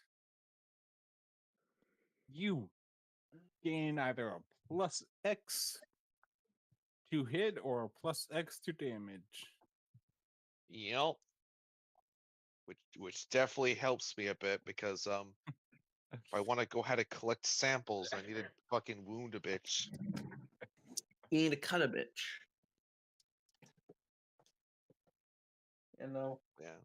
C: you gain either a +X to hit or a +X to damage.
G: You know, which definitely helps me a bit because if I want to go ahead and collect samples, I need to fucking wound a bitch.
B: You need to cut a bitch. You know.
G: Yeah.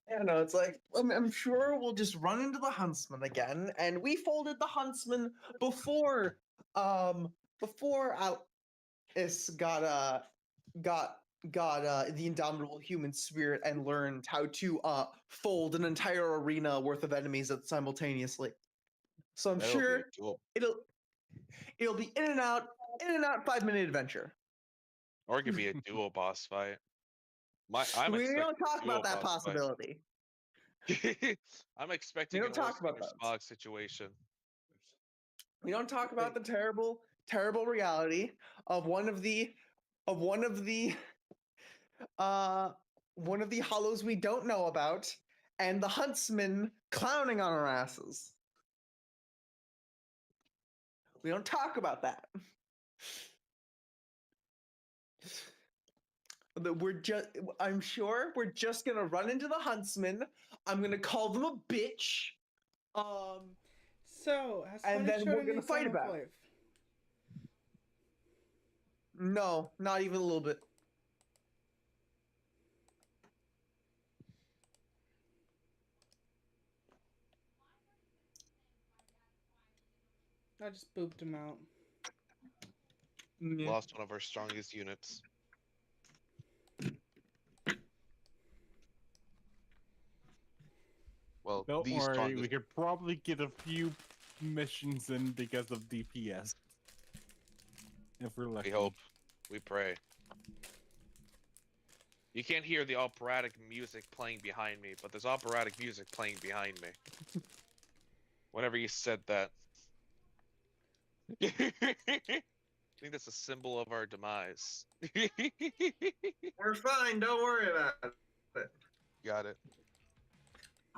B: Yeah, no, it's like I'm sure we'll just run into the huntsman again, and we folded the huntsman before Is got the indomitable human spirit and learned how to fold an entire arena worth of enemies simultaneously. So I'm
G: That'll be
B: sure
G: doable.
B: it'll be in and out 5-minute adventure.
G: Or it could be a duo boss fight. I'm
B: We don't
G: expecting
B: talk
G: a duo
B: about that
G: boss fight.
B: possibility.
G: I'm expecting
B: We
G: an
B: don't talk about
G: Orson
B: that.
G: Smog situation.
B: We don't talk about the terrible, terrible reality of one of the hollows we don't know about, and the huntsman clowning on our asses. We don't talk about that. I'm sure we're just gonna run into the huntsman. I'm gonna call them a bitch.
A: So, has
B: and
A: Funny
B: then
A: showed
B: we're
A: any
B: gonna fight
A: sign of
B: about it.
A: life?
B: No, not even a little bit.
A: I just booped him out.
B: Yeah.
G: Lost one of our strongest units. Well,
C: Don't
G: the
C: worry,
G: strongest.
C: we could probably get a few missions in because of DPS. If we're lucky.
G: We hope. We pray. You can't hear the operatic music playing behind me, but there's operatic music playing behind me. Whenever you said that. I think that's a symbol of our demise.
B: We're fine. Don't worry about it.
G: Got it.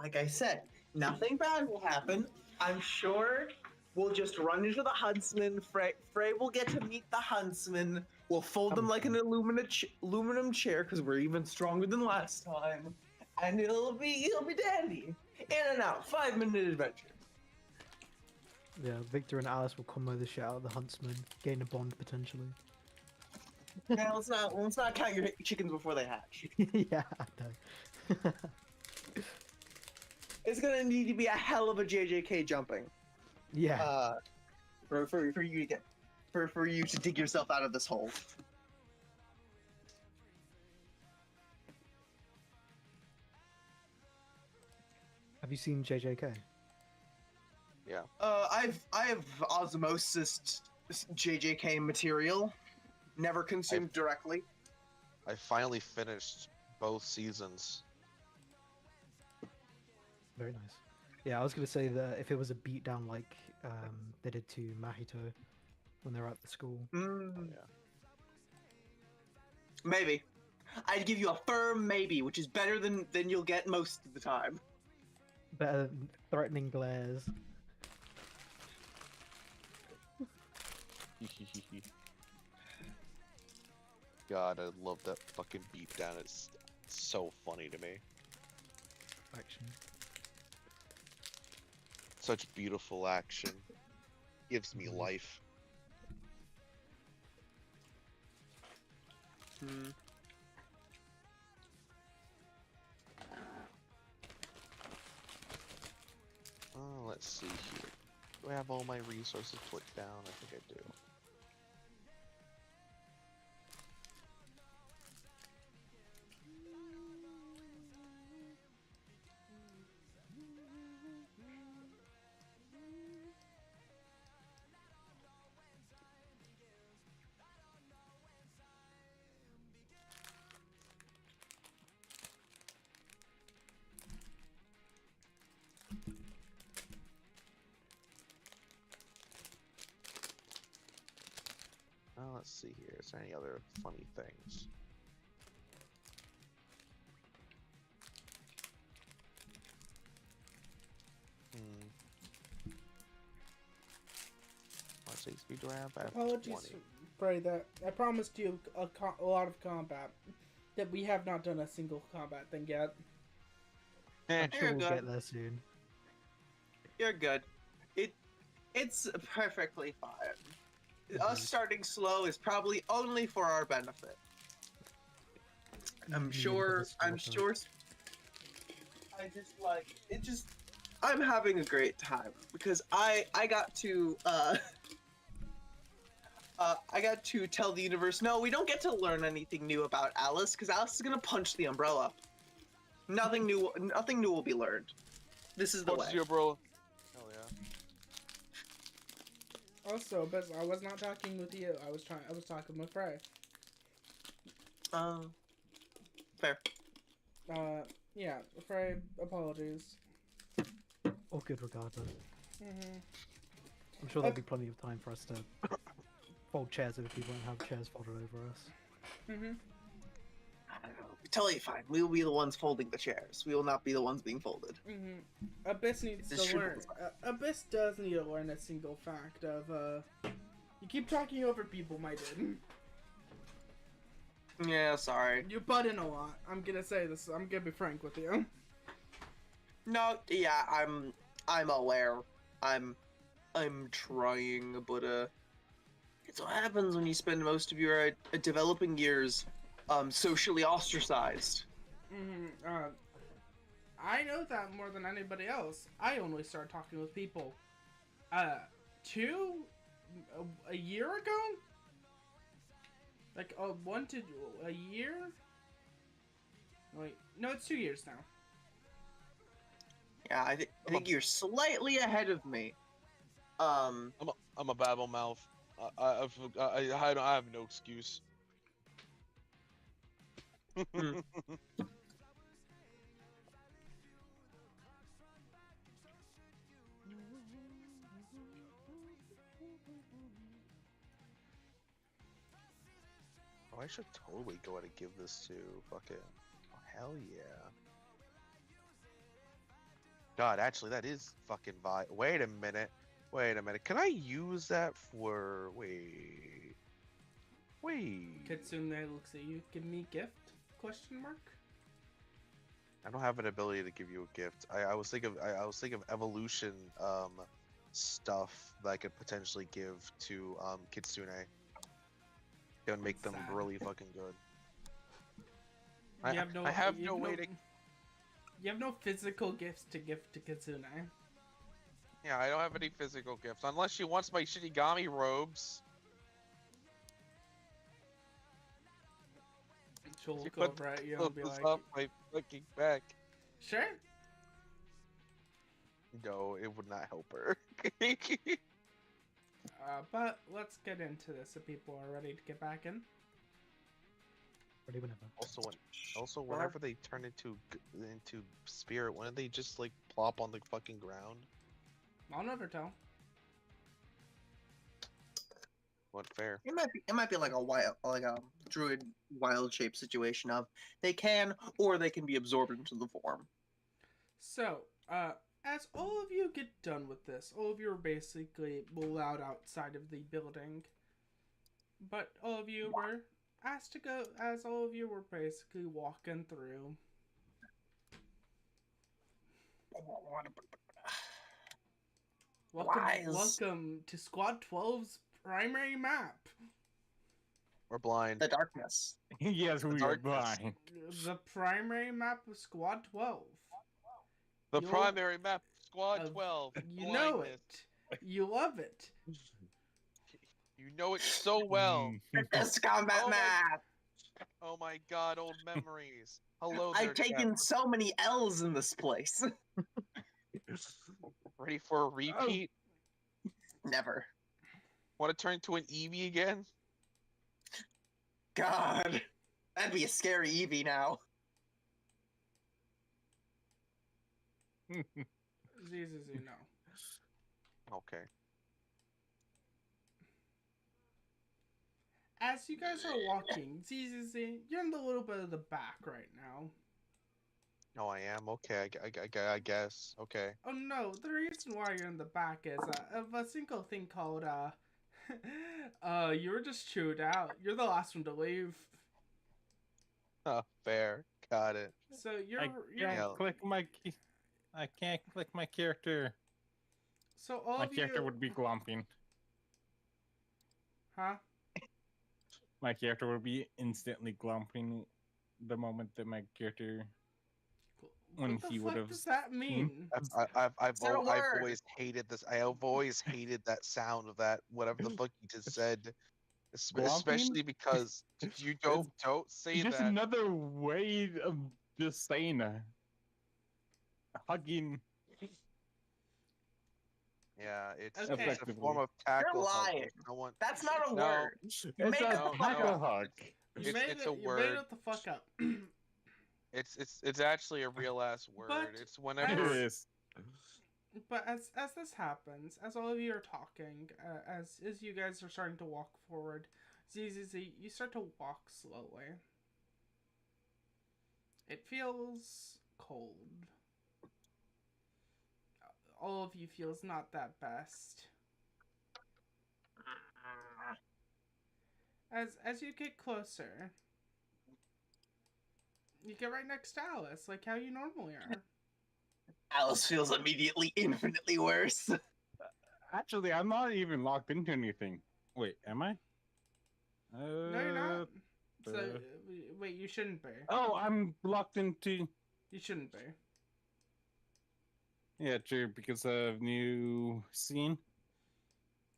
B: Like I said, nothing bad will happen. I'm sure we'll just run into the huntsman. Frey will get to meet the huntsman. We'll fold them like an aluminum chair because we're even stronger than last time, and it'll be dandy. In and out, 5-minute adventure.
H: Yeah, Victor and Alice will combo the shit out of the huntsman, gain a bond potentially.
B: Now let's not count your chickens before they hatch.
H: Yeah, I know.
B: It's gonna need to be a hell of a JJK jumping.
H: Yeah.
B: For you to dig yourself out of this hole.
H: Have you seen JJK?
G: Yeah.
B: I have osmosis JJK material. Never consumed directly.
G: I finally finished both seasons.
H: Very nice. Yeah, I was gonna say that if it was a beatdown like they did to Mahito when they were at the school.
G: Oh, yeah.
B: Maybe. I'd give you a firm maybe, which is better than you'll get most of the time.
H: Better than threatening glares.
G: God, I love that fucking beatdown. It's so funny to me.
H: Action.
G: Such beautiful action. Gives me life. Oh, let's see here. Do I have all my resources put down? I think I do. Let's see here. Is there any other funny things? What's HP do I have? I have
A: Apologies,
G: 20.
A: Frey, that I promised you a lot of combat. That we have not done a single combat thing yet.
H: I'm sure
B: You're
H: we'll
B: good.
H: get there soon.
B: You're good. It's perfectly fine. Us starting slow is probably only for our benefit. I'm sure. I just like it. I'm having a great time because I got to tell the universe, no, we don't get to learn anything new about Alice because Alice is gonna punch the umbrella. Nothing new will be learned. This is the way.
G: Your bro. Hell yeah.
A: Also, but I was not talking with you. I was talking with Frey.
B: Fair.
A: Yeah, Frey, apologies.
H: All good regardless. I'm sure there'll be plenty of time for us to fold chairs over people and have chairs folded over us.
A: Mm-hmm.
B: Totally fine. We will be the ones folding the chairs. We will not be the ones being folded.
A: Mm-hmm. Abyss needs
B: It's
A: to learn. Abyss does need to learn a single fact of, you keep talking over people, my dude.
B: Yeah, sorry.
A: You butt in a lot. I'm gonna say this. I'm gonna be frank with you.
B: No, yeah, I'm aware. I'm trying, but it's what happens when you spend most of your developing years socially ostracized.
A: Mm-hmm. I know that more than anybody else. I only started talking with people, a year ago? Like, 1 to a year? Wait, no, it's 2 years now.
B: Yeah, I think you're slightly ahead of me.
D: I'm a babble mouth. I have no excuse.
G: Oh, I should totally go ahead and give this to fucking. Oh, hell yeah. God, actually, that is fucking Wait a minute. Wait a minute. Can I use that for. Wait.
A: Kitsune looks at you. Give me a gift? Question mark?
G: I don't have an ability to give you a gift. I was thinking of evolution stuff that I could potentially give to Kitsune. Gonna make them
A: Sad.
G: really fucking good.
A: You have no,
G: I have
A: you
G: no way to.
A: You have no physical gifts to give to Kitsune.
D: Yeah, I don't have any physical gifts unless she wants my Shinigami robes.
A: She'll
D: She
A: look
D: put
A: over at you
D: the
A: and be
D: clothes
A: like,
D: off my fucking back.
A: sure.
G: No, it would not help her.
A: But let's get into this if people are ready to get back in.
H: Ready whenever.
G: Also, whenever they turn into spirit, why don't they just like plop on the fucking ground?
A: I'll never tell.
G: What fair?
B: It might be like a druid wild shape situation of they can or they can be absorbed into the form.
A: So, as all of you get done with this, all of you are basically allowed outside of the building. But all of you were asked to go, as all of you were basically walking through. Welcome to Squad 12's primary map.
G: We're blind.
B: The darkness.
C: Yes, we are blind.
A: The primary map of Squad 12.
D: The primary map, Squad 12.
A: You know it. You love it.
D: You know it so well.
B: This combat map.
D: Oh my god, old memories. Hello there,
B: I've taken so many L's in this place.
D: Ready for a repeat?
B: Never.
D: Want to turn to an Eevee again?
B: God. That'd be a scary Eevee now.
A: ZZZ, no.
G: Okay.
A: As you guys are walking, ZZZ, you're in the little bit of the back right now.
G: Oh, I am? Okay, I guess. Okay.
A: Oh no, the reason why you're in the back is of a single thing called, you were just chewed out. You're the last one to leave.
G: Oh, fair. Got it.
A: So
C: I can't click my character.
A: So all
C: my
A: of
C: character
A: you...
C: would be glomping.
A: Huh?
C: My character would be instantly glomping the moment that my character... When
A: what
C: he
A: the
C: would
A: fuck
C: have...
A: does that mean?
G: I've always hated this. I have always hated that sound of that, whatever the fuck you just said. Especially because you don't say
C: just
G: that.
C: Another way of just saying hugging.
G: Yeah, it's
A: Okay.
G: a form of tackle.
B: You're lying. That's not a word.
C: It's
B: Make
C: a
B: it
C: tackle hug.
D: It's a
A: You
D: word.
A: made it the fuck up.
D: It's actually a real ass word.
A: But
D: it's whenever
C: It is.
A: But as this happens, as all of you are talking, as you guys are starting to walk forward, ZZZ, you start to walk slowly. It feels cold. All of you feels not that best. As you get closer, you get right next to Alice, like how you normally are.
B: Alice feels immediately infinitely worse.
C: Actually, I'm not even locked into anything. Wait, am I?
A: No, you're not. So, wait, you shouldn't be.
C: Oh, I'm locked into...
A: You shouldn't be.
C: Yeah, true, because of new scene.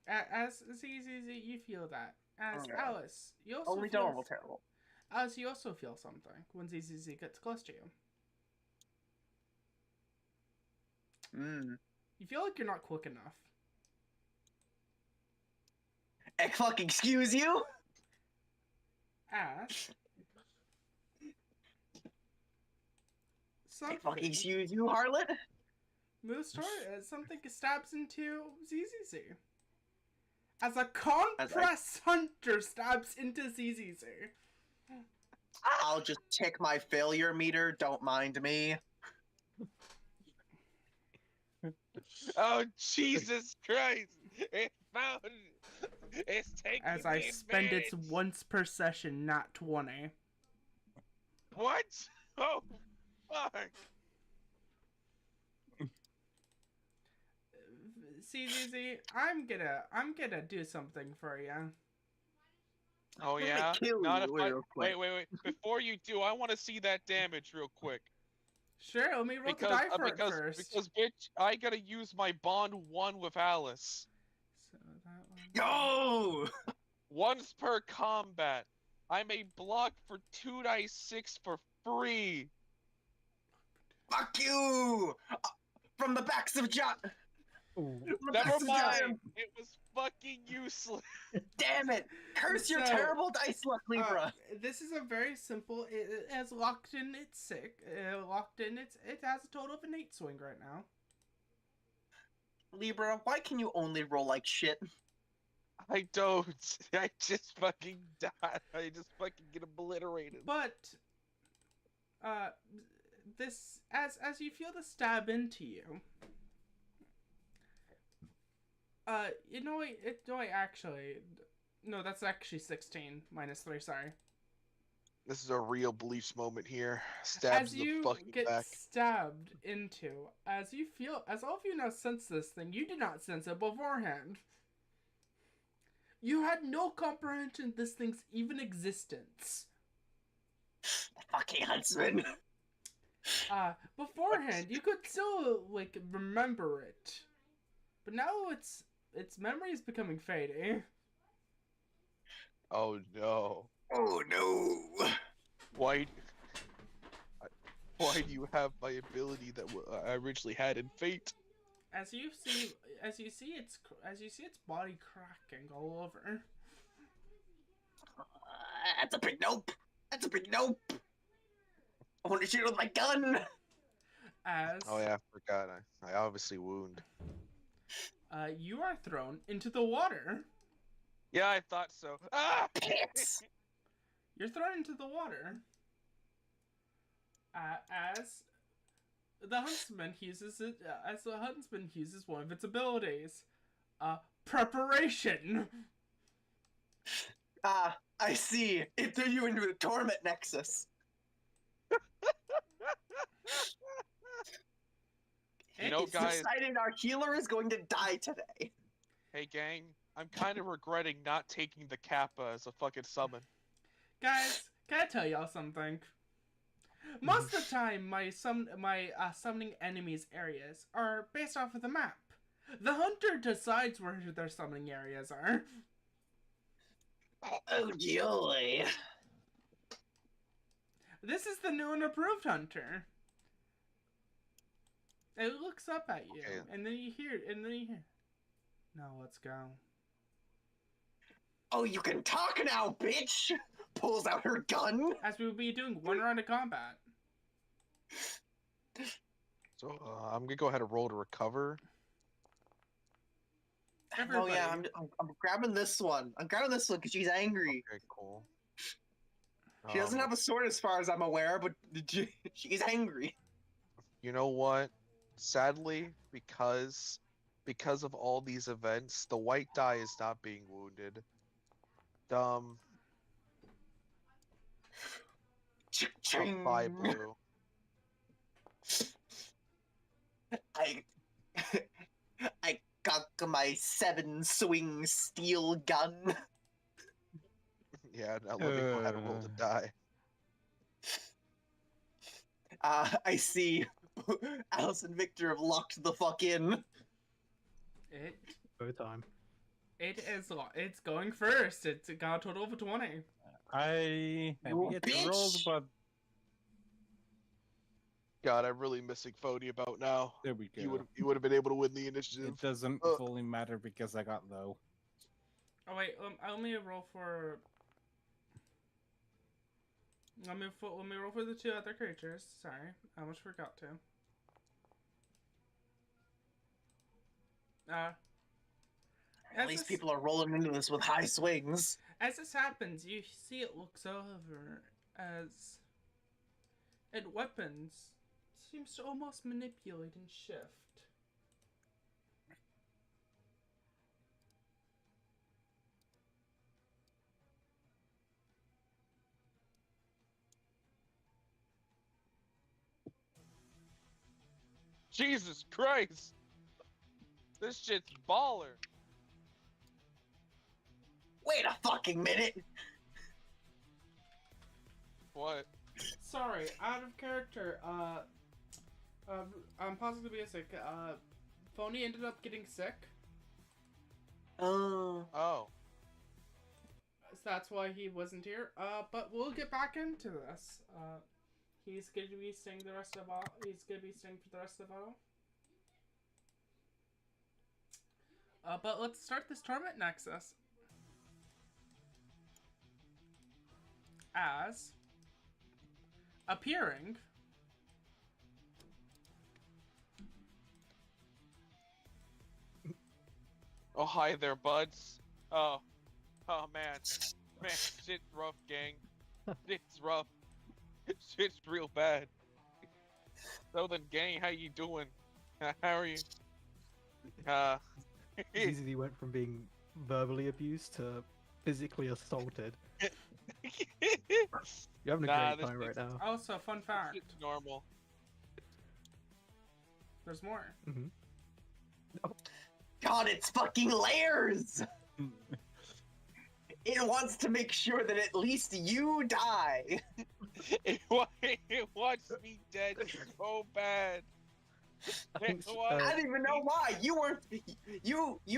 A: As ZZZ, you feel that. As
B: Okay.
A: Alice, you also
B: Only
A: feel...
B: terrible.
A: Alice, you also feel something when ZZZ gets close to you. You feel like you're not quick enough.
B: Fucking excuse you?
A: As...
B: Fucking excuse you, harlot?
A: Moves toward as something stabs into ZZZ. As a compress hunter stabs into ZZZ.
B: I'll just check my failure meter, don't mind me.
D: Oh, Jesus Christ! It found... It's taking
A: As I
D: the
A: spend its
D: advantage.
A: once per session, not 20.
D: What? Oh, fuck.
A: ZZZ, I'm gonna do something for you.
D: Oh
B: I'm gonna
D: yeah?
B: kill
D: Not
B: you
D: if I...
B: real quick.
D: Wait. Before you do, I want to see that damage real quick.
A: Sure, let me roll the die for it first.
D: Because, bitch, I gotta use my bond 1 with Alice.
A: So that one...
B: Go!
D: Once per combat. I may block for 2 dice 6 for free.
B: Fuck you! From the backs of John.
D: Never mind. It was fucking useless.
B: Damn it! Curse your
A: So,
B: terrible dice luck, Libra.
A: This is a very simple. It has locked in its sick. Locked in its. It has a total of an 8 swing right now.
B: Libra, why can you only roll like shit?
D: I don't. I just fucking die. I just fucking get obliterated.
A: But, this as you feel the stab into you. No, that's actually 16 minus 3. Sorry.
G: This is a real Bleach moment here. Stabs
A: As you
G: the fucking
A: get
G: back.
A: stabbed into, as all of you now sense this thing, you did not sense it beforehand. You had no comprehension of this thing's even existence.
B: Fucking huntsman.
A: Beforehand, you could still, like, remember it. But now its memory is becoming fading.
G: Oh no.
B: Oh no.
G: Why do you have my ability that I originally had in Fate?
A: As you see its body cracking all over.
B: That's a big nope. That's a big nope. I want to shoot with my gun.
G: Oh yeah, I forgot. I obviously wound.
A: You are thrown into the water.
D: Yeah, I thought so. Ah!
B: Pits.
A: You're thrown into the water. As the huntsman uses one of its abilities, preparation.
B: I see. It threw you into the torment nexus.
D: You know,
B: It's
D: guys.
B: decided our healer is going to die today.
D: Hey, gang. I'm kind of regretting not taking the Kappa as a fucking summon.
A: Guys, can I tell y'all something? Most of the time, my summoning enemies areas are based off of the map. The hunter decides where their summoning areas are.
B: Oh joy!
A: This is the new and approved hunter. It looks up at you,
G: Okay.
A: and then you hear. Now let's go.
B: Oh, you can talk now, bitch! Pulls out her gun.
A: As we will be doing one round of combat.
G: So I'm gonna go ahead and roll to recover.
B: Oh yeah,
A: Everybody.
B: I'm grabbing this one. I'm grabbing this one because she's angry.
G: Okay, cool.
B: She doesn't have a sword as far as I'm aware, but she's angry.
G: You know what? Sadly, because of all these events, the white die is not being wounded. Dumb. Bye, blue.
B: I got my 7-swing steel gun.
G: Yeah, now let me go ahead and roll the die.
B: I see. Alice and Victor have locked the fuck in.
H: Go time.
A: It's going first. It's got a total of a 20.
C: I have
B: You
C: yet to roll,
B: bitch!
C: but
G: God, I'm really missing Phony about now.
C: there we
G: You
C: go.
G: would have been able to win the initiative.
C: It doesn't fully matter because I got low.
A: Oh wait, let me roll for. Let me roll for the 2 other creatures. Sorry, I almost forgot to.
B: At least people are rolling into this with high swings.
A: As this happens, you see it looks over as weapons seems to almost manipulate and shift.
D: Jesus Christ! This shit's baller.
B: Wait a fucking minute!
D: What?
A: Sorry, out of character. I'm possibly being sick. Phony ended up getting sick.
B: Oh.
D: Oh.
A: So that's why he wasn't here. But we'll get back into this. He's going to be staying the rest of all. He's going to be staying for the rest of all. But let's start this Torment Nexus. As appearing
D: Oh, hi there, buds. Oh man. Man, shit's rough, gang. Shit's rough. Shit's real bad. So then, gang, how you doing? How are you?
H: Easily went from being verbally abused to physically assaulted. You're having a great time right now.
A: Also, fun fact.
D: It's normal.
A: There's more.
H: Mm-hmm.
B: God, it's fucking layers! It wants to make sure that at least you die.
D: It wants me dead so bad.
B: I don't even know why. You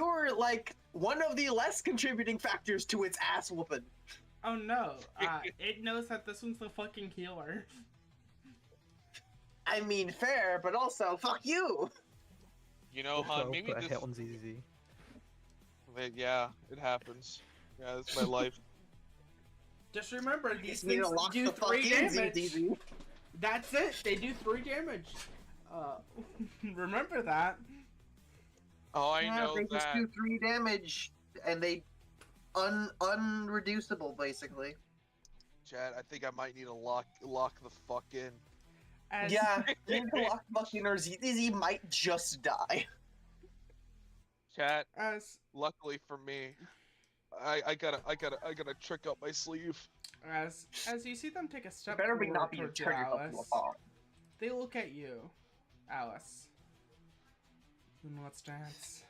B: were like one of the less contributing factors to its ass whooping.
A: Oh no, it knows that this one's the fucking healer.
B: I mean, fair, but also, fuck you!
D: You know, hon, maybe
H: put a
D: this...
H: hit on ZZ.
D: Yeah, it happens. Yeah, that's my life.
A: Just remember, these
B: need to
A: things
B: lock
A: do
B: the fuck
A: 3
B: in,
A: damage.
B: ZZ.
A: That's it, they do 3 damage. Remember that.
D: Oh, I know
B: they
D: that.
B: just do 3 damage, and they unreducible, basically.
G: Chad, I think I might need to lock the fuck in.
B: Yeah, you need to lock the fuck in, or ZZ might just die.
D: Chat.
A: As
G: luckily for me, I got a trick up my sleeve.
A: As you see them take a step
B: better be
A: forward
B: not be
A: towards you,
B: turn yourself
A: Alice,
B: to a bomb.
A: they look at you, Alice. And let's dance.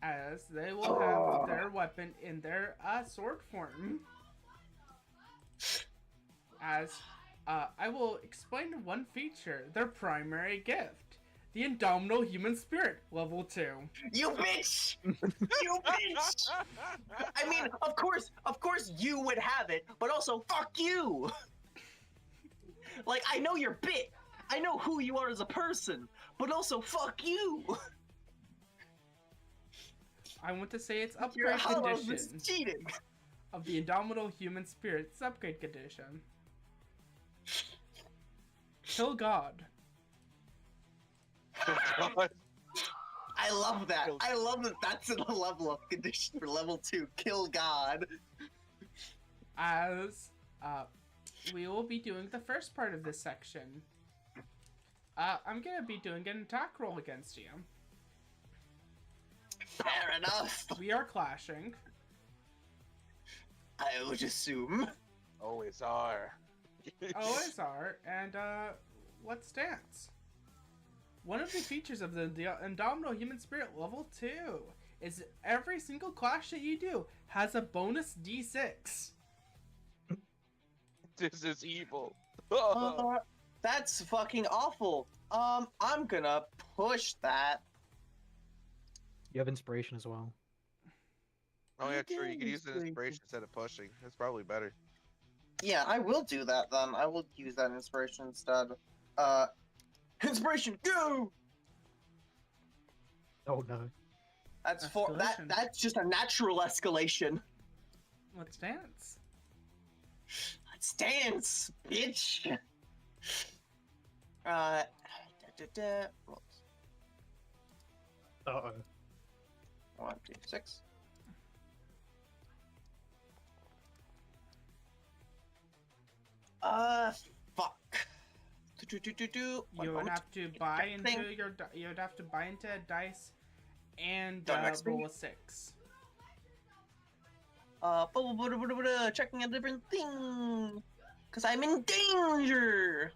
A: As they will have their weapon in their sword form. As I will explain one feature, their primary gift. The Indomitable Human Spirit, level 2.
B: You bitch! You bitch! I mean, of course you would have it, but also fuck you! Like, I know your bit. I know who you are as a person, but also fuck you!
A: I want to say it's
B: Your
A: upgrade
B: hollows is
A: condition
B: cheating.
A: of the Indomitable Human Spirit's upgrade condition. Kill God.
D: Oh god.
B: I love that.
D: Kill-
B: I love that that's in a level up condition for level 2. Kill God.
A: As we will be doing the first part of this section. I'm gonna be doing an attack roll against you.
B: Fair enough.
A: We are clashing.
B: I would assume.
D: Always are.
A: Always are, and let's dance. One of the features of the Indomitable Human Spirit level 2 is every single clash that you do has a bonus d6.
D: This is evil.
B: That's fucking awful. I'm gonna push that.
H: You have inspiration as well.
D: Oh yeah, true. You
B: Again,
D: could use an
B: inspiration.
D: inspiration instead of pushing. That's probably better.
B: Yeah, I will do that then. I will use that inspiration instead. Inspiration, go!
H: Oh no.
B: That's for that.
A: Escalation.
B: That's just a natural escalation.
A: Let's dance.
B: Let's dance, bitch. Da, da, da.
H: Uh-oh.
B: 1, 2, 6. Fuck.
A: You would have to buy into your. You would have to buy into a dice, and
B: Done next
A: roll
B: thing?
A: a 6.
B: Checking a different thing. Cause I'm in danger.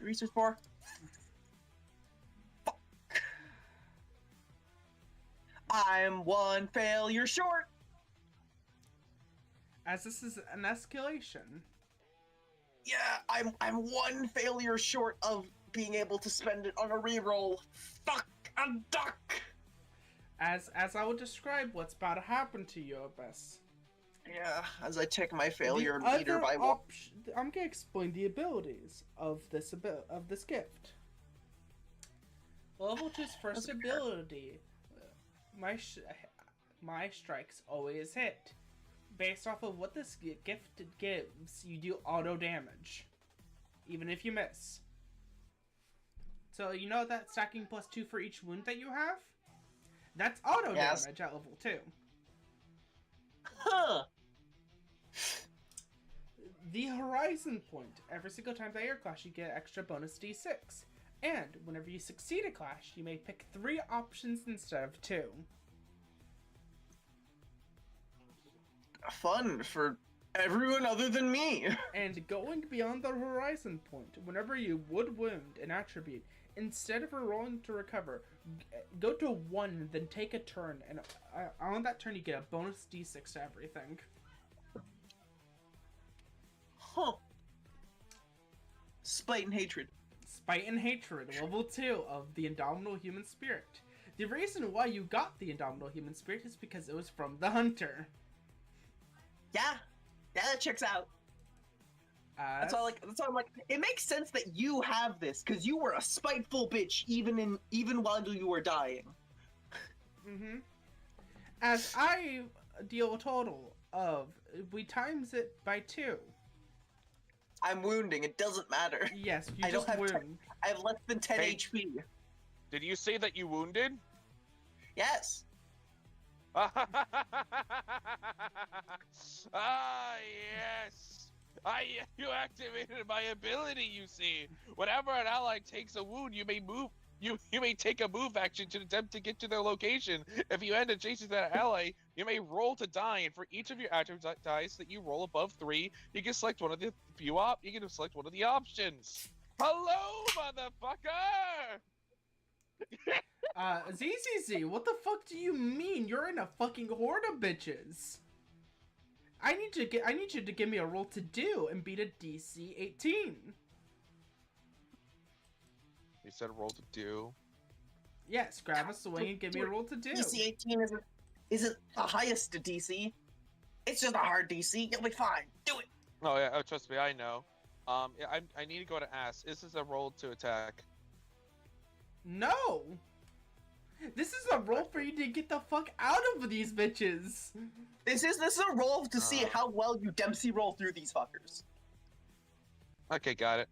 B: Research bar. Fuck. I'm one failure short.
A: As this is an escalation.
B: Yeah, I'm one failure short of being able to spend it on a reroll. Fuck a duck.
A: As I will describe what's about to happen to you, Abyss.
B: Yeah, as I take my failure
A: The
B: meter
A: other
B: by one.
A: I'm gonna explain the abilities of this gift. Level 2's first ability, my strikes always hit. Based off of what this gift gives, you do auto damage, even if you miss. So you know that stacking +2 for each wound that you have? That's auto damage at level 2.
B: Huh.
A: The Horizon Point. Every single time that you clash, you get extra bonus d6. And whenever you succeed a clash, you may pick 3 options instead of 2.
B: Fun for everyone other than me.
A: And going beyond the Horizon Point, whenever you would wound an attribute, instead of rolling to recover, go to 1, then take a turn, and on that turn you get a bonus d6 to everything.
B: Huh. Spite and hatred.
A: Spite and Hatred, level 2 of the Indomitable Human Spirit. The reason why you got the Indomitable Human Spirit is because it was from the Hunter.
B: Yeah, that checks out. That's all. That's all. I'm like, it makes sense that you have this because you were a spiteful bitch, even while you were dying.
A: Mm-hmm. As I deal a total of, we times it by 2.
B: I'm wounding. It doesn't matter.
A: Yes, you
B: I
A: just
B: don't have
A: wound.
B: I have less than 10
D: Hey.
B: HP.
D: Did you say that you wounded?
B: Yes.
D: Ah, yes. You activated my ability, you see. Whenever an ally takes a wound, you may move. You may take a move action to attempt to get to their location. If you end up chasing that ally, you may roll to die, and for each of your attribute dice that you roll above 3, you can select one of the you can select one of the options. Hello, motherfucker!
A: ZZZ, what the fuck do you mean? You're in a fucking horde of bitches. I need you to give me a roll to do and beat a DC 18.
D: You said roll to do.
A: Yes, grab a swing and give me a roll to do.
B: DC 18 isn't the highest to DC. It's just a hard DC. You'll be fine. Do it.
D: Oh yeah, oh, trust me, I know. Yeah, I need to go to ask. This is a roll to attack.
A: No! This is a roll for you to get the fuck out of these bitches!
B: This is a roll to see how well you Dempsey roll through these fuckers.
D: Okay, got it.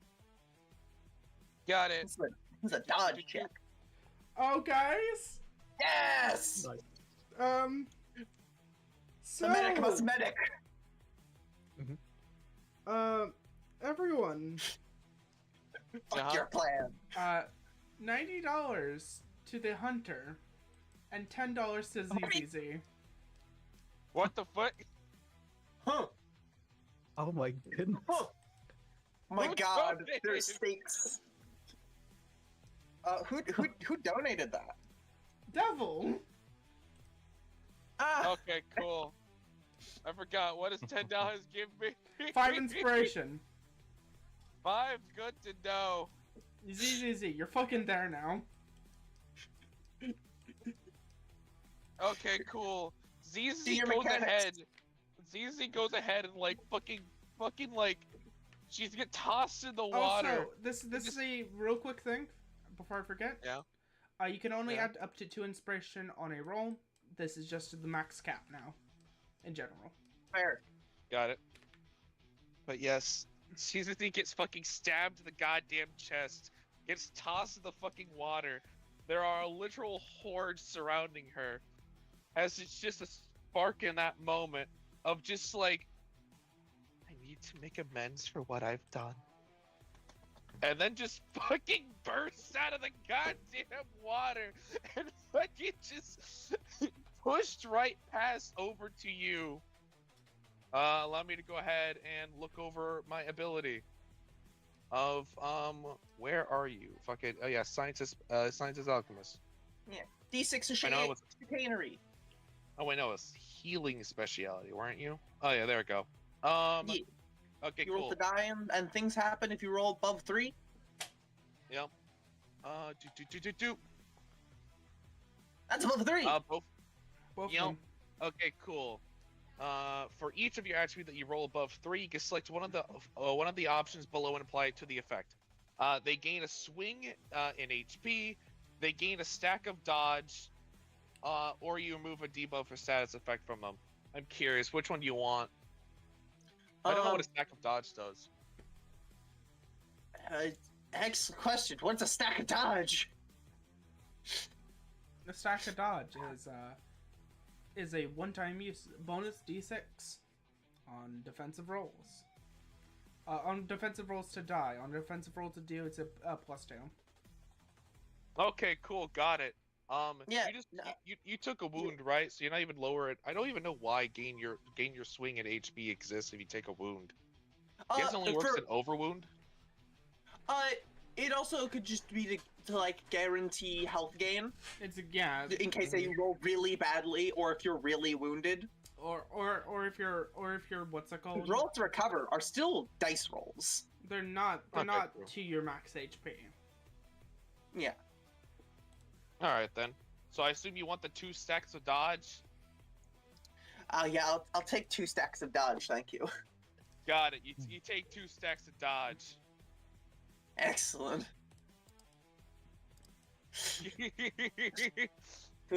D: Got it.
B: It's a dodge check.
A: Oh, guys.
B: Yes.
A: So.
B: The medic must medic.
A: Everyone.
B: Fuck your plan.
A: $90 to the hunter, and $10 to ZZZ.
D: What the fuck?
B: Huh.
H: Oh my goodness.
B: Oh my
D: Who
B: god,
D: donated?
B: there's stakes. Who donated that?
A: Devil.
B: Ah.
D: Okay, cool. I forgot. What does $10 give me?
A: 5 inspiration.
D: 5. Good to know.
A: ZZZ, you're fucking there now.
D: Okay, cool. ZZ
B: your
D: goes
B: mechanics.
D: ahead. ZZ goes ahead and like fucking like she's get tossed in the water.
A: Also, this is a real quick thing before I forget.
D: Yeah.
A: You can only
D: Yeah.
A: add up to 2 inspiration on a roll. This is just the max cap now, in general.
B: Fair.
D: Got it. But yes, ZZ gets fucking stabbed in the goddamn chest, gets tossed in the fucking water. There are literal hordes surrounding her. As it's just a spark in that moment of just like, I need to make amends for what I've done. And then just fucking bursts out of the goddamn water and fucking just pushed right past over to you. Allow me to go ahead and look over my ability of where are you? Fucking oh yeah, scientist alchemist.
B: Yeah. D6 of
D: I know it was
B: chicanery.
D: oh wait no, it's healing speciality, weren't you? Oh yeah, there we go.
B: Yeah.
D: Okay,
B: You roll
D: cool.
B: the die and things happen if you roll above 3.
D: Yep. Do.
B: That's above 3.
A: Both
D: Yep.
A: of them.
D: Okay, cool. For each of your attribute that you roll above 3, you can select one of the options below and apply it to the effect. They gain a swing in HP. They gain a stack of dodge, or you remove a debuff or status effect from them. I'm curious, which one do you want? I don't know what a stack of dodge does.
B: Excellent question. What's a stack of dodge?
A: The stack of dodge is a one-time use bonus D6 on defensive rolls. On defensive rolls to die. On defensive roll to do, it's a +2.
D: Okay, cool, got it.
B: Yeah,
D: you took a wound, right? So you're not even lower it. I don't even know why gain your swing and HP exists if you take a wound. I guess it only works in overwound.
B: It also could just be to like guarantee health gain.
A: It's
B: in case that you roll really badly, or if you're really wounded,
A: or if you're what's it called?
B: Roll to recover are still dice rolls.
A: They're not
D: Okay, cool.
A: to your max HP.
B: Yeah.
D: All right then. So I assume you want the 2 stacks of dodge.
B: Yeah, I'll take 2 stacks of dodge, thank you.
D: Got it. You take 2 stacks of dodge.
B: Excellent. 2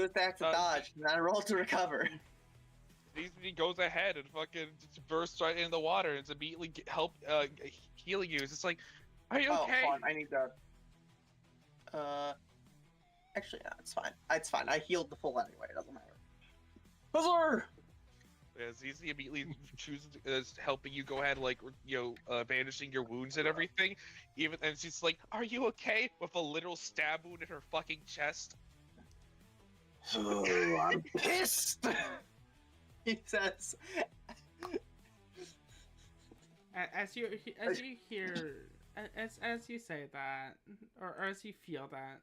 B: stacks of dodge, and I roll to recover.
D: He goes ahead and fucking just bursts right into the water and it's immediately healing you. It's just like, are you okay?
B: Oh, fine. I need to. Actually, no, it's fine. It's fine. I healed the full anyway. It doesn't matter. Huzzah!
D: Yeah, ZZ immediately chooses helping you go ahead, like, bandaging your wounds and everything. And she's like, "Are you okay?" With a literal stab wound in her fucking chest.
B: Oh, I'm pissed. He says.
A: As you hear, as you say that, or as you feel that,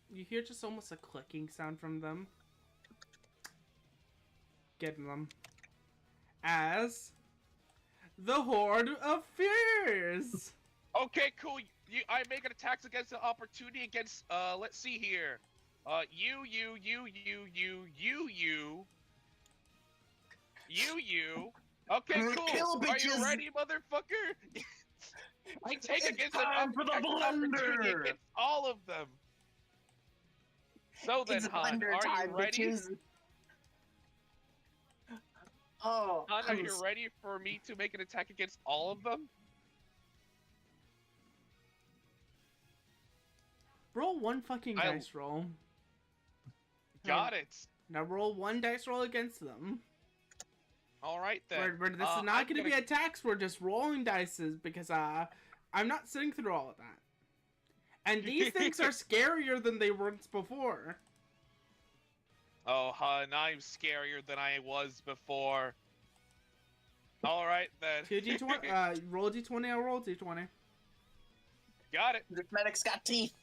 A: you hear just almost a clicking sound from them. Getting them. As the Horde of Fears!
D: Okay, cool. I make an attack against the opportunity against, let's see here. You. Okay, cool.
B: Kill
D: Are you
B: bitches.
D: ready, motherfucker? I take
B: It's
D: against
B: time for the
D: opportunity
B: blender.
D: against all of them. So then,
B: It's
D: Han,
B: blender
D: are
B: time,
D: you ready?
B: bitches. Oh,
D: Han, are you
B: I'm
D: ready for me to make an attack against all of them?
A: Roll one fucking
D: I-
A: dice roll.
D: Got it.
A: Now roll one dice roll against them.
D: All right then.
A: This is not going to be attacks. We're just rolling dices because I'm not sitting through all of that. And these things are scarier than they were before.
D: Oh, hun, I'm scarier than I was before. All right then.
A: 2d20. Roll d20. I'll roll d20.
D: Got it.
B: This medic's got teeth.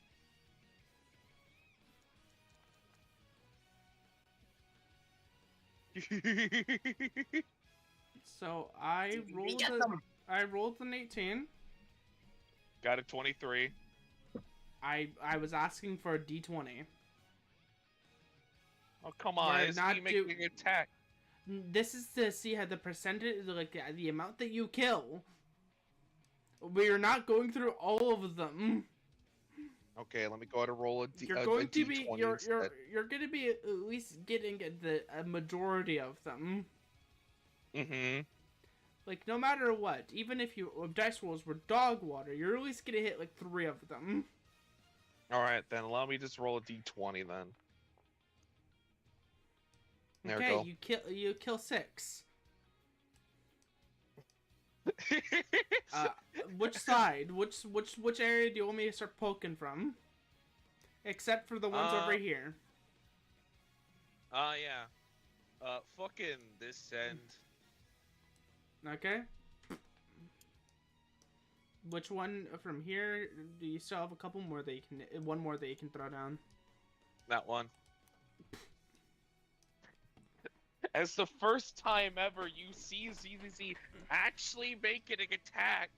A: So I rolled an 18.
D: Got a 23.
A: I was asking for a d20.
D: Oh, come on.
A: We're
D: It's
A: not
D: me making an attack.
A: This is to see how the percentage, like the amount that you kill. We're not going through all of them.
G: Okay, let me go ahead and roll a D.
A: You're going to be you're going to be at least getting a majority of them.
D: Mm-hmm.
A: Like no matter what, even if dice rolls were dog water, you're at least gonna hit like 3 of them.
D: All right then. Allow me to just roll a d20 then. There we
A: Okay,
D: go.
A: you kill 6. Which side? Which area do you want me to start poking from? Except for the ones over here.
D: Yeah. Fucking this end.
A: Okay. Which one from here? Do you still have a couple more that you can? One more that you can throw down.
D: That one. As the first time ever you see ZZZ actually making an attack,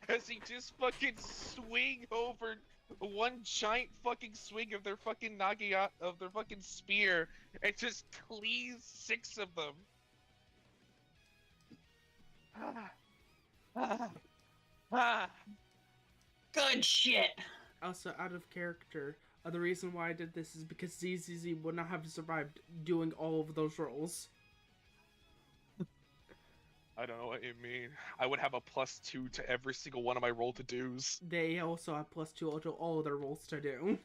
D: as he just fucking swing over one giant fucking swing of their fucking of their fucking spear and just cleaves 6 of them.
B: Good shit.
A: Also, out of character. The reason why I did this is because ZZZ would not have survived doing all of those rolls.
D: I don't know what you mean. I would have a +2 to every single one of my roll to dos.
A: They also have +2 to all of their rolls to do.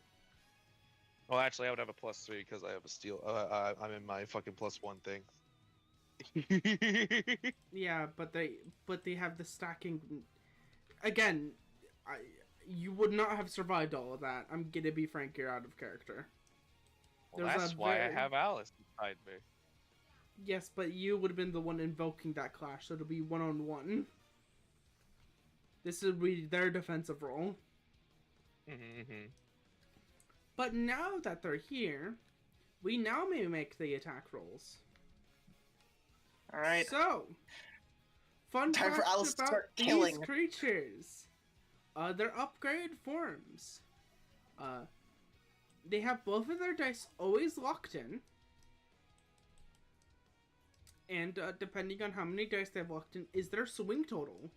D: Well, actually, I would have a +3 because I have a steel. I'm in my fucking +1 thing.
A: Yeah, but they have the stacking. Again, you would not have survived all of that. I'm gonna be frank, you're out of character.
D: Well, that's why I have Alice beside me.
A: Yes, but you would have been the one invoking that clash, so it'll be 1-on-1. This would be their defensive role.
D: Mm-hmm.
A: But now that they're here, we now may make the attack rolls.
B: All right.
A: So, fun
B: Time for
A: fact
B: Alice to
A: about
B: start
A: these
B: killing.
A: creatures. They're upgraded forms. They have both of their dice always locked in. And depending on how many dice they've locked in, is their swing total.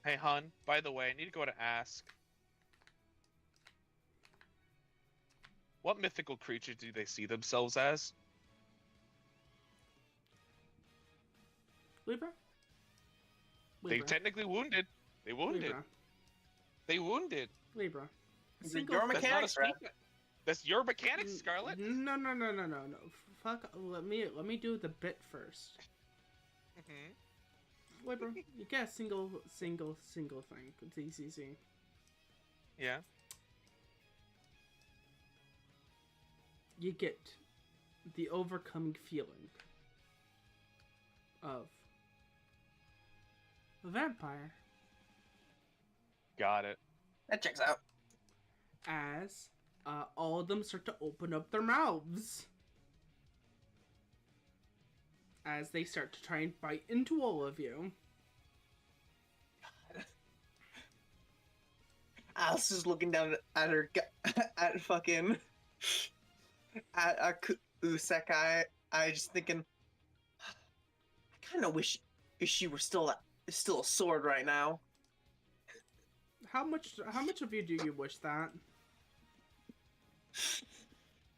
D: Hey, hun, by the way, I need to go to ask. What mythical creature do they see themselves as?
A: Libra?
D: They technically wounded. They wounded.
A: Libra.
D: They wounded.
A: Libra.
B: Your mechanics, right?
D: That's your mechanics, Scarlet.
A: No. Fuck. Let me do the bit first.
D: Mm-hmm.
A: Libra, you get a single thing. It's easy.
D: Yeah.
A: You get the overcoming feeling of a vampire.
D: Got it.
B: That checks out.
A: As all of them start to open up their mouths. As they start to try and bite into all of you.
B: Alice is looking down at her, at fucking, at Usekai. I just thinking, I kind of wish she were still a sword right now.
A: How much of you do you wish that?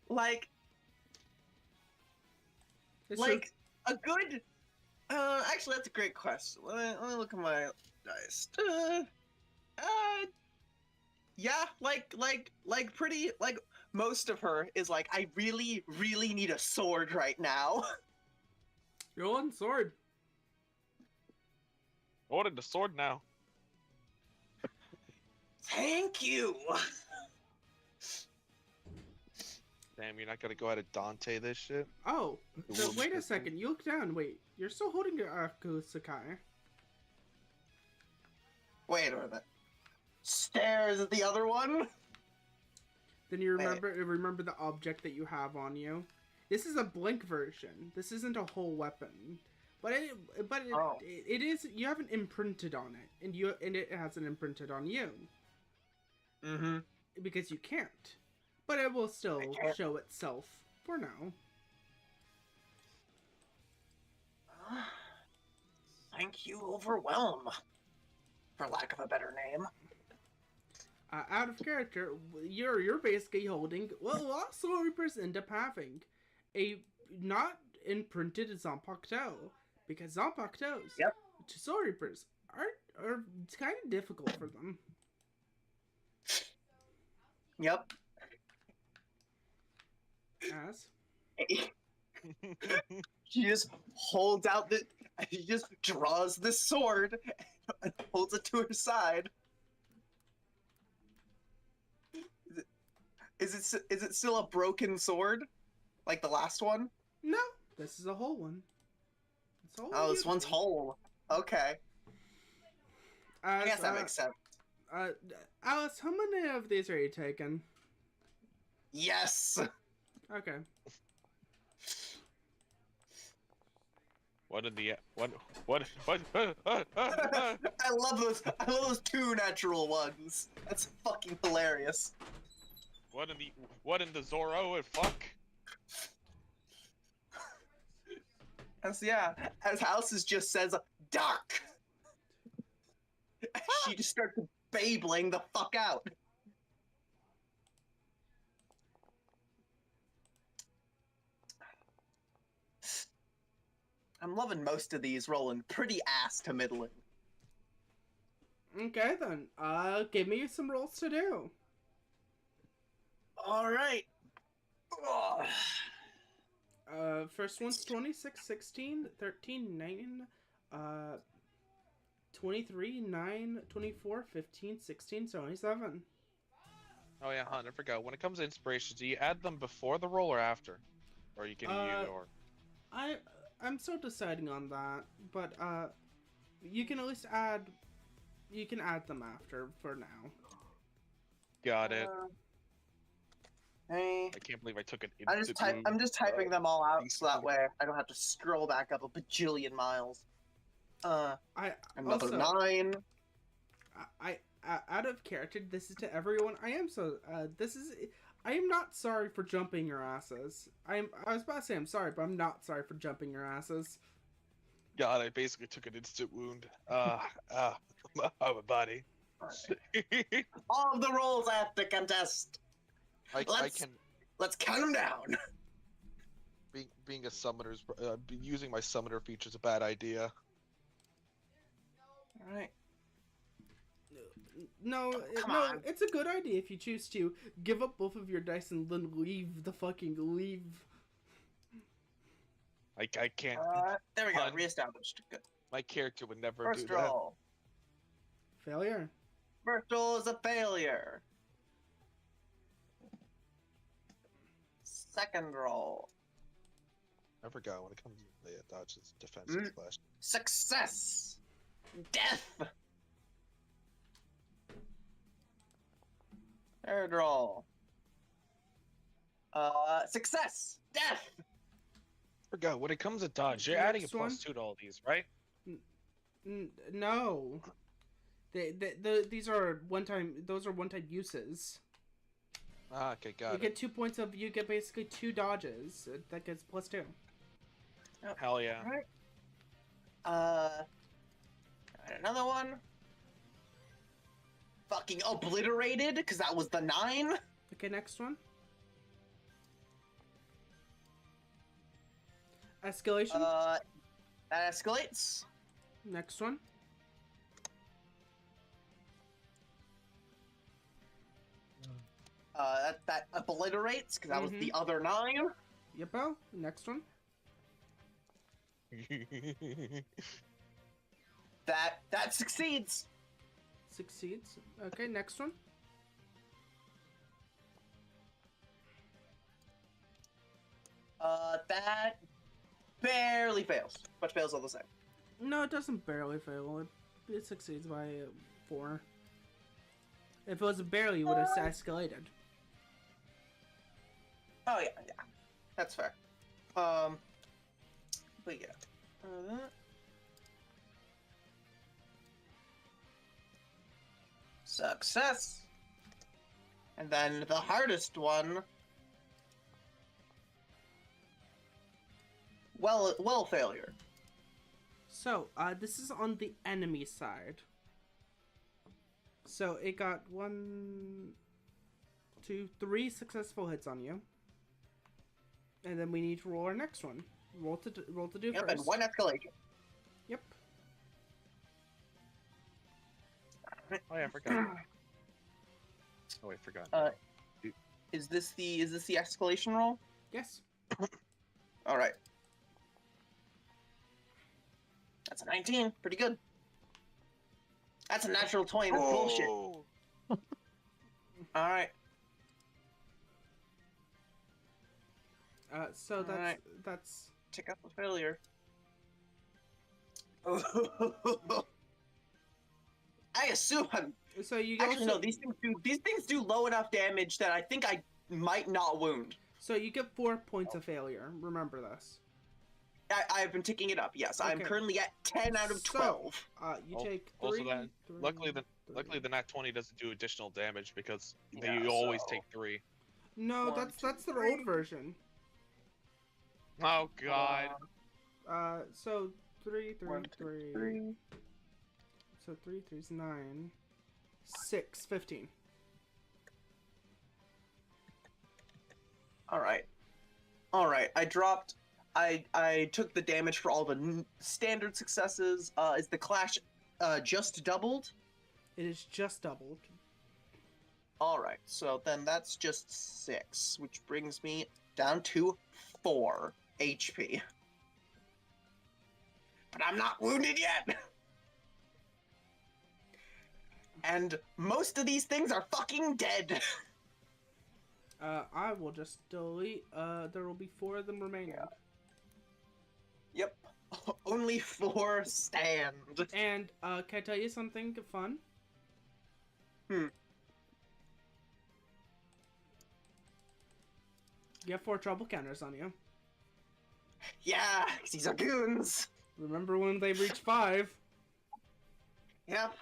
B: Like
A: It's
B: a good Actually, that's a great question. Let me look at my dice. Yeah, pretty, most of her is like, I really, really need a sword right now.
A: You're on sword.
D: I wanted the sword now.
B: Thank you.
G: Damn, you're not gonna go ahead and Dante this shit?
A: Oh, so
G: Dual
A: wait a
G: pistol?
A: second. You look down. Wait, you're still holding your Sakai.
B: Wait a minute. Stares at the other one?
A: Then you remember the object that you have on you. This is a blink version. This isn't a whole weapon, but it is. You have an imprinted on it, and it has an imprinted on you.
B: Mm-hmm.
A: Because you can't, but it will still show itself for now.
B: Thank you, Overwhelm, for lack of a better name.
A: Out of character, you're basically holding. Well, a lot of Soul Reapers end up having a not imprinted Zanpakuto, because Zanpakutos to Soul Reapers are kind of difficult for them.
B: Yep.
A: As
B: She just holds out he just draws the sword and holds it to her side. Is it still a broken sword, like the last one?
A: No, this is a whole one. It's whole.
B: Oh, this one's whole. Okay. I guess that makes sense.
A: Alice, how many of these are you taking?
B: Yes.
A: Okay.
D: What in the what?
B: I love those two natural ones. That's fucking hilarious.
D: What in the Zorro and fuck?
B: As Alice just says, "Duck." She just starts Beybling the fuck out. I'm loving most of these rolling pretty ass to middling.
A: Okay then. Give me some rolls to do.
B: All right.
A: First one's 26, 16, 13, 9, 23, 9, 24, 15, 16, 27.
D: Oh yeah, Hunt, I forgot. When it comes to inspirations, do you add them before the roll or after? Or you can use or
A: I'm still deciding on that, but you can at least add them after for now.
D: Got it.
B: Hey.
D: I can't believe I took it.
B: I'm just typing them all out so that way I don't have to scroll back up a bajillion miles. Another 9.
A: I out of character, this is to everyone. I am not sorry for jumping your asses. I was about to say I'm sorry, but I'm not sorry for jumping your asses.
D: God, I basically took an instant wound. My body.
B: All of the rolls I have to contest. Let's count them down.
G: Being a summoner's using my summoner feature is a bad idea.
B: All right.
A: No, it's a good idea if you choose to give up both of your dice and then leave.
D: I can't.
B: There we go. Reestablished. Good.
D: My character would never
B: First
D: do that.
B: roll.
A: Failure.
B: First roll is a failure. Second roll.
G: I forgot when it comes to dodges, defensive slash.
B: Success. Death. Third roll. Success. Death.
D: Forgot when it comes to dodge, you're adding a +2 to all these, right?
A: No. These are one-time. Those are one-time uses.
G: Ah, okay, got it.
A: You get 2 points of. You get basically 2 dodges. That gets +2.
B: Oh,
D: Hell yeah.
B: Alright. Another one. Fucking obliterated, because that was the 9.
A: Okay, next one. Escalation.
B: That escalates.
A: Next one.
B: That obliterates, because that was the other 9.
A: Yeppo. Next one.
B: That succeeds.
A: Succeeds. Okay, next one.
B: That barely fails, but fails all the same.
A: No, it doesn't barely fail. It succeeds by 4. If it was barely, it would have escalated.
B: Oh yeah, that's fair. But yeah. Success. And then the hardest one. Well, failure.
A: So, this is on the enemy side. So it got 1, 2, 3 successful hits on you, and then we need to roll our next one. Roll to do
B: Yep,
A: first.
B: and 1 escalation.
A: Yep.
G: Oh yeah, I forgot. Oh, I forgot.
B: Is this the escalation roll?
A: Yes.
B: All right. That's a 19. Pretty good. That's a natural 20. That's bullshit.
G: Oh!
B: All right.
A: So that's
B: Alright.
A: that's
B: Tick up a failure. I assume I'm.
A: so you
B: Actually,
A: also,
B: no. These things do low enough damage that I think I might not wound.
A: So you get 4 points of failure. Remember this.
B: I've been ticking it up. Yes, I'm
A: Okay.
B: currently at 10 out of 12.
A: You
G: Al-
A: take 3.
G: also that-
A: 3,
G: Luckily, the
A: 3.
G: nat 20 doesn't do additional damage because
B: Yeah,
G: you always
B: so-
G: take 3.
A: No,
B: 1,
A: that's
B: 2,
A: the
B: 3.
A: old version.
G: Oh god.
A: So 3, 3,
B: 1, 2,
A: 3.
B: 3.
A: So 3, 3 is 9. 6, 15.
B: All right. I dropped. I took the damage for all the standard successes. Is the clash just doubled?
A: It is just doubled.
B: All right. So then that's just 6, which brings me down to 4 HP. But I'm not wounded yet. And most of these things are fucking dead.
A: I will just delete. There will be 4 of them remaining.
B: Yeah. Yep. Only 4 stand.
A: And can I tell you something fun? You have 4 trouble counters on you.
B: Yeah, 'cause these are goons.
A: Remember when they reach 5?
B: Yep.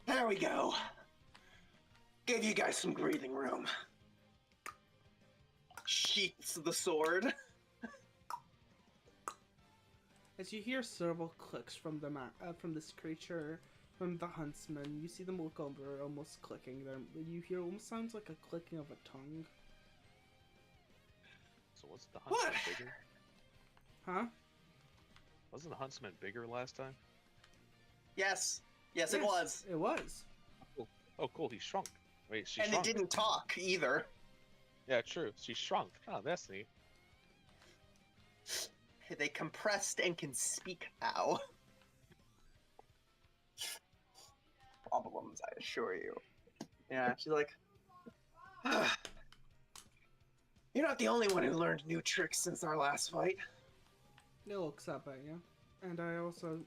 B: There we go. Gave you guys some breathing room. Sheaths the sword.
A: As you hear several clicks from the from this creature, from the huntsman, you see them look over, almost clicking. You hear almost sounds like a clicking of a tongue.
G: So was the huntsman
B: What?
G: bigger?
A: Huh?
G: Wasn't the huntsman bigger last time?
B: Yes, it was.
A: It was.
G: Oh, cool. He shrunk. Wait, she
B: And
G: shrunk.
B: it didn't talk either.
G: Yeah, true. She shrunk. Oh, that's neat.
B: They compressed and can speak now. Problems, I assure you. Yeah, she's like, you're not the only one who learned new tricks since our last fight.
A: It looks up at you. And I also,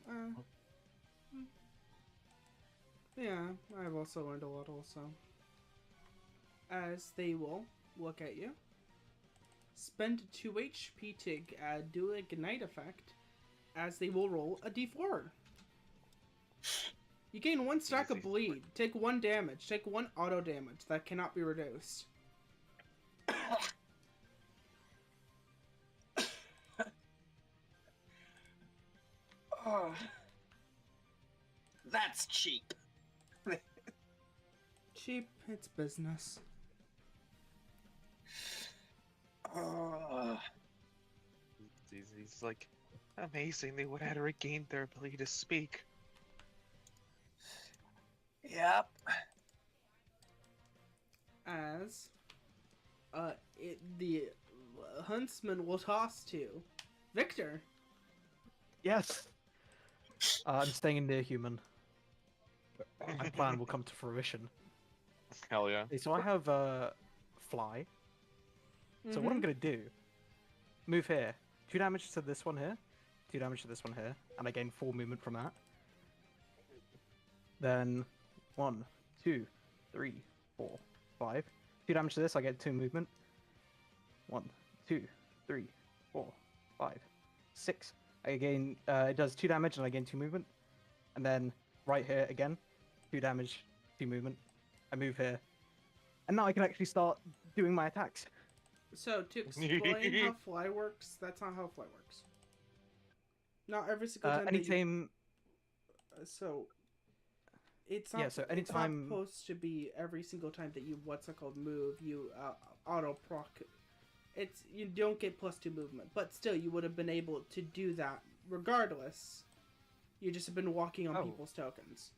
A: yeah, I've also learned a lot also. As they will look at you. Spend 2 HP to do a ignite effect, as they will roll a d4. You gain 1 stack of bleed. Take 1 damage. Take 1 auto damage that cannot be reduced.
B: Oh, that's cheap.
A: Cheap, it's business.
G: He's like, amazing. They would have regained their ability to speak.
B: Yep.
A: As the huntsman will toss to Victor.
H: Yes. I'm staying near human. My plan will come to fruition.
G: Hell yeah.
H: Okay, so I have fly. So what I'm
A: Mhm.
H: gonna do? Move here. 2 damage to this one here. 2 damage to this one here, and I gain 4 movement from that. Then 1, 2, 3, 4, 5. 2 damage to this. I get 2 movement. 1, 2, 3, 4, 5, 6. I gain. It does 2 damage, and I gain 2 movement. And then right here again, 2 damage, 2 movement. I move here, and now I can actually start doing my attacks.
A: So to explain how fly works, that's not how fly works. Not every single time.
H: Anytime.
A: So it's not.
H: Yeah, so
A: It's
H: anytime-
A: not supposed to be every single time that you move, you auto proc. It's you don't get +2 movement, but still you would have been able to do that regardless. You just have been walking on people's tokens.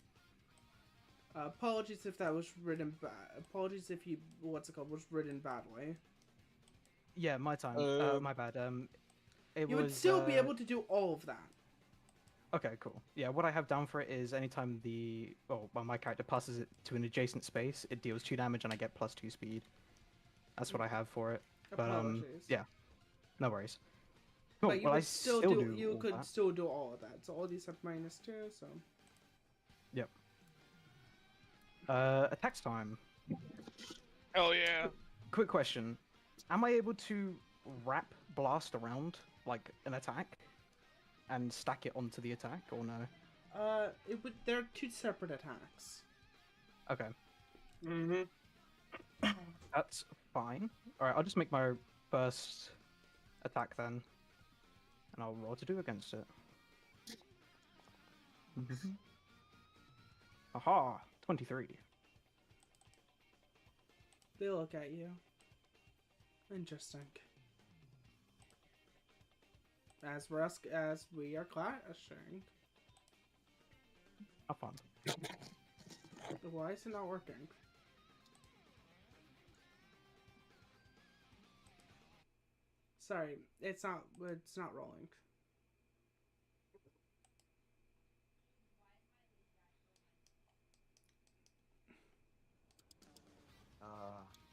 A: Apologies if that was written bad. Apologies if you was written badly.
H: Yeah, my time. My bad.
A: You would still be able to do all of that.
H: Okay, cool. Yeah, what I have down for it is anytime my character passes it to an adjacent space, it deals 2 damage and I get +2 speed. That's what I have for it. But
A: Apologies.
H: yeah, no worries. Cool.
A: But you
H: well,
A: would
H: I
A: still
H: do.
A: do. You
H: all
A: could
H: that.
A: still do all of that. So all these have -2. So
H: Yep. Attacks time.
D: Hell yeah.
H: Quick question: am I able to wrap blast around like an attack and stack it onto the attack, or no?
A: it would. They're 2 separate attacks.
H: Okay,
B: Mm-hmm.
H: that's fine. All right, I'll just make my first attack then, and I'll roll to do against it. Aha! 23.
A: They look at you. Interesting. As we are clashing.
H: Have fun.
A: Why is it not working? Sorry, it's not rolling.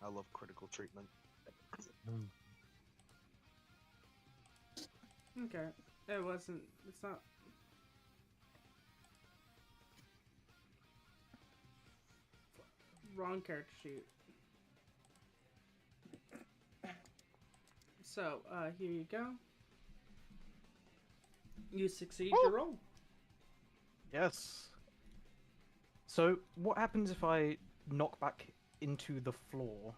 G: I love critical treatment.
A: Okay. It's not. Wrong character sheet. So, here you go. You succeed your roll.
H: Yes. So, what happens if I knock back into the floor?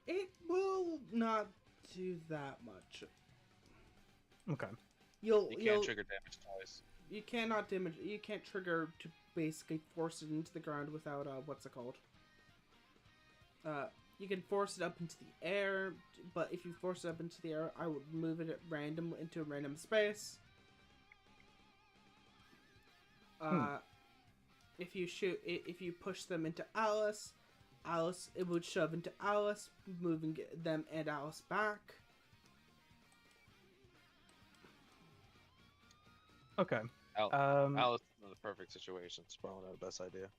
A: It will not do that much.
H: Okay.
A: You
D: can't trigger damage twice.
A: You cannot damage. You can't trigger to basically force it into the ground without what's it called? You can force it up into the air, but if you force it up into the air, I would move it at random into a random space. If you push them into Alice, it would shove into Alice, moving them and Alice back.
H: Okay.
G: Alice is in the perfect situation. It's probably not the best idea.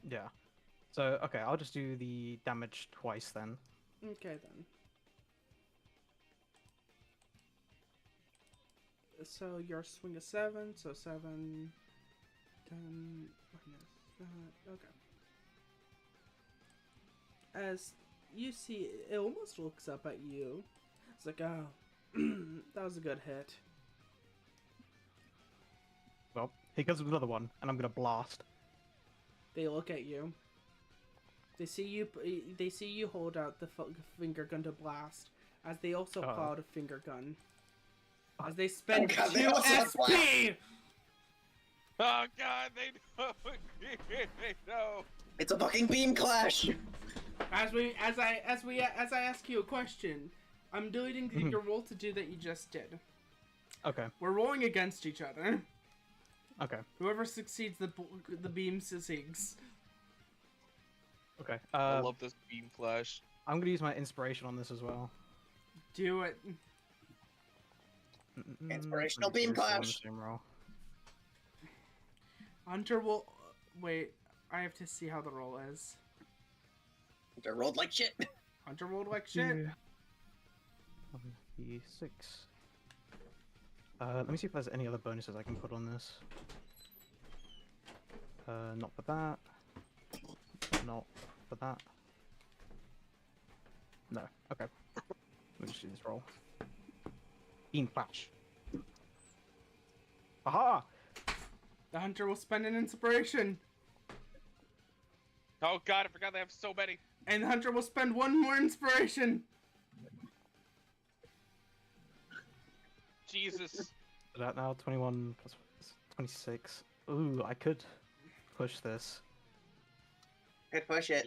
H: Yeah. So, okay, I'll just do the damage twice then.
A: Okay, then. So, your swing is 7, so 7, 10, minus that. Okay. As you see, it almost looks up at you. It's like, oh, that was a good hit.
H: Well, here goes another one, and I'm gonna blast.
A: They look at you. They see you hold out the finger gun to blast, as they also pull out a finger gun. As they spend 2 SP!
D: Oh god, they know. They know.
B: It's a fucking beam clash!
A: As I ask you a question, I'm deleting your roll to do that you just did.
H: Okay.
A: We're rolling against each other.
H: Okay.
A: Whoever succeeds, the beam succeeds.
H: Okay.
D: I love this beam flash.
H: I'm gonna use my inspiration on this as well.
A: Do it.
B: Inspirational beam flash.
A: Hunter will wait. I have to see how the roll is.
B: Hunter rolled like shit.
A: Hunter rolled like shit.
H: 1d6. Let me see if there's any other bonuses I can put on this. Not for that. Not for that. No. Okay. Let me just do this roll. Beam flash. Aha!
A: The hunter will spend an inspiration.
D: Oh god, I forgot they have so many.
A: And the hunter will spend one more inspiration.
D: Jesus.
H: That now 21 plus 26. Ooh, I could push this.
B: Could push it.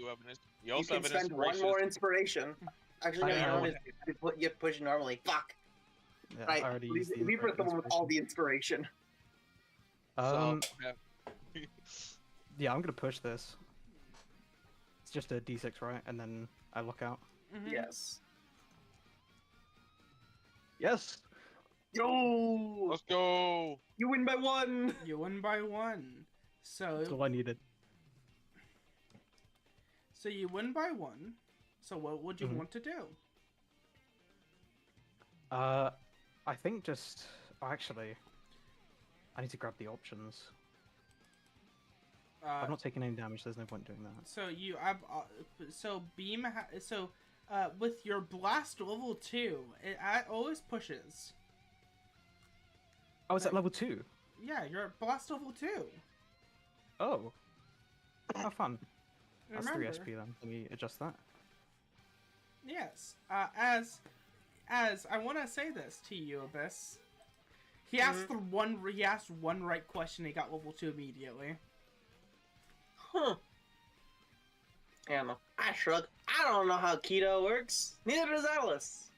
D: You also
B: can
D: have an
B: spend one
D: inspiration.
B: more inspiration. Actually, no, you don't. You have to push it normally. Fuck.
H: Yeah,
B: Right.
H: I already used the
B: Leave her the one with all the inspiration.
H: Yeah, I'm gonna push this. It's just a d6, right? And then I look out.
B: Yes.
H: Yes.
B: Yo!
D: Let's go!
B: You win by 1!
A: You win by 1. So
H: That's all I needed.
A: So you win by 1. So what would you want to do?
H: I think just... actually, I need to grab the options. I'm not taking any damage, there's no point doing that.
A: So you have... so beam... with your blast level 2, it always pushes.
H: Oh, it's at level 2?
A: Yeah, you're at blast level 2.
H: Oh. How fun. That's
A: Remember,
H: 3 SP then. Let me adjust that.
A: Yes. As I want to say this to you, Abyss. He asked he asked one right question. He got level 2 immediately.
B: Huh. Yeah, I shrug. I don't know how keto works. Neither does Alice.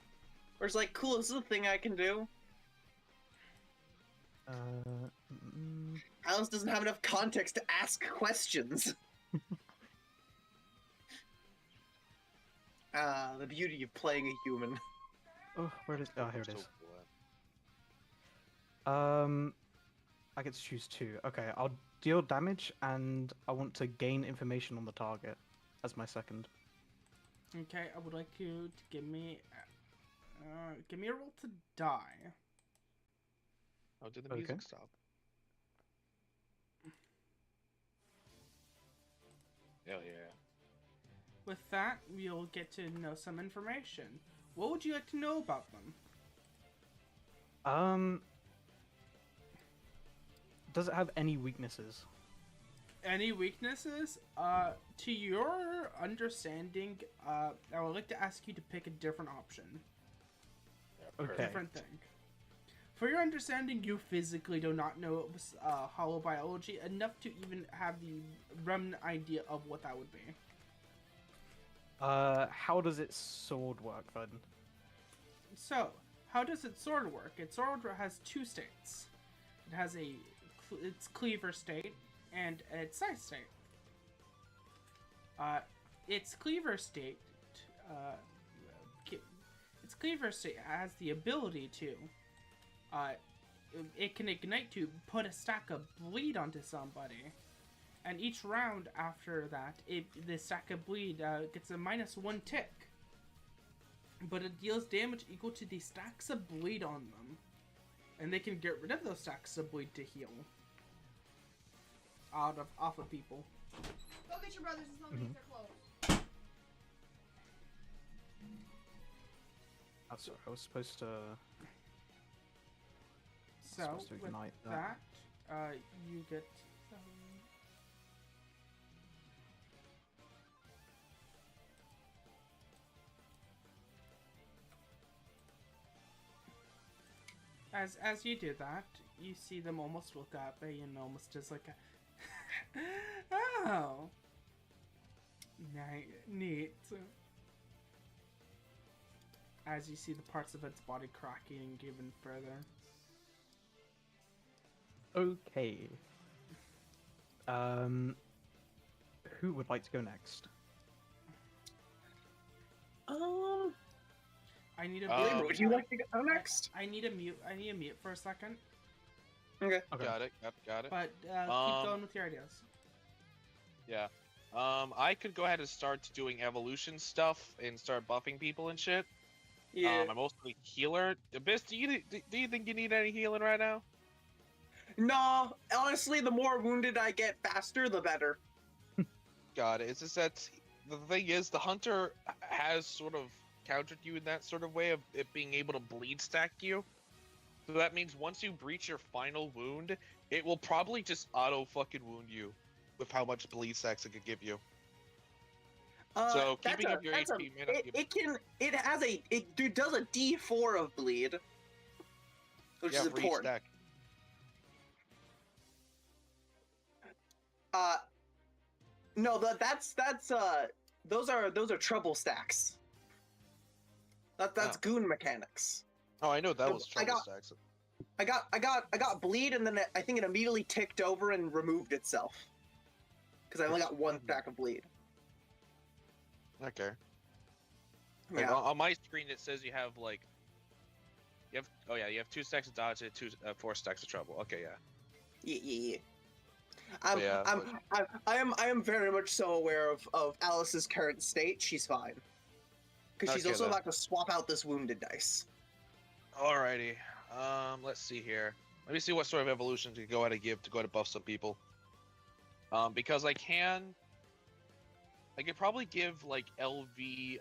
B: Or it's like, cool, this is a thing I can do. Alice doesn't have enough context to ask questions. The beauty of playing a human.
H: Oh, where it is? Oh, here it is. I get to choose 2. Okay, I'll deal damage, and I want to gain information on the target as my second.
A: Okay, I would like you to give me a roll to die.
G: Oh, did the music stop?
D: Hell yeah.
A: With that, we'll get to know some information. What would you like to know about them?
H: Does it have any weaknesses?
A: Any weaknesses? To your understanding, I would like to ask you to pick a different option.
H: Okay.
A: Different thing. For your understanding, you physically do not know holobiology enough to even have the remnant idea of what that would be.
H: How does its sword work then?
A: So, how does its sword work? Its sword has 2 states. It has its cleaver state and its side state. Its cleaver state has the ability to it can ignite to put a stack of bleed onto somebody, and each round after that, the stack of bleed gets a -1 tick, but it deals damage equal to the stacks of bleed on them, and they can get rid of those stacks of bleed to heal off of people.
I: Go get your brothers and tell me if they're close.
H: Oh, sorry, I was supposed to...
A: So,
H: supposed to
A: with
H: ignite
A: that, you get... As you do that, you see them almost look up and almost just like a... Oh! Neat. As you see the parts of its body cracking even further.
H: Okay. Who would like to go next?
A: I need a
B: Blaber, would you like to go next?
A: I need a mute. I need a mute for a second.
B: Okay.
D: Got it. Got it.
A: But keep going with your ideas.
D: Yeah. I could go ahead and start doing evolution stuff and start buffing people and shit.
B: Yeah.
D: I'm mostly healer. Abyss, do you think you need any healing right now?
B: No, honestly, the more wounded I get faster, the better.
D: Got it. It's just that the thing is, the hunter has sort of countered you in that sort of way of it being able to bleed stack you. So that means once you breach your final wound, it will probably just auto fucking wound you with how much bleed stacks it could give you. So keeping up your HP may not be...
B: it does a D4 of bleed, which is important.
D: Stack.
B: No, those are trouble stacks. That's goon mechanics.
D: Oh, I know that was trouble stacks.
B: I got bleed, and then I think it immediately ticked over and removed itself. Because I only got one stack of bleed.
D: Okay.
B: Yeah.
D: Like, on my screen it says you have like you have 2 stacks of dodge and 4 stacks of trouble. Okay, yeah.
B: Yeah. I am very much so aware of Alice's current state. She's fine. Because she's also about to swap out this wounded dice.
D: Alrighty. Let's see here. Let me see what sort of evolution to go ahead and give to go ahead and buff some people. Because I could probably give like LV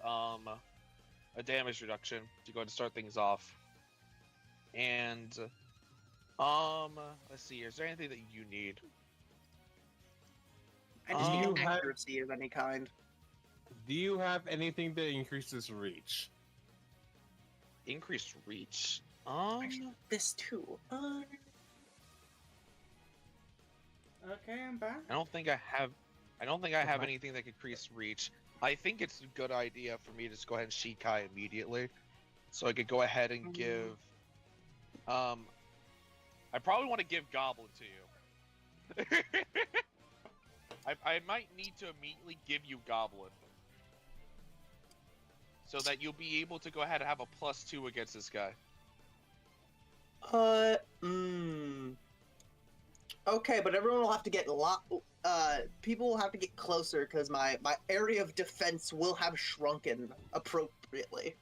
D: a damage reduction to go ahead and start things off. And let's see here. Is there anything that you need?
B: I just need accuracy of any kind.
C: Do you have anything that increases reach?
D: Increased reach?
B: This too.
A: Okay, I'm back.
D: I don't think I have anything that could increase reach. I think it's a good idea for me to just go ahead and Shikai immediately. So I could go ahead and give I probably want to give Goblin to you. I might need to immediately give you Goblin. So that you'll be able to go ahead and have a +2 against this guy.
B: Okay, but everyone will have to get people will have to get closer because my area of defense will have shrunken appropriately.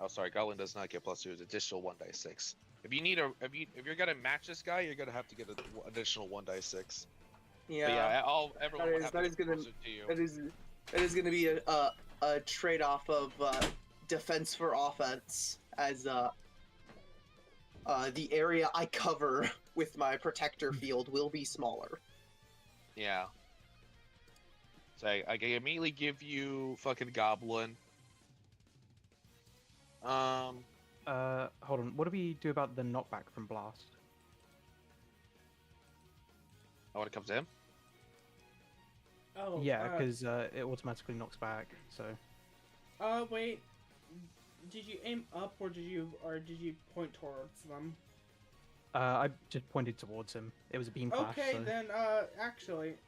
D: Oh, sorry, Goblin does not get +2. It's additional 1d6. If you're gonna match this guy, you're gonna have to get an additional 1d6.
B: Yeah.
D: But yeah, everyone will have to get closer to you.
B: That is gonna be a trade-off of defense for offense, as the area I cover with my protector field will be smaller.
D: Yeah. So I can immediately give you fucking Goblin.
H: Hold on. What do we do about the knockback from Blast?
D: Oh, when it comes to him?
A: Oh.
H: Yeah, because it automatically knocks back. So.
A: Wait. Did you aim up or did you point towards them?
H: I just pointed towards him. It was a beam flash.
A: Okay,
H: so...
A: then actually.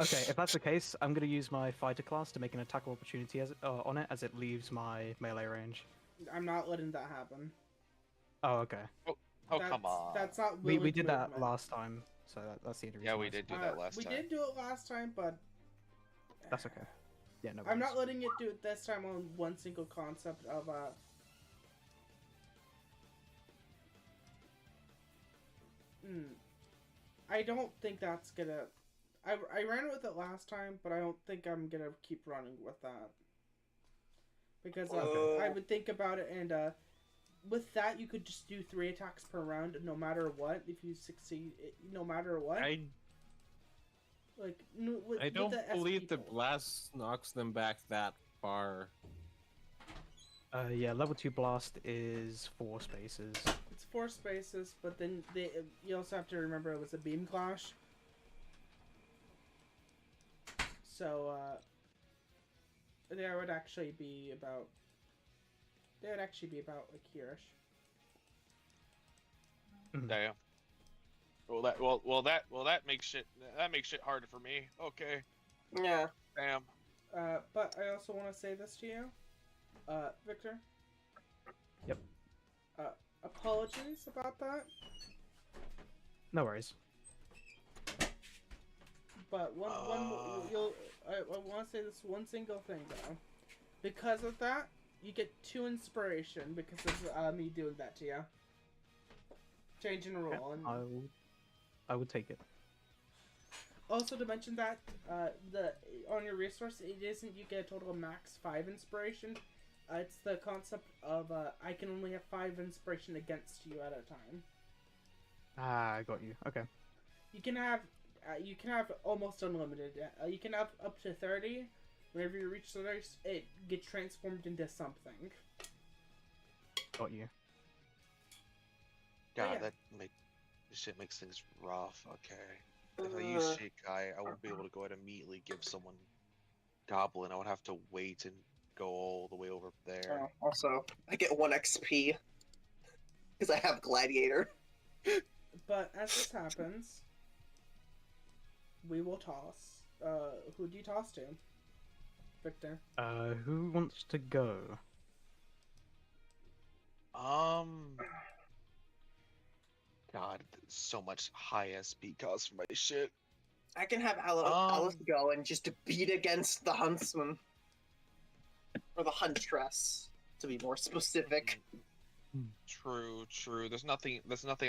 H: Okay, if that's the case, I'm gonna use my fighter class to make an attack of opportunity on it as it leaves my melee range.
A: I'm not letting that happen.
H: Oh, okay.
D: Oh, come on.
A: That's not.
H: We did that last time, so that's the reason.
D: Yeah, we did do that last time.
A: We did do it last time, but
H: that's okay. Yeah, no.
A: I'm not letting it do it this time on one single concept of I don't think that's gonna. I ran with it last time, but I don't think I'm gonna keep running with that because I would think about it, and with that you could just do 3 attacks per round, no matter what. If you succeed, no matter what.
C: I don't believe the blast knocks them back that far.
H: Yeah, level 2 blast is 4 spaces.
A: It's 4 spaces, but then you also have to remember it was a beam clash. So, there would actually be about like here-ish.
D: Damn. That makes shit harder for me. Okay.
B: Yeah.
D: Damn.
A: But I also want to say this to you, Victor.
H: Yep.
A: Apologies about that.
H: No worries.
A: But I want to say this one single thing though. Because of that, you get 2 inspiration because of me doing that to you. Changing a rule. And
H: I would take it.
A: also to mention that on your resource, it isn't you get a total of max 5 inspiration. It's the concept of I can only have 5 inspiration against you at a time.
H: Ah, I got you. Okay.
A: You can have almost unlimited. You can have up to 30. Whenever you reach 30, it gets transformed into something.
H: Got you.
G: God,
A: yeah.
G: this shit makes things rough. Okay. If I use Shikai, I won't be able to go ahead and immediately give someone Goblin. I would have to wait and go all the way over there.
B: Also, I get 1 XP because I have Gladiator.
A: But as this happens, we will toss. Who do you toss to? Victor.
H: Who wants to go?
G: God, so much high SP cost for my shit.
B: I can have Alice go and just beat against the Huntsman. Or the Huntress, to be more specific.
G: True. There's nothing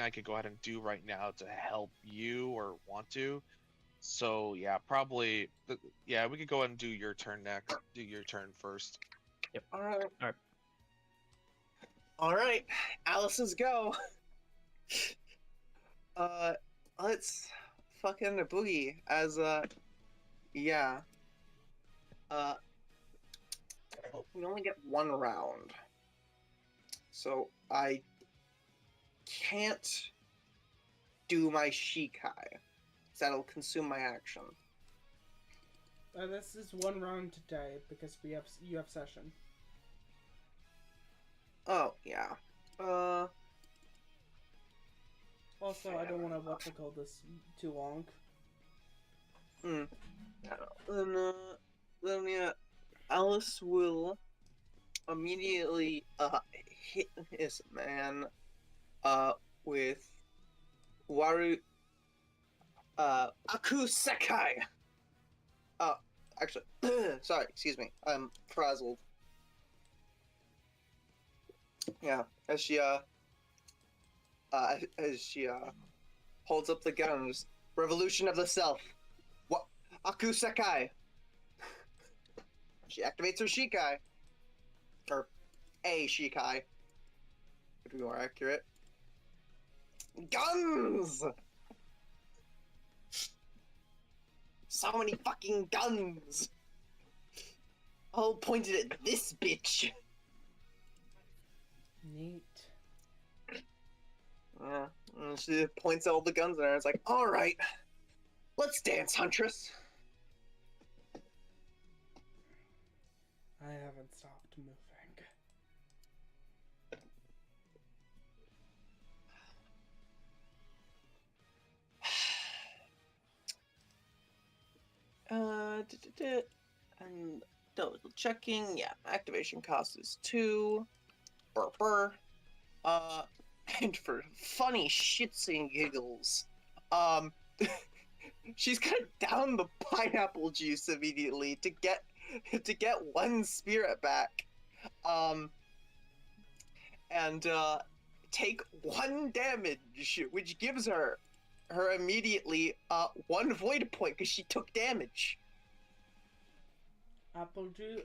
G: I could go ahead and do right now to help you or want to. So yeah, probably we could go ahead and do your turn next. Do your turn first.
H: Yep.
B: Alright. Alice's go. Let's fucking boogie as yeah. We only get 1 round. So I can't do my Shikai. That'll consume my action.
A: This is 1 round today because you have session.
B: Oh yeah.
A: Also, I don't want to call this too long.
B: Then yeah, Alice will immediately hit his man with Waru Aku Sekai. Actually, sorry, excuse me. I'm frazzled. Yeah, as she holds up the guns. Revolution of the Self. What? Aku Sekai. She activates her Shikai. Or a Shikai. To be more accurate. Guns! So many fucking guns! All pointed at this bitch.
A: Neat.
B: Yeah, and she points at all the guns in her. It's like, alright, let's dance, Huntress.
A: I haven't stopped moving.
B: And double checking. Yeah, activation cost is 2. Burr. And for funny shits and giggles, she's gonna down the pineapple juice immediately to get 1 spirit back, and take 1 damage, which gives her immediately 1 void point because she took damage.
A: Apple juice,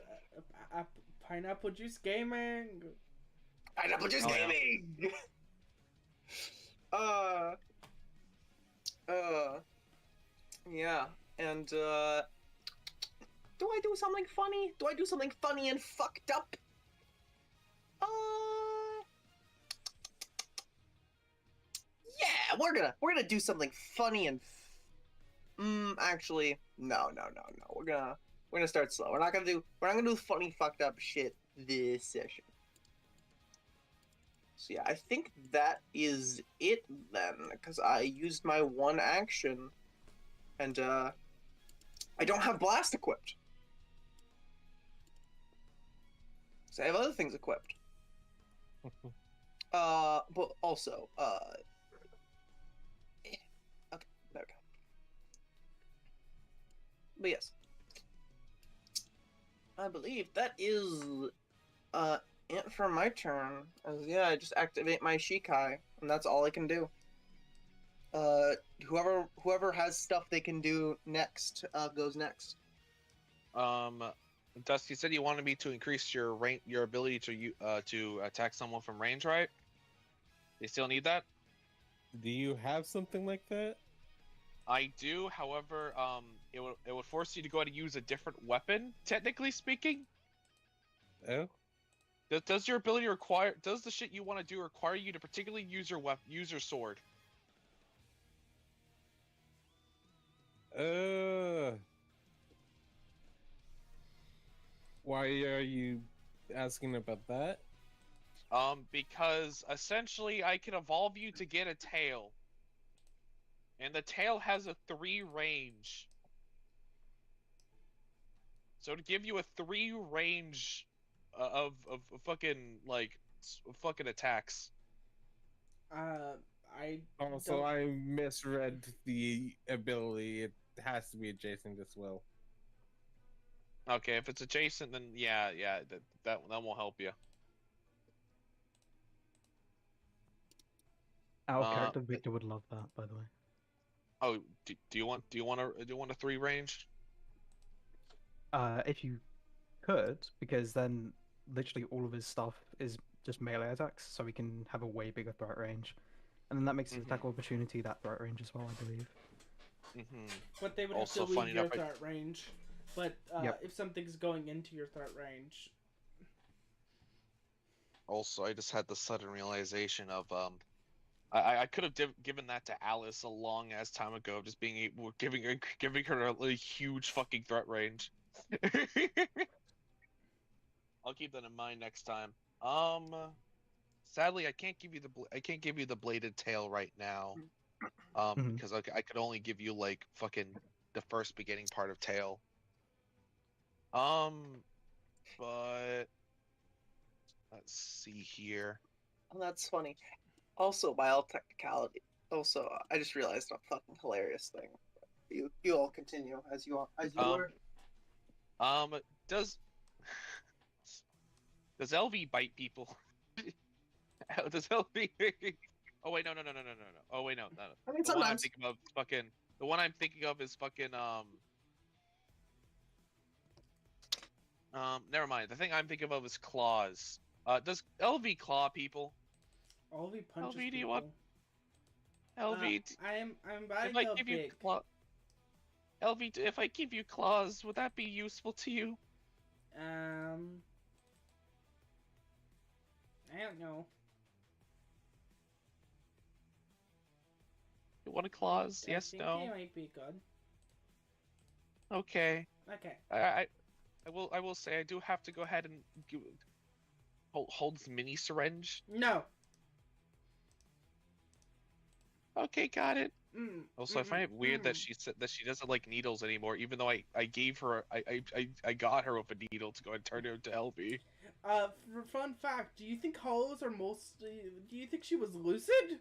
A: pineapple juice gaming.
B: Pineapple juice gaming. Yeah, and do I do something funny? Do I do something funny and fucked up? Yeah, we're gonna do something funny and Actually, no. We're gonna start slow. We're not gonna do funny fucked up shit this session. So yeah, I think that is it then, because I used my one action, and I don't have blast equipped. So I have other things equipped. But also, okay, there we go. But yes, I believe that is it for my turn. As yeah, I just activate my Shikai, and that's all I can do. Whoever has stuff they can do next goes next.
G: Dusty said you wanted me to increase your ability to attack someone from range, right? You still need that?
K: Do you have something like that?
G: I do. However, it would force you to go ahead and use a different weapon, technically speaking.
K: Oh.
G: Does your ability require? Does the shit you want to do require you to particularly use your use your sword?
K: Why are you asking about that?
G: Because essentially I can evolve you to get a tail. And the tail has a 3 range. So to give you a 3 range of fucking like fucking attacks.
A: I
K: Also, I misread the ability. It has to be adjacent as well.
G: Okay, if it's adjacent, then yeah, that won't help you.
H: Our character Victor would love that, by the way.
G: Oh, do you want a 3 range?
H: If you could, because then literally all of his stuff is just melee attacks, so he can have a way bigger threat range, and then that makes his attack opportunity that threat range as well, I believe.
A: But they would
G: also
A: have to leave your threat range. But if something's going into your threat range.
G: Also, I just had the sudden realization of I could have given that to Alice a long ass time ago, just being able giving her a huge fucking threat range. I'll keep that in mind next time. Sadly, I can't give you the bladed tail right now. Because I could only give you like fucking the first beginning part of tail. But let's see here.
B: Oh, that's funny. Also, by all technicality, I just realized a fucking hilarious thing. You all continue as you were.
G: Does LV bite people? Does LV? Oh wait, no. Oh wait, no.
B: I mean,
G: the one I'm
B: sometimes.
G: thinking of is fucking. The one I'm thinking of is fucking Never mind. The thing I'm thinking of is claws. Does LV claw people?
A: LV punches
G: LV, do you
A: people.
G: want? LV,
A: I'm
G: if I give you LV, if I give you claws, would that be useful to you?
A: I don't know.
G: You want a claws? Yes,
A: I think
G: no.
A: it might be good.
G: Okay.
A: Okay.
G: I will say I do have to go ahead and hold this mini syringe.
A: No.
G: Okay, got it. Also, I find it weird that she said that she doesn't like needles anymore, even though I gave her I got her with a needle to go and turn her into LB.
A: For fun fact, do you think hollows are mostly? Do you think she was lucid?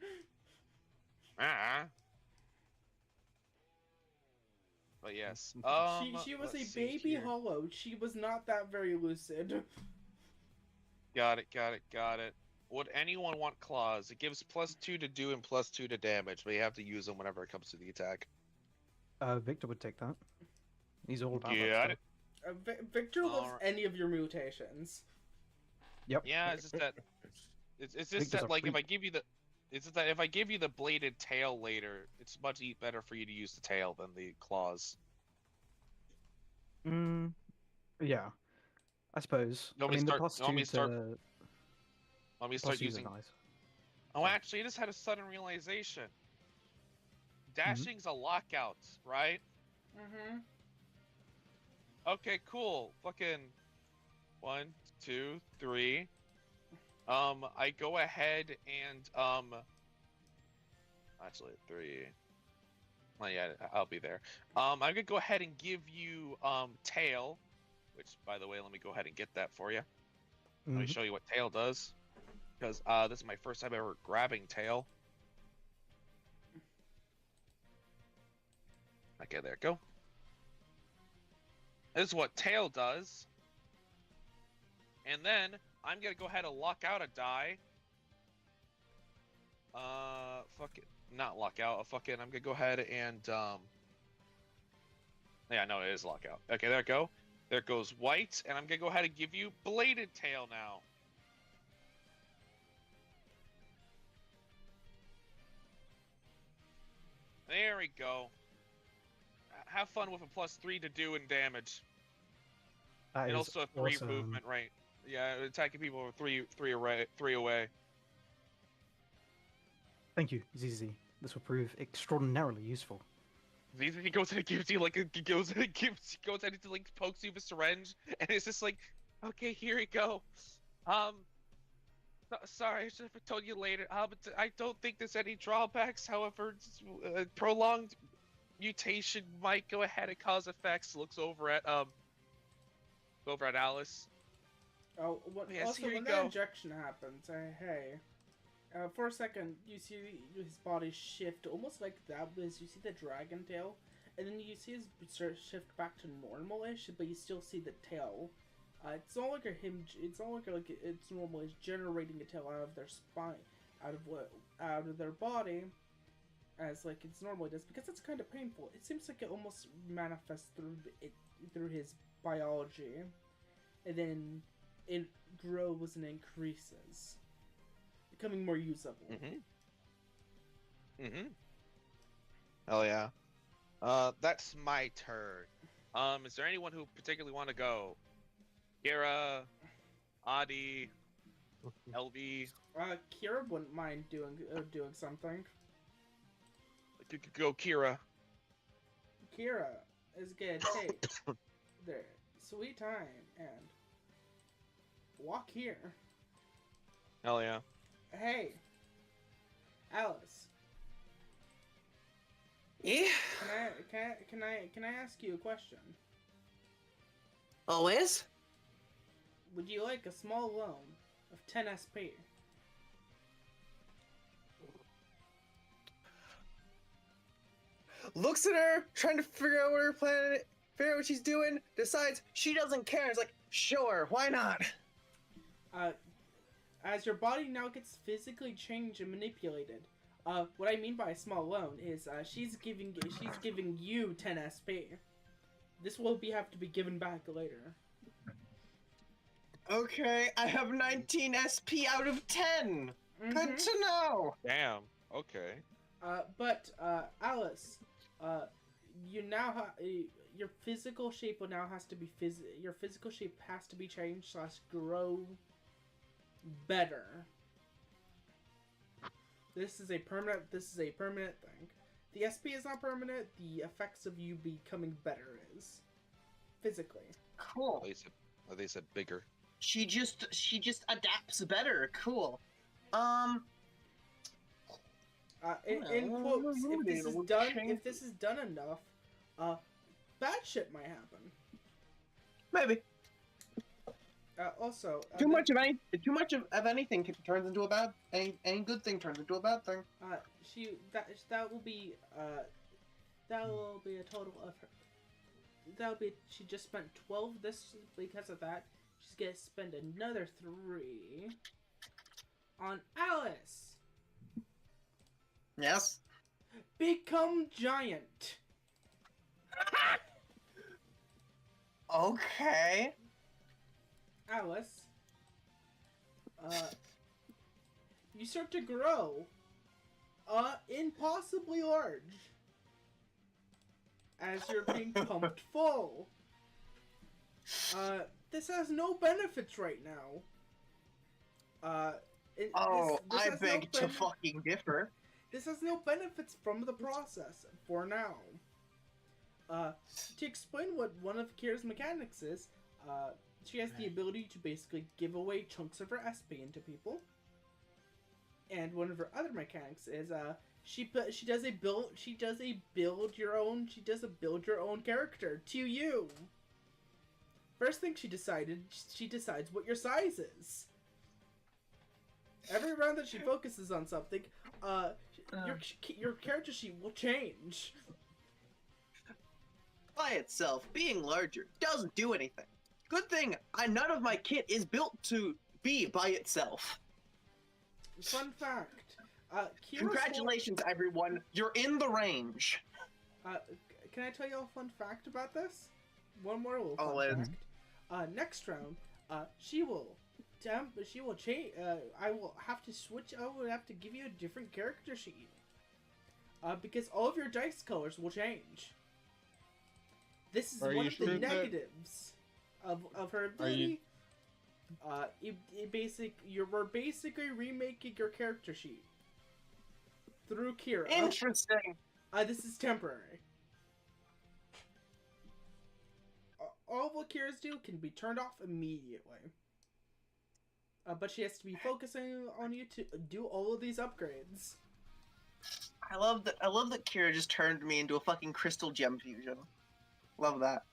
G: But yes,
A: she was a baby hollow. She was not that very lucid.
G: Got it. Would anyone want claws? It gives +2 to do and +2 to damage, but you have to use them whenever it comes to the attack.
H: Victor would take that. He's all about
G: that.
A: Victor loves any of your mutations.
H: Yep.
G: Yeah, it's just that. It's just that like if I give you the. It's just that if I give you the bladed tail later, it's much better for you to use the tail than the claws.
H: Yeah. I suppose.
G: Let me start using.
H: Nice.
G: Oh, actually, I just had a sudden realization.
D: dashing's a lockout, right?
A: Mm-hmm.
D: Okay, cool. Fucking 1, 2, 3. I go ahead and actually 3. Well, yeah, I'll be there. I'm gonna go ahead and give you tail, which by the way, let me go ahead and get that for you. Let me show you what tail does, because this is my first time ever grabbing tail. Okay, there you go. This is what tail does. And then I'm gonna go ahead and lock out a die. Fuck it. Not lock out. I'm gonna go ahead and yeah, no, it is lockout. Okay, there we go. There goes white, and I'm gonna go ahead and give you bladed tail now. There we go. Have fun with a +3 to do and damage.
H: That
D: And
H: is
D: also a 3
H: awesome.
D: movement, right? Yeah, attacking people with three away.
H: Thank you, ZZ. This will prove extraordinarily useful.
D: He goes and gives you like goes and like pokes you with a syringe, and it's just like, okay, here you go. Sorry, I should have told you later. But I don't think there's any drawbacks. However, prolonged mutation might go ahead and cause effects. Looks over at Alice.
A: Oh, what?
D: Yes,
A: also,
D: here you
A: when
D: go.
A: that injection happens, hey, for a second, you see his body shift, almost like that. Was you see the dragon tail, and then you see his start shift back to normal-ish, but you still see the tail. It's not like it's not like it's normal. It's generating a tail out of their spine, out of their body, as like it's normally does, because it's kind of painful. It seems like it almost manifests through his biology, and then it grows and increases, becoming more usable.
D: Hell yeah. That's my turn. Is there anyone who particularly want to go? Kira, Adi, LV.
A: Kira wouldn't mind doing something.
D: Go, Kira.
A: Kira is gonna take their sweet time and walk here.
D: Hell yeah.
A: Hey, Alice.
B: Yeah.
A: Can I ask you a question?
B: Always?
A: Would you like a small loan of 10 SP?
B: Looks at her, trying to figure out figure out what she's doing, decides she doesn't care. It's like, sure, why not?
A: As your body now gets physically changed and manipulated, what I mean by a small loan is she's giving you 10 SP. This will have to be given back later.
B: Okay, I have 19 SP out of 10.
A: Mm-hmm.
B: Good to know.
D: Damn. Okay.
A: But Alice, you now your physical shape will now has to be your physical shape has to be changed / grow better. This is a permanent thing. The SP is not permanent. The effects of you becoming better is physically.
B: Cool.
D: They said bigger.
B: She just adapts better. Cool.
A: In quotes, if this is done enough, bad shit might happen.
B: Maybe.
A: Also,
B: too much of anything turns into a bad. Any good thing turns into a bad thing.
A: That will be a total of her. She just spent 12 this because of that. She's gonna spend another 3 on Alice.
B: Yes.
A: Become giant.
B: Okay.
A: Alice. You start to grow. Impossibly large. As you're being pumped full. This has no benefits right now.
B: I beg to fucking differ.
A: This has no benefits from the process for now. To explain what one of Kira's mechanics is, she has the ability to basically give away chunks of her SP into people. And one of her other mechanics is she does a build your own character to you. First thing she decides what your size is. Every round that she focuses on something, your character sheet will change.
B: By itself, being larger doesn't do anything. Good thing none of my kit is built to be by itself.
A: Fun fact.
B: Congratulations, everyone. You're in the range.
A: Can I tell you a fun fact about this? One more little fun fact. Next round, she will change. I will have to give you a different character sheet. Because all of your dice colors will change. This is one of the negatives of her ability. We're basically remaking your character sheet through Kira.
B: Interesting.
A: This is temporary. All what Kira's do can be turned off immediately. But she has to be focusing on you to do all of these upgrades.
B: I love that Kira just turned me into a fucking crystal gem fusion. Love that.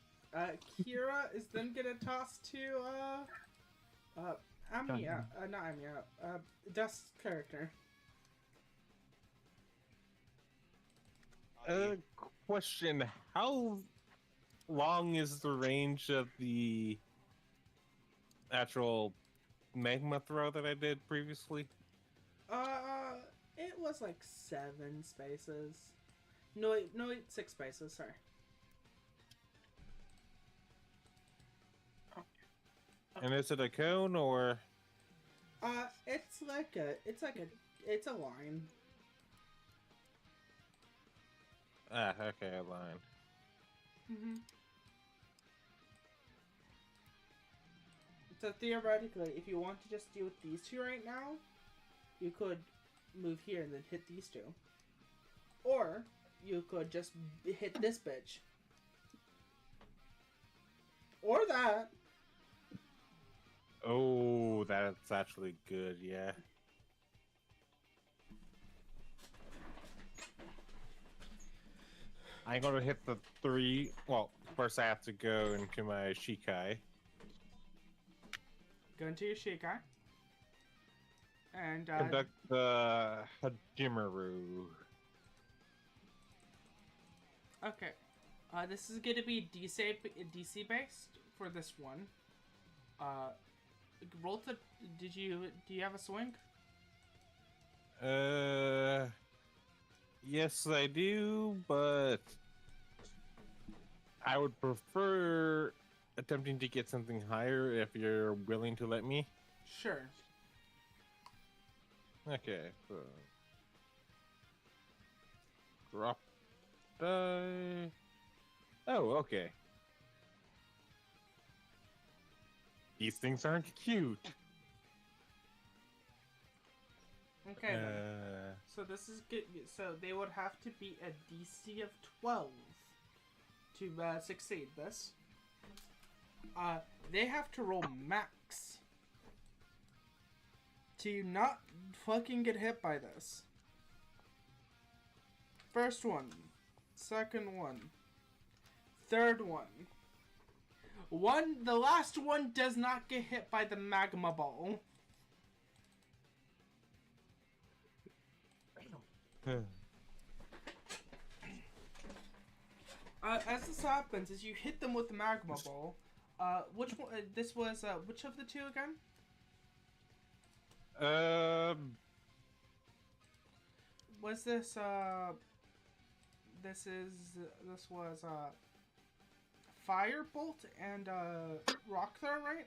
A: Kira is then gonna toss to Amiya. Not Amiya. Dust's character.
K: Question: how long is the range of the actual magma throw that I did previously?
A: It was like 7 spaces. No, 6 spaces. Sorry.
K: And is it a cone or?
A: It's a line.
K: Okay, a line.
A: Mhm. So theoretically, if you want to just deal with these two right now, you could move here and then hit these two. Or you could just hit this bitch. Or that.
K: Oh, that's actually good, yeah. I'm gonna hit the 3. Well, first I have to go into my Shikai.
A: Go into your Shikai. And
K: conduct the Hajimaru.
A: Okay. This is gonna be DC based for this one. Roll to. Do you have a swing?
K: Yes, I do, but I would prefer attempting to get something higher if you're willing to let me.
A: Sure.
K: Okay, so drop die. Oh, okay. These things aren't cute.
A: Okay. So this is good. So they would have to be a DC of 12 to succeed this. They have to roll max to not fucking get hit by this. First one, second one, third one. The last one does not get hit by the magma ball. As this happens, as you hit them with the magma ball, which one? This was which of the two again? Was this this was firebolt and rock throw, right?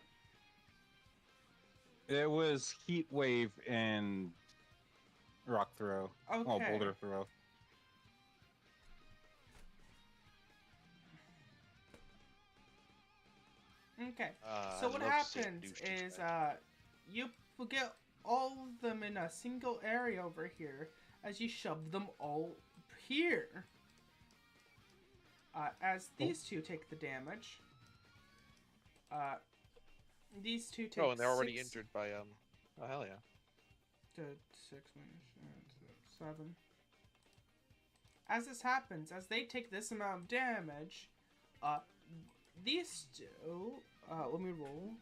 K: It was heat wave and rock throw.
A: Okay.
K: Well, boulder throw.
A: Okay. So what happens is you will get all of them in a single area over here as you shove them all here. As these two take the damage. These two take.
G: Oh, and they're already
A: 6
G: injured by Oh hell yeah.
A: to 6 minus 7. As this happens, as they take this amount of damage, these two, let me roll.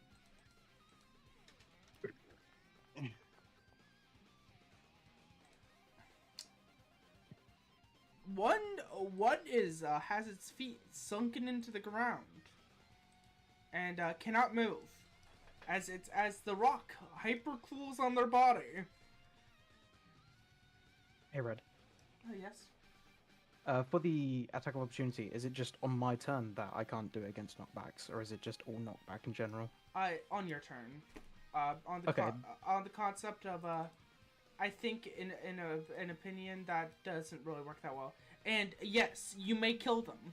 A: One is has its feet sunken into the ground and cannot move, as the rock hyper cools on their body.
H: Hey, Red.
A: Yes.
H: For the attack of opportunity, is it just on my turn that I can't do it against knockbacks, or is it just all knockback in general?
A: On your turn. On the
H: Okay.
A: On the concept of I think in an opinion that doesn't really work that well. And yes, you may kill them.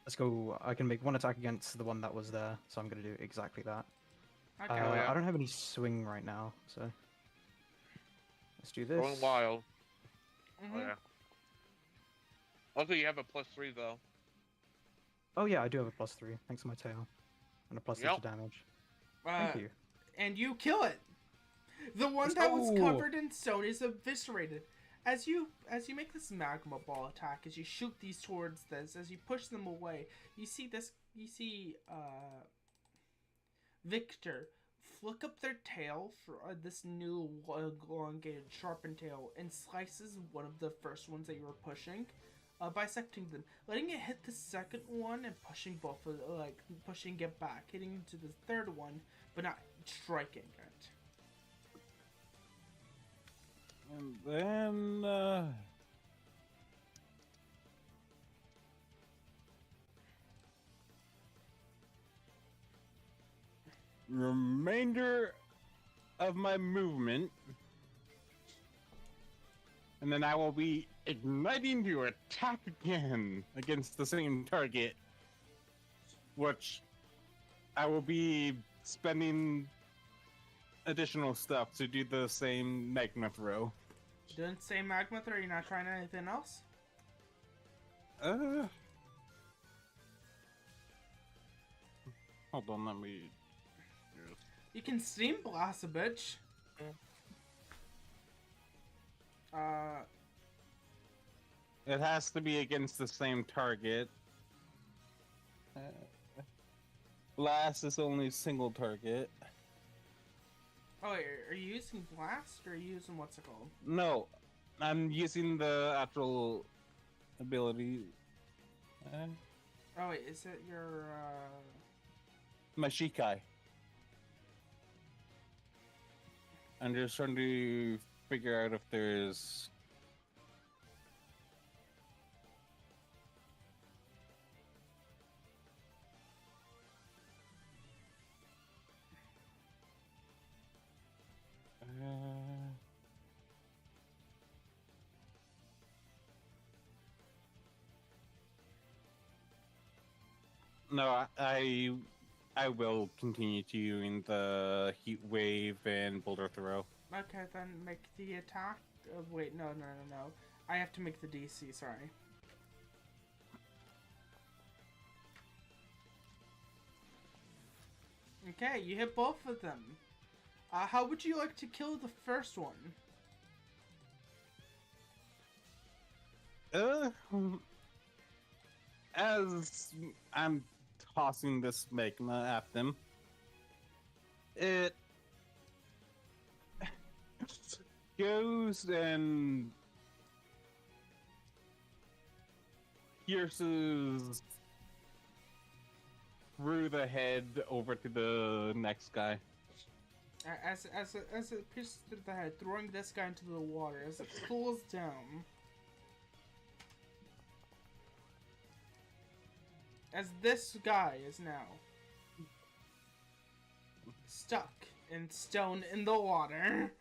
H: Let's go. I can make one attack against the one that was there, so I'm going to do exactly that.
A: Okay.
H: I don't have any swing right now, so let's do this.
G: Going wild.
A: Mhm.
G: Oh yeah. Also, you have a +3 though.
H: Oh yeah, I do have a +3 thanks to my tail, and a +6
G: Yep.
H: damage. Thank you.
A: And you kill it. The one
H: Let's
A: that was
H: go.
A: covered in stone is eviscerated. As you make this magma ball attack, as you shoot these towards this, as you push them away, you see Victor flick up their tail for this new elongated sharpened tail and slices one of the first ones that you were pushing, bisecting them, letting it hit the second one and pushing both of pushing it back, hitting into the third one, but not striking it.
C: And then, remainder of my movement, and then I will be igniting to attack again against the same target, which I will be spending additional stuff to do the same magma throw.
A: Doing the same magma throw, you're not trying anything else?
C: Hold on, let me...
A: You can steam blast a bitch.
C: It has to be against the same target. Blast is only single target.
A: Oh, are you using blast or are you using what's it called?
C: No, I'm using the actual ability.
A: Oh wait, is it your
C: My Shikai. I'm just trying to figure out if there's... No, I will continue to doing the heat wave and boulder throw.
A: Okay, then make the attack. Wait, no. I have to make the DC, sorry. Okay, you hit both of them. How would you like to kill the first one?
C: As I'm tossing this magma at them, it goes and pierces through the head over to the next guy.
A: As it pierces through the head, throwing this guy into the water, as it cools down. As this guy is now stuck in stone in the water.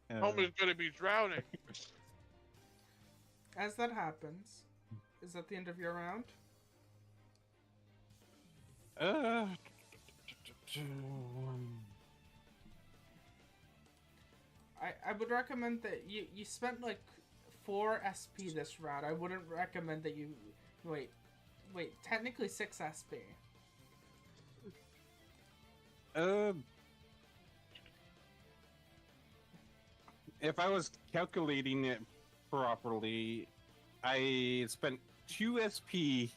G: Homer's gonna be drowning.
A: As that happens, is that the end of your round? I would recommend that you spent like 4 SP this round. I wouldn't recommend that you wait, technically 6 SP.
C: If I was calculating it properly, I spent 2 SP.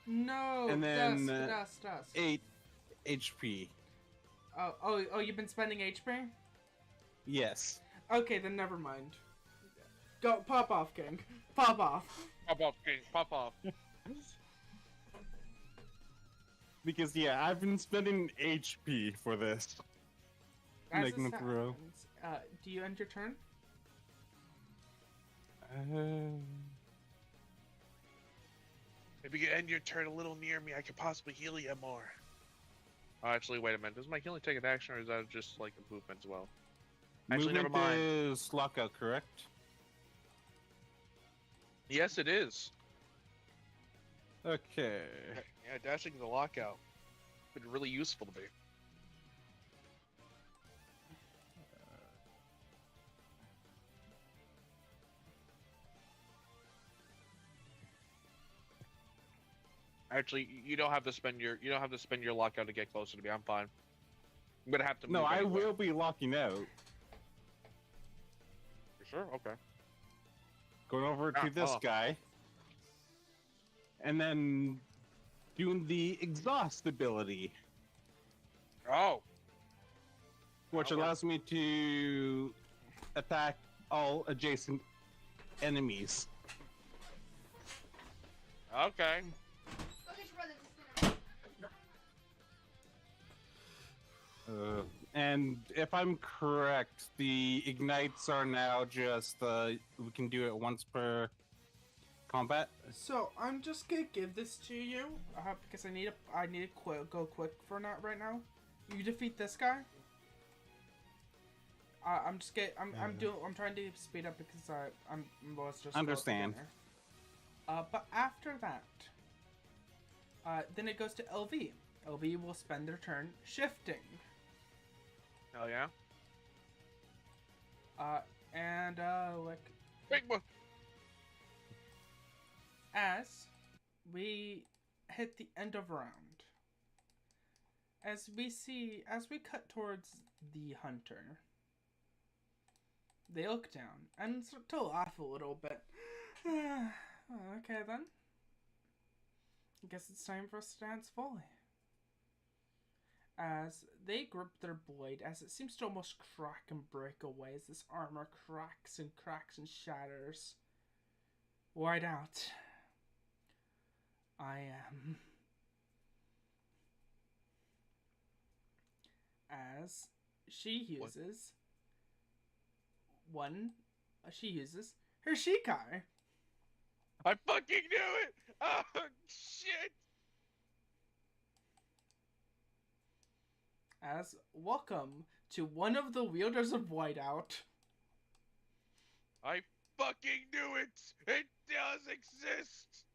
A: No,
C: and then
A: dust.
C: 8 HP.
A: Oh, you've been spending HP?
C: Yes.
A: Okay, then never mind. Go, pop off, King. Pop off.
D: Pop off, King. Pop off.
C: Because yeah, I've been spending HP for this.
A: As
C: Like
A: this
C: Necro.
A: happens, do you end your turn?
D: Maybe you end your turn a little near me. I could possibly heal you more. Oh, actually, wait a minute. Does my healing take an action, or is that just like a movement as well? Actually,
C: Movement
D: never mind.
C: is lockout, correct?
D: Yes, it is.
C: Okay.
D: Yeah, dashing is a lockout. Been really useful to me. Actually, you don't have to spend your lockout to get closer to me. I'm fine. I'm gonna have to.
C: No,
D: move
C: I
D: anyway.
C: will be locking out.
D: For sure. Okay.
C: Going over to this guy. And then doing the exhaust ability.
D: Oh.
C: Which allows me to attack all adjacent enemies.
D: Okay.
C: And if I'm correct, the ignites are now just we can do it once per combat.
A: So I'm just gonna give this to you because I need to go quick for not right now. You defeat this guy. I'm trying to speed up because I'm was just
C: understand.
A: But after that, then it goes to LV. LV will spend their turn shifting.
D: Hell yeah. Big one.
A: As we hit the end of round, as we cut towards the hunter, they look down and start to laugh a little bit. Okay then. I guess it's time for us to dance fully. As they grip their blade, as it seems to almost crack and break away, as this armor cracks and shatters. White out. I am. As she uses her Shikai.
D: I fucking knew it! Oh, shit!
A: As welcome to one of the wielders of Whiteout.
D: I fucking knew it! It does exist!